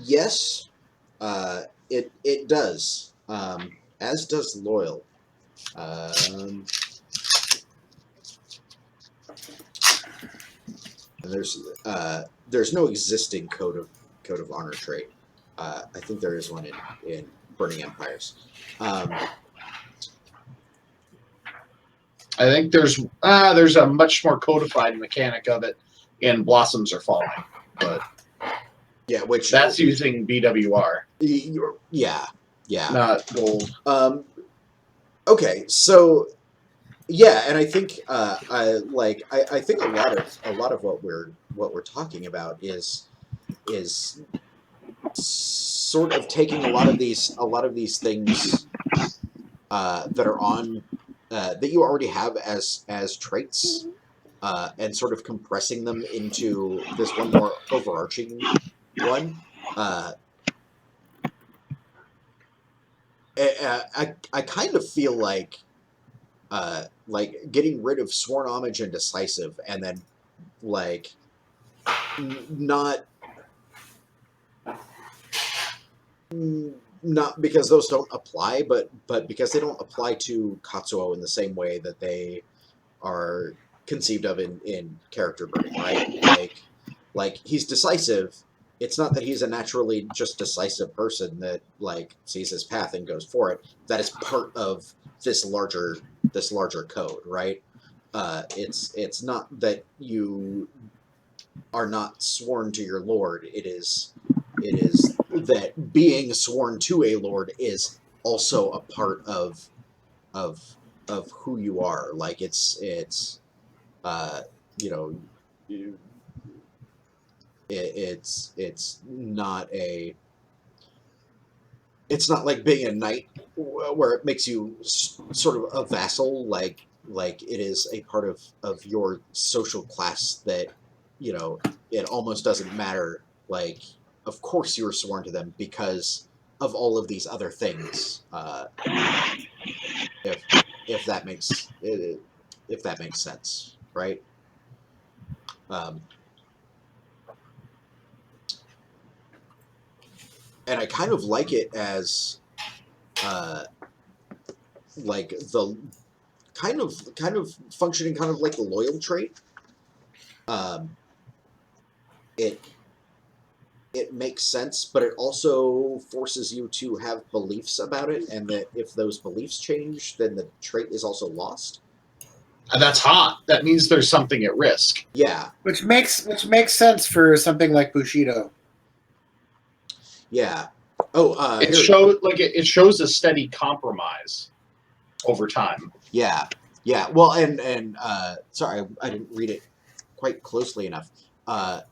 Speaker 2: Yes, it does. As does loyal. And there's no existing code of honor trait. I think there is one in Burning Empires.
Speaker 4: I think there's a much more codified mechanic of it in Blossoms Are Falling, but
Speaker 2: yeah, which
Speaker 4: that's using BWR.
Speaker 2: Yeah,
Speaker 4: not gold.
Speaker 2: Okay, so yeah, and I think I think a lot of what we're talking about is sort of taking a lot of these things that are on that you already have as traits and sort of compressing them into this one more overarching one. I kind of feel like getting rid of sworn homage and decisive, and then like not because those don't apply, but because they don't apply to Katsuo in the same way that they are conceived of in character burning, right? Like he's decisive. It's not that he's a naturally just decisive person that like sees his path and goes for it. That is part of this larger code, right? It's not that you are not sworn to your lord. It is that being sworn to a lord is also a part of who you are. Like it's you know it's not like being a knight where it makes you sort of a vassal. Like it is a part of your social class that it almost doesn't matter. Like of course you were sworn to them because of all of these other things. If that makes sense, right? And I kind of like it as like the kind of functioning kind of like the loyal trait, it it makes sense, but it also forces you to have beliefs about it, and that if those beliefs change, then the trait is also lost.
Speaker 4: And that's hot. That means there's something at risk.
Speaker 2: Yeah,
Speaker 5: Which makes sense for something like Bushido.
Speaker 2: yeah. Oh,
Speaker 4: It shows a steady compromise over time.
Speaker 2: yeah, yeah. Well, and sorry, I didn't read it quite closely enough.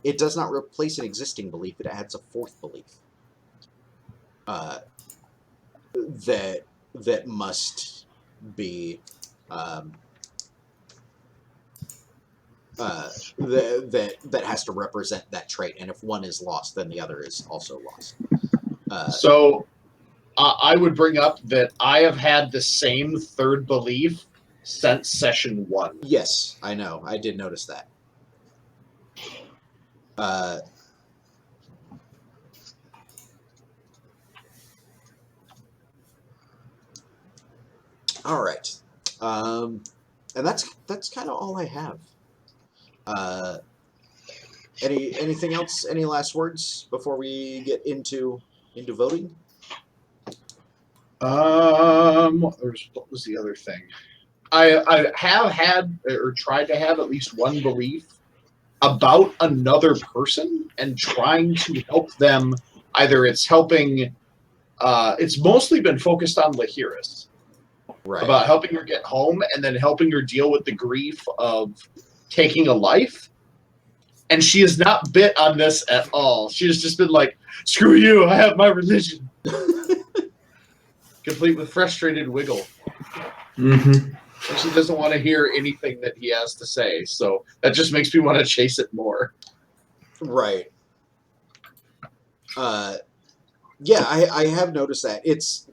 Speaker 2: It does not replace an existing belief; it adds a fourth belief. That must be that has to represent that trait, and if one is lost, then the other is also lost.
Speaker 4: So I would bring up that I have had the same third belief since session 1.
Speaker 2: Yes, I know. I did notice that. All right, and that's kind of all I have. Anything else? Any last words before we get into voting?
Speaker 4: What was the other thing? I have had or tried to have at least one belief about another person and trying to help them. Either it's helping. It's mostly been focused on Lahiris,
Speaker 2: Right.
Speaker 4: about helping her get home and then helping her deal with the grief of taking a life. And she has not bit on this at all. She has just been like, "Screw you! I have my religion." Complete with frustrated wiggle.
Speaker 1: Mm-hmm.
Speaker 4: And she doesn't want to hear anything that he has to say. So that just makes me want to chase it more.
Speaker 2: Right. Yeah, I have noticed that. It's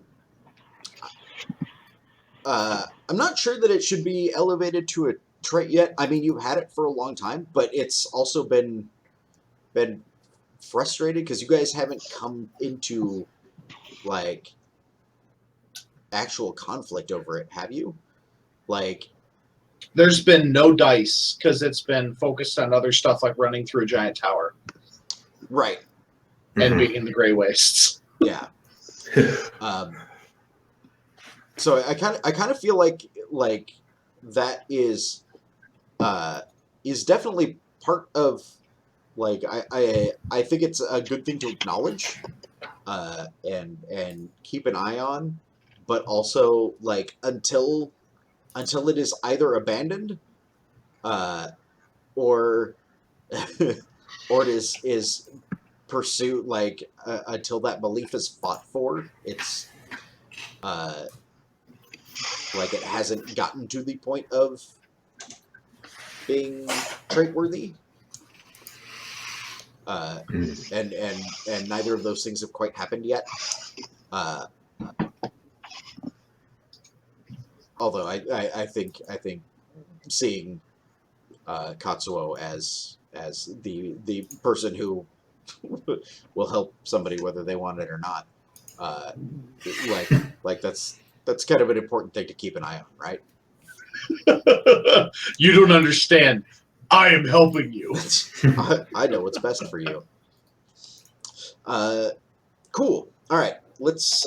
Speaker 2: I'm not sure that it should be elevated to a trait yet. I mean, you've had it for a long time, but it's also been frustrated because you guys haven't come into like actual conflict over it, have you? Like,
Speaker 4: There's been no dice because it's been focused on other stuff like running through a giant tower
Speaker 2: right.
Speaker 4: and being in the Grey Wastes.
Speaker 2: Yeah. So I kind of feel like that is definitely part of like I think it's a good thing to acknowledge and keep an eye on, but also like until it is either abandoned or or it is pursued, like until that belief is fought for, it's like it hasn't gotten to the point of being trait worthy. And neither of those things have quite happened yet. Although I think seeing Katsuo as the person who will help somebody whether they want it or not, like that's kind of an important thing to keep an eye on, right?
Speaker 4: You don't understand. I am helping you.
Speaker 2: I know what's best for you. Cool. All right, let's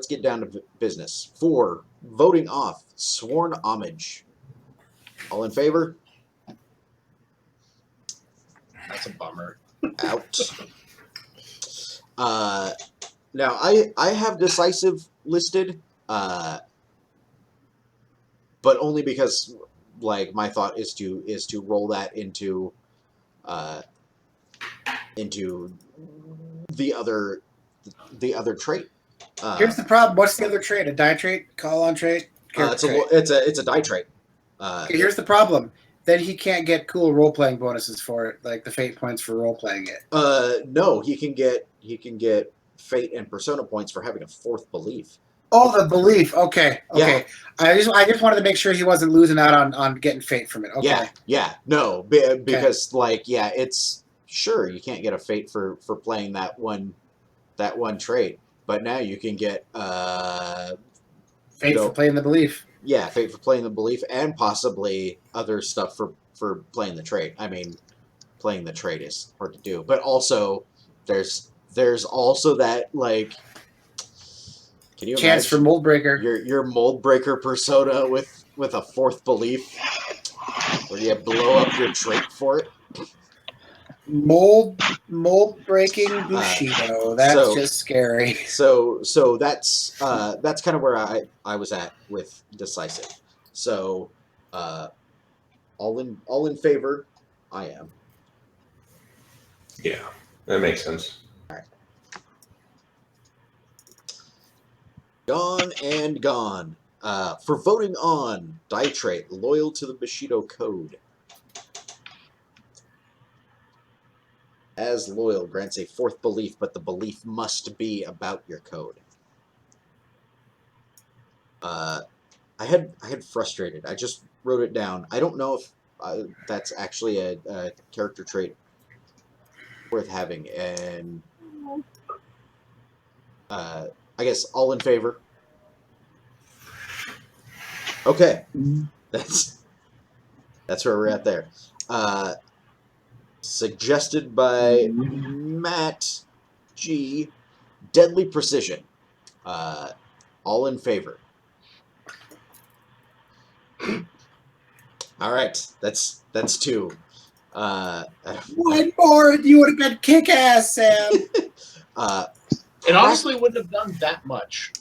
Speaker 2: get down to business. For voting off sworn homage. All in favor?
Speaker 4: That's a bummer.
Speaker 2: Out. Now I have decisive listed, but only because like my thought is to roll that into the other trait.
Speaker 5: Here's the problem. What's the other trait? A die trait? Call on trait?
Speaker 2: It's a die trait.
Speaker 5: Okay, here's the problem. Then he can't get cool role playing bonuses for it, like the fate points for role playing it.
Speaker 2: No, he can get fate and persona points for having a fourth belief.
Speaker 5: Oh, the belief. Okay.
Speaker 2: Yeah.
Speaker 5: I just wanted to make sure he wasn't losing out on getting fate from it. Okay.
Speaker 2: Yeah. No, because it's sure you can't get a fate for playing that one trait, but now you can get
Speaker 5: fate for playing the belief.
Speaker 2: Yeah, fate for playing the belief, and possibly other stuff for playing the trait. I mean, playing the trait is hard to do, but also there's also that like, can you
Speaker 5: Chance for
Speaker 2: imagine
Speaker 5: mold breaker.
Speaker 2: your mold breaker persona with a fourth belief, where you blow up your trait for it?
Speaker 5: Mold breaking Bushido. That's
Speaker 2: so-
Speaker 5: just scary.
Speaker 2: So that's kind of where I was at with decisive. So all in favor, I am.
Speaker 1: Yeah, that makes sense.
Speaker 2: Gone and gone. For voting on die trait, loyal to the Bushido code. As loyal grants a fourth belief, but the belief must be about your code. I had frustrated. I just wrote it down. I don't know if that's actually a character trait worth having. And I guess all in favor. Okay, that's where we're at there. Suggested by Matt G. Deadly precision. All in favor. All right, that's two.
Speaker 5: One more, and you would have been kick-ass, Sam.
Speaker 4: It honestly wouldn't have done that much.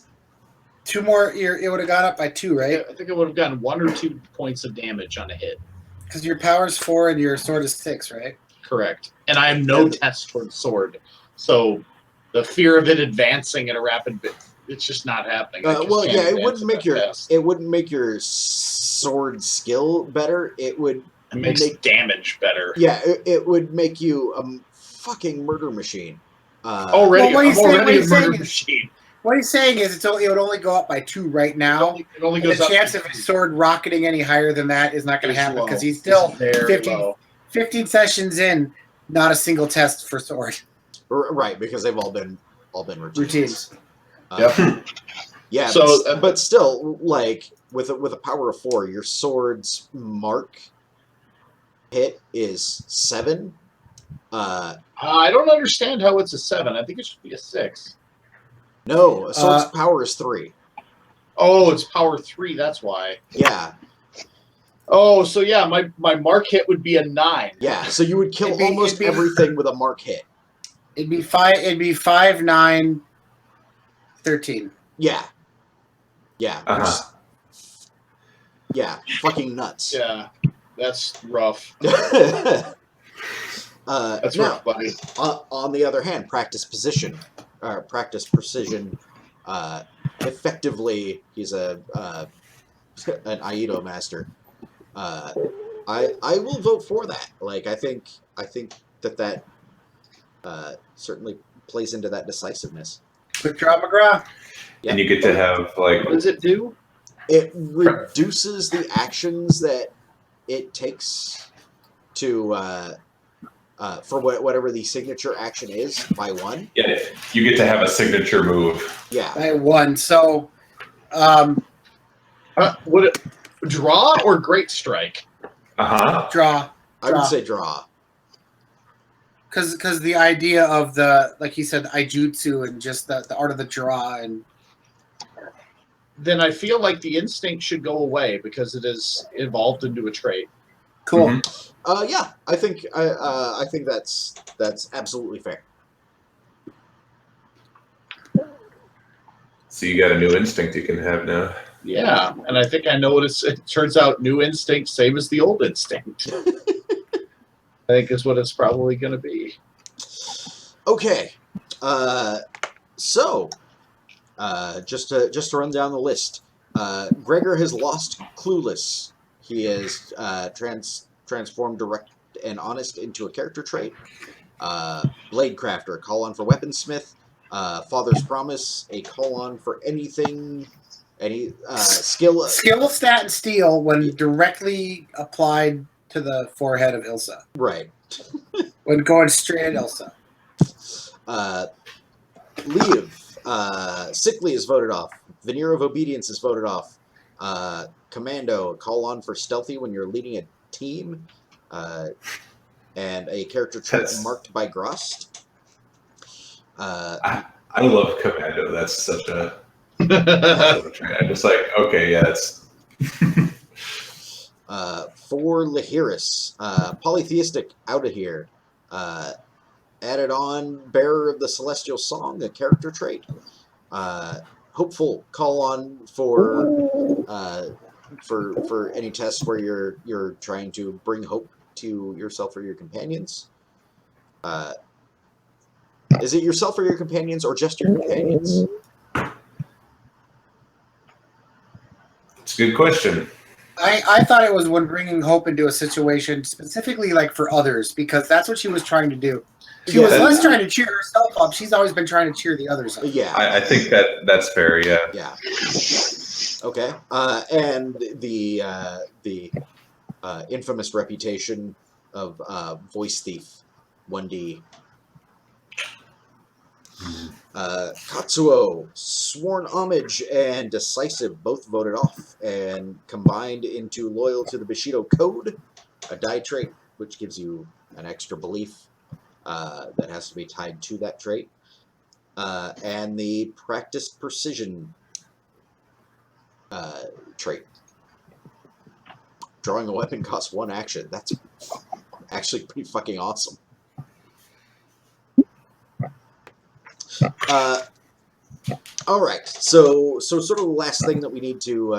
Speaker 5: Two more, it would have gone up by 2, right?
Speaker 4: I think it would have gotten 1 or 2 points of damage on a hit.
Speaker 5: Because your power's 4 and your sword is 6, right?
Speaker 4: Correct. And I am no test towards sword. So the fear of it advancing at a rapid bit, it's just not happening.
Speaker 2: Well, yeah, it wouldn't make your sword skill better. It would
Speaker 4: make damage better.
Speaker 2: Yeah, it would make you a fucking murder machine.
Speaker 4: Already a murder machine.
Speaker 5: What he's saying is it would only go up by 2 right now.
Speaker 4: It only goes
Speaker 5: the
Speaker 4: up
Speaker 5: chance of his sword rocketing any higher than that is not going to happen because he's still 15 sessions in, not a single test for sword.
Speaker 2: Right, because they've all been routines.
Speaker 5: Yep.
Speaker 2: Yeah, so but still, like with a power of 4, your sword's mark hit is 7.
Speaker 4: I don't understand how it's a 7. I think it should be a 6.
Speaker 2: No, a sword's power is 3.
Speaker 4: Oh, it's power 3. That's why.
Speaker 2: Yeah.
Speaker 4: Oh, so yeah, my mark hit would be a 9.
Speaker 2: Yeah, so you would kill almost everything with a mark hit.
Speaker 5: It'd be 5, 9, 13.
Speaker 2: Yeah. Yeah. Yeah. Fucking nuts.
Speaker 4: Yeah. That's rough.
Speaker 2: That's
Speaker 4: rough, buddy.
Speaker 2: On the other hand, practice precision. Effectively, he's an Aido master. I will vote for that. Like, I think that certainly plays into that decisiveness.
Speaker 5: Quick draw, McGraw.
Speaker 1: Yep. And you get to have like.
Speaker 4: What does it do?
Speaker 2: It reduces the actions that it takes to for whatever the signature action is by 1.
Speaker 1: Yeah, you get to have a signature move.
Speaker 2: Yeah,
Speaker 5: by 1. So,
Speaker 4: would it draw or great strike?
Speaker 5: Draw.
Speaker 2: I would say draw.
Speaker 5: Because the idea of the, like he said, the Aijutsu and just the art of the draw and.
Speaker 4: Then I feel like the instinct should go away because it is evolved into a trait.
Speaker 5: Cool.
Speaker 2: Mm-hmm. Yeah, I think that's absolutely fair.
Speaker 1: So you got a new instinct you can have now.
Speaker 4: Yeah, and I think I know what it turns out new instinct, same as the old instinct. I think is what it's probably going to be.
Speaker 2: Okay. So, just to run down the list, Gregor has lost Clueless. He is transformed Direct and Honest into a character trait. Bladecrafter, call on for Weaponsmith. Father's Promise, a call on for anything, any skill.
Speaker 5: Skill, stat, and steel when directly applied to the forehead of Ilsa.
Speaker 2: Right.
Speaker 5: When going straight at Ilsa.
Speaker 2: Leave. Sickly is voted off. Veneer of Obedience is voted off. Commando, call on for Stealthy when you're leading a team. and a character trait
Speaker 1: That's-
Speaker 2: marked by Grost.
Speaker 1: I love Commando. That's such a trait. I'm just like, okay, yeah, it's
Speaker 2: For Lahiris, polytheistic out of here. Added on, bearer of the celestial song, a character trait. Hopeful, call on for any tests where you're trying to bring hope to yourself or your companions. Is it yourself or your companions, or just your companions?
Speaker 1: it's a good question.
Speaker 5: I thought it was when bringing hope into a situation, specifically like for others, because that's what she was trying to do. She was less trying to cheer herself up. She's always been trying to cheer the others up.
Speaker 2: Yeah,
Speaker 1: I think that's fair. Yeah.
Speaker 2: yeah. Okay, and the infamous reputation of voice thief, 1D. Katsuo, sworn homage and decisive, both voted off and combined into loyal to the Bushido Code, a die trait which gives you an extra belief that has to be tied to that trait, and the practice precision trait. Drawing a weapon costs 1 action. That's actually pretty fucking awesome. All right. So sort of the last thing that we need to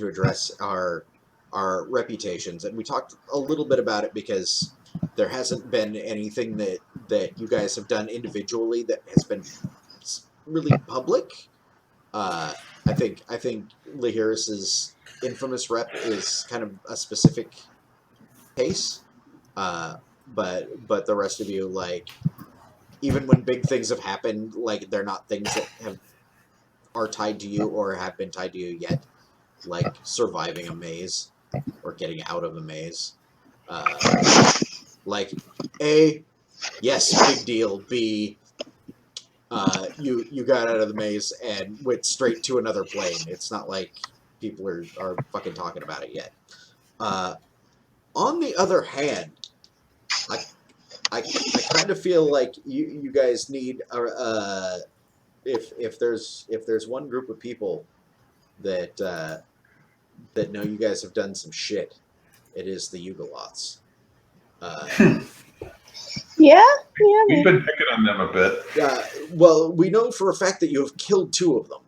Speaker 2: address are our reputations, and we talked a little bit about it because there hasn't been anything that you guys have done individually that has been really public. I think Lahiris's infamous rep is kind of a specific case, but the rest of you, like, even when big things have happened, like, they're not things that are tied to you or have been tied to you yet, like surviving a maze or getting out of a maze. Like, A, yes, big deal. B, you got out of the maze and went straight to another plane. It's not like people are fucking talking about it yet. On the other hand, I kind of feel like you guys need if there's one group of people that know you guys have done some shit, it is the Yugoloths.
Speaker 3: Yeah,
Speaker 1: We've been picking on them a bit.
Speaker 2: Well, we know for a fact that you have killed 2 of them.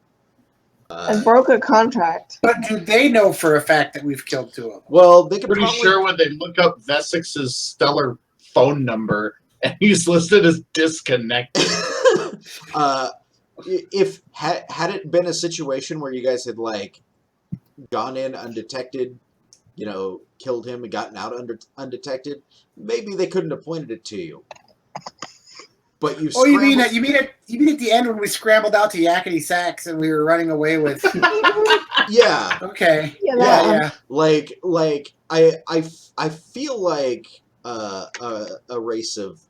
Speaker 3: and broke a contract.
Speaker 5: But do they know for a fact that we've killed 2 of them?
Speaker 2: Well, they could
Speaker 4: Pretty
Speaker 2: probably
Speaker 4: sure when they look up Vesix's stellar phone number and he's listed as disconnected.
Speaker 2: if had it been a situation where you guys had, like, gone in undetected, killed him and gotten out undetected, maybe they couldn't have pointed it to you. But you.
Speaker 5: Oh, you mean at the end when we scrambled out to Yakety Sax and we were running away with?
Speaker 2: Yeah.
Speaker 5: Okay.
Speaker 3: Yeah.
Speaker 2: Like I feel like a race of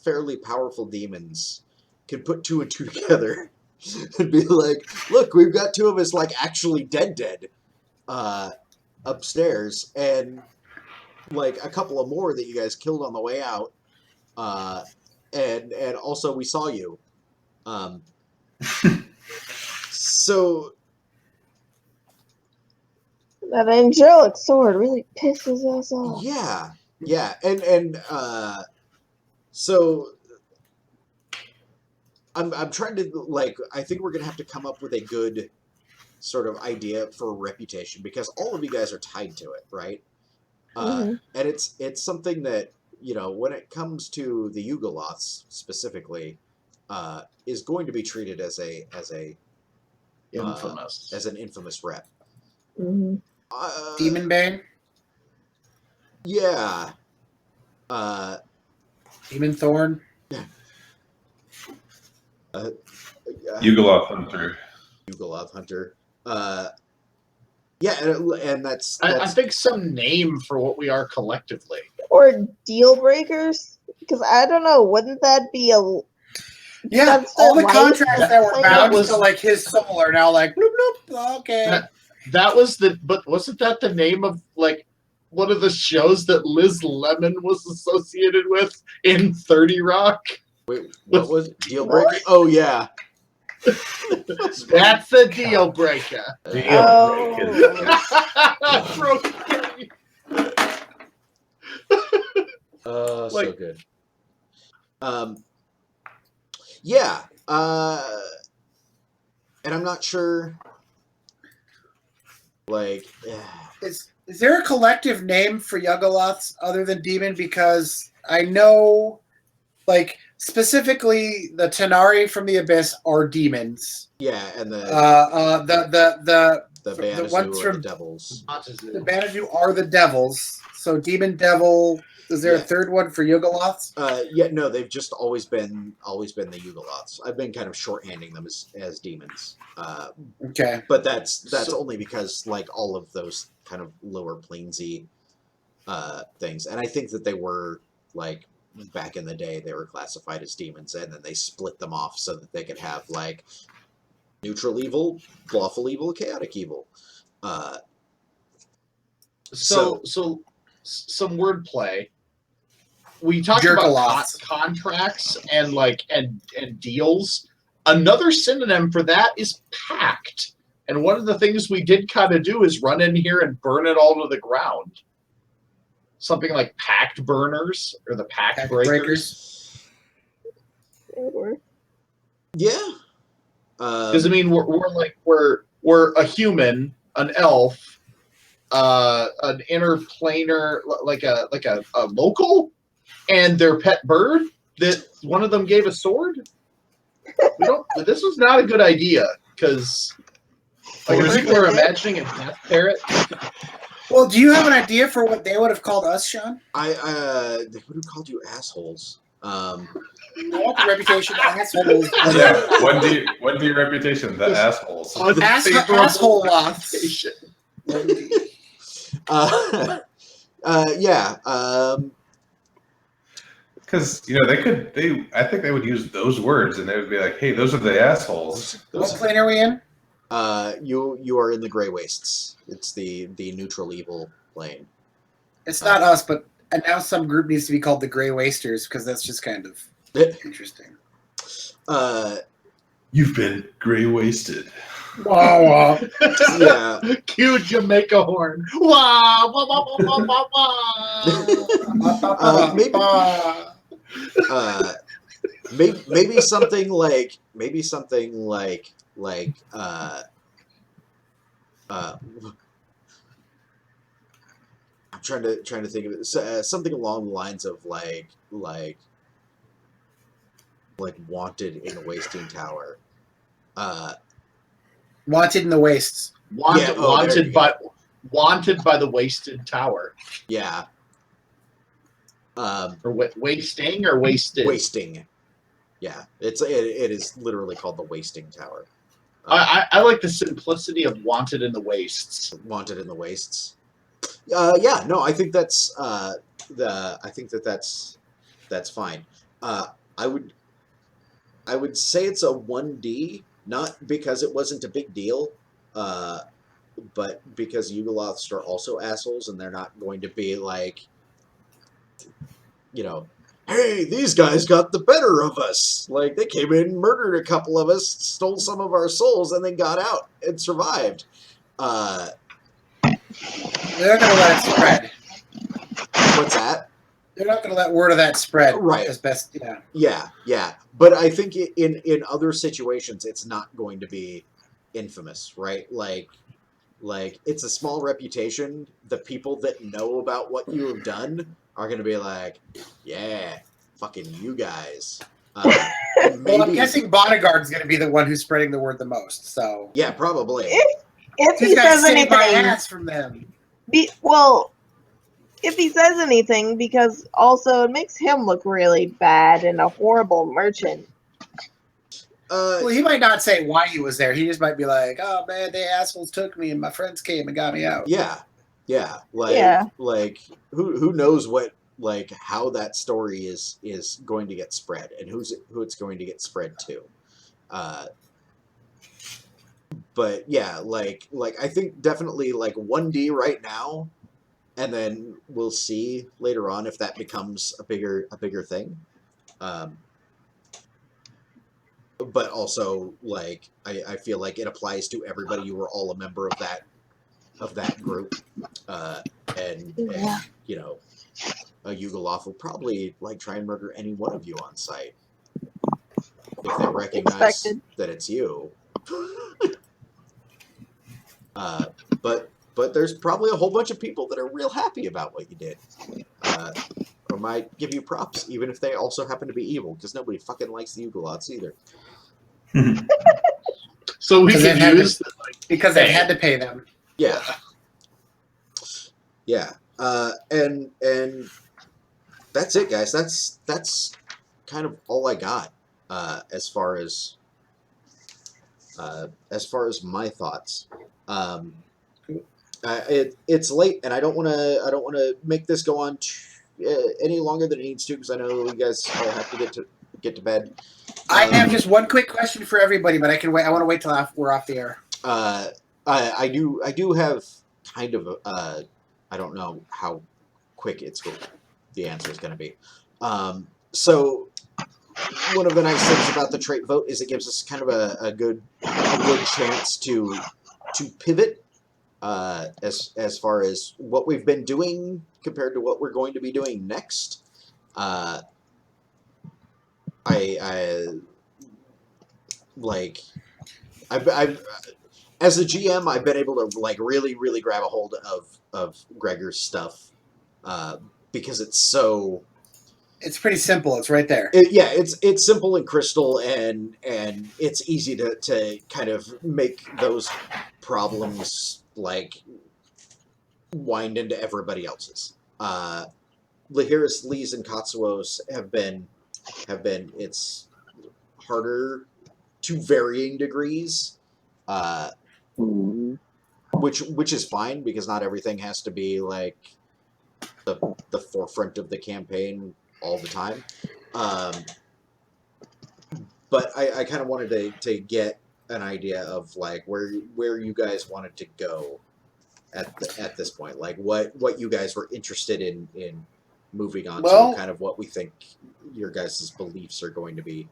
Speaker 2: fairly powerful demons can put 2 and 2 together and be like, look, we've got 2 of us, like, actually dead upstairs, and, like, a couple of more that you guys killed on the way out, and also we saw you. So
Speaker 3: That angelic sword really pisses us off.
Speaker 2: yeah, and so I'm trying to, like, I think we're gonna have to come up with a good sort of idea for a reputation, because all of you guys are tied to it, right? And it's something that, when it comes to the Yugoloths specifically, is going to be treated as
Speaker 4: Infamous.
Speaker 2: as an infamous rep.
Speaker 3: Mm-hmm.
Speaker 5: Demon Bane?
Speaker 2: Yeah.
Speaker 5: Demon Thorn?
Speaker 1: Yugoloth Hunter.
Speaker 2: Yugoloth Hunter. Yeah, and that's
Speaker 4: I think some name for what we are collectively.
Speaker 3: Or deal breakers? Because I don't know, wouldn't that be a...
Speaker 5: Yeah,
Speaker 3: That's
Speaker 5: all the
Speaker 3: their
Speaker 5: contracts
Speaker 3: life.
Speaker 5: that were bound
Speaker 4: That was-
Speaker 5: to, like, his soul are now like, bloop, bloop, okay.
Speaker 4: That was but wasn't that the name of, like, one of the shows that Liz Lemon was associated with in 30 Rock?
Speaker 2: Wait, what was it? Deal breaker? Oh yeah.
Speaker 4: That's a deal breaker. Broke Kitty.
Speaker 2: So
Speaker 4: Like-
Speaker 2: good. Yeah. And I'm not sure. Like,
Speaker 5: Is there a collective name for Yuggoloths other than demon? Because I know, like, specifically the Tanari from the Abyss are demons.
Speaker 2: yeah, and the
Speaker 5: the
Speaker 2: Banazoo
Speaker 5: ones
Speaker 2: are the
Speaker 5: from
Speaker 2: devils.
Speaker 5: the Banazoo are the devils. So demon, devil. Is there a
Speaker 2: Yeah.
Speaker 5: third one for Yuggoloths?
Speaker 2: Yeah, no, they've just always been the Yugoloths. I've been kind of shorthanding them as demons.
Speaker 5: Okay.
Speaker 2: But that's
Speaker 4: So-
Speaker 2: only because like all of those kind of lower planesy things, and I think that they were like back in the day they were classified as demons, and then they split them off so that they could have like neutral evil, lawful evil, chaotic evil.
Speaker 4: So some wordplay. We talked about
Speaker 5: Jerk-a-lots.
Speaker 4: contracts and and deals. Another synonym for that is pact. And one of the things we did kind of do is run in here and burn it all to the ground. Something like pact burners or the pact,
Speaker 5: Pact
Speaker 4: breakers.
Speaker 2: Yeah.
Speaker 4: Because I mean, we're a human, an elf, an interplanar, like a local, and their pet bird that one of them gave a sword. We don't. This was not a good idea because like if people are imagining a death parrot.
Speaker 5: Well, do you have an idea for what they would have called us, Sean?
Speaker 2: they would have called you assholes.
Speaker 5: I want the reputation of assholes.
Speaker 1: Yeah, 1D reputation, the assholes.
Speaker 4: Unfavorable
Speaker 5: Asshole lots.
Speaker 4: reputation.
Speaker 2: Yeah.
Speaker 1: Because I think they would use those words, and they would be like, "Hey, those are the assholes."
Speaker 5: What plane are we in?
Speaker 2: You are in the Grey Wastes. It's the neutral evil plane.
Speaker 5: It's not us, but now some group needs to be called the Grey Wasters because that's just kind of interesting.
Speaker 1: You've been gray wasted.
Speaker 5: Wow.
Speaker 2: Yeah.
Speaker 4: Cue Jamaica horn. Wah, wah, wah, wah, wah, wah, wah.
Speaker 2: Maybe something like I'm trying to think of it. Something along the lines of like wanted in the wasting tower.
Speaker 5: Wanted in the wastes.
Speaker 2: Yeah, oh, there you go.
Speaker 4: Wanted by the wasted tower.
Speaker 2: Yeah.
Speaker 4: Or wasting or wasted.
Speaker 2: Wasting. Yeah, it is literally called the wasting tower.
Speaker 4: I like the simplicity of wanted in the wastes.
Speaker 2: Wanted in the wastes. Yeah, no, I think that's that's fine. I would say it's a 1D, not because it wasn't a big deal, but because Yugoloths are also assholes, and they're not going to be like, hey, these guys got the better of us. Like, they came in, murdered a couple of us, stole some of our souls, and then got out and survived.
Speaker 5: They're not going to let it spread.
Speaker 2: What's that?
Speaker 5: They're not going to let word of that spread.
Speaker 2: Right.
Speaker 5: As best,
Speaker 2: Yeah. But I think in other situations, it's not going to be infamous, right? Like it's a small reputation. The people that know about what you have done are going to be like, yeah, fucking you guys. And
Speaker 5: Well, I'm guessing Bodyguard's going to be the one who's spreading the word the most. So
Speaker 2: yeah, probably.
Speaker 3: If he
Speaker 5: these guys
Speaker 3: says
Speaker 5: saved my
Speaker 3: anything,
Speaker 5: ass from them.
Speaker 3: if he says anything, because also it makes him look really bad and a horrible merchant.
Speaker 2: Uh,
Speaker 5: Well, he might not say why he was there. He just might be like, "Oh man, they assholes took me, and my friends came and got me out."
Speaker 2: yeah. Like who knows what, like, how that story is going to get spread, and who it's going to get spread to. But yeah, like I think definitely like 1D right now, and then we'll see later on if that becomes a bigger thing. But also, like, I feel like it applies to everybody. You were all a member of that group, and
Speaker 3: Yeah.
Speaker 2: you know, a Yugoloth will probably like try and murder any one of you on sight if they recognize
Speaker 3: Expected.
Speaker 2: that it's you. But there's probably a whole bunch of people that are real happy about what you did, or might give you props, even if they also happen to be evil, because nobody fucking likes the Yugoloths either.
Speaker 4: So we
Speaker 5: 'Cause
Speaker 4: can
Speaker 5: they've had
Speaker 4: use
Speaker 5: because they've had to pay them.
Speaker 2: Yeah, yeah, and that's it, guys. That's kind of all I got as far as my thoughts. It's late, and I don't want to make this go on any longer than it needs to, because I know you guys all have to get to bed.
Speaker 5: I have just one quick question for everybody, but I can wait. I want to wait till we're off the air.
Speaker 2: I do have kind of I don't know how quick the answer is going to be. So one of the nice things about the trait vote is it gives us kind of a good chance to pivot as far as what we've been doing compared to what we're going to be doing next. I like I've as a GM, I've been able to like really grab a hold of Gregor's stuff because it's so.
Speaker 5: It's pretty simple. It's right there.
Speaker 2: It's simple and crystal, and it's easy to kind of make those problems like wind into everybody else's. Lahiris, Lees, and Katsuo's have been it's harder to varying degrees, which is fine, because not everything has to be like the forefront of the campaign all the time. But I kind of wanted to get an idea of like where you guys wanted to go at this point, like what you guys were interested in moving on to, kind of what we think your guys' beliefs are going to be.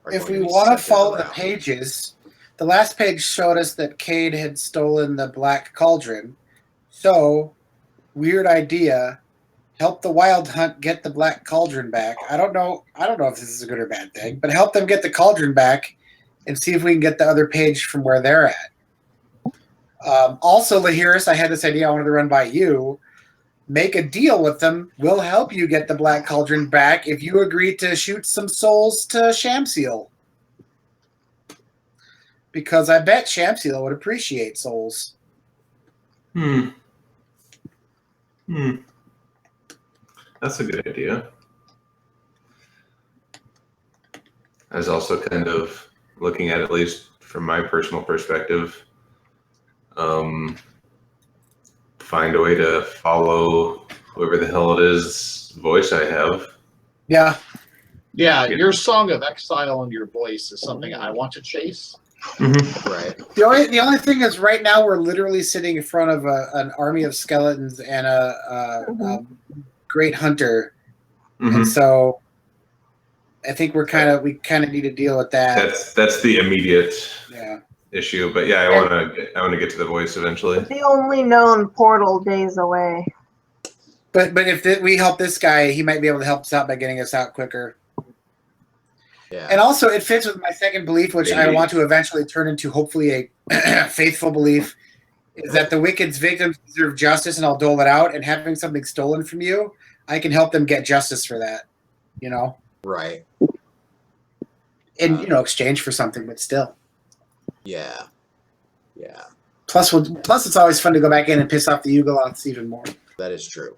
Speaker 5: If we want to follow the pages, the last page showed us that Cade had stolen the Black Cauldron. So, weird idea. Help the Wild Hunt get the Black Cauldron back. I don't know if this is a good or bad thing, but help them get the cauldron back and see if we can get the other page from where they're at. Also, Lahiris, I had this idea I wanted to run by you. Make a deal with them. We'll help you get the Black Cauldron back if you agree to shoot some souls to Shamsiel. Because I bet Shamsiel would appreciate souls.
Speaker 1: That's a good idea. I was also kind of looking at least from my personal perspective, find a way to follow whoever the hell it is voice I have.
Speaker 5: Yeah.
Speaker 4: Yeah, your Song of Exile and your voice is something I want to chase.
Speaker 1: Mm-hmm.
Speaker 2: Right.
Speaker 5: The only thing is, right now we're literally sitting in front of an army of skeletons and a great hunter, and so I think we kind of need to deal with that.
Speaker 1: That's the immediate
Speaker 5: Yeah.
Speaker 1: issue, but yeah, I want to get to the voice eventually.
Speaker 3: The only known portal days away.
Speaker 5: But if we help this guy, he might be able to help us out by getting us out quicker.
Speaker 2: Yeah.
Speaker 5: And also, it fits with my second belief, which I want to eventually turn into hopefully a faithful belief, is that the wicked's victims deserve justice, and I'll dole it out. And having something stolen from you, I can help them get justice for that. You know.
Speaker 2: Right.
Speaker 5: In exchange for something, but still.
Speaker 2: Yeah. Yeah.
Speaker 5: Plus, it's always fun to go back in and piss off the Yugoloths even more.
Speaker 2: That is true.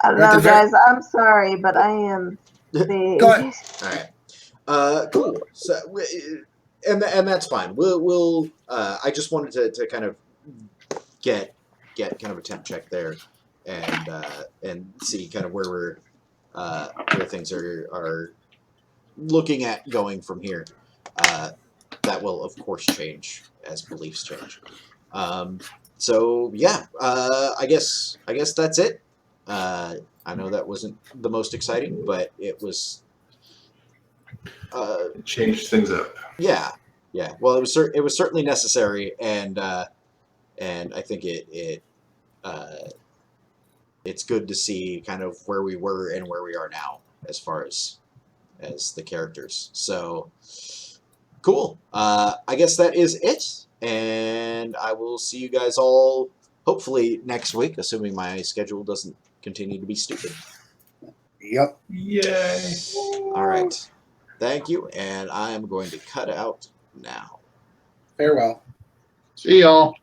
Speaker 3: I don't know, guys. I'm sorry, but I am.
Speaker 5: Go ahead.
Speaker 2: All right. Cool. So, and that's fine. We'll. I just wanted to kind of get kind of a temp check there, and see kind of where things are looking at going from here. That will of course change as beliefs change. So yeah, I guess that's it. I know that wasn't the most exciting, but it was.
Speaker 1: It changed things up.
Speaker 2: Yeah, yeah. Well, it was certainly necessary, and I think it's good to see kind of where we were and where we are now as far as the characters. So cool. I guess that is it, and I will see you guys all hopefully next week, assuming my schedule doesn't continue to be stupid.
Speaker 5: Yep.
Speaker 1: Yay.
Speaker 2: All right. Thank you, and I am going to cut out now.
Speaker 5: Farewell.
Speaker 4: See y'all.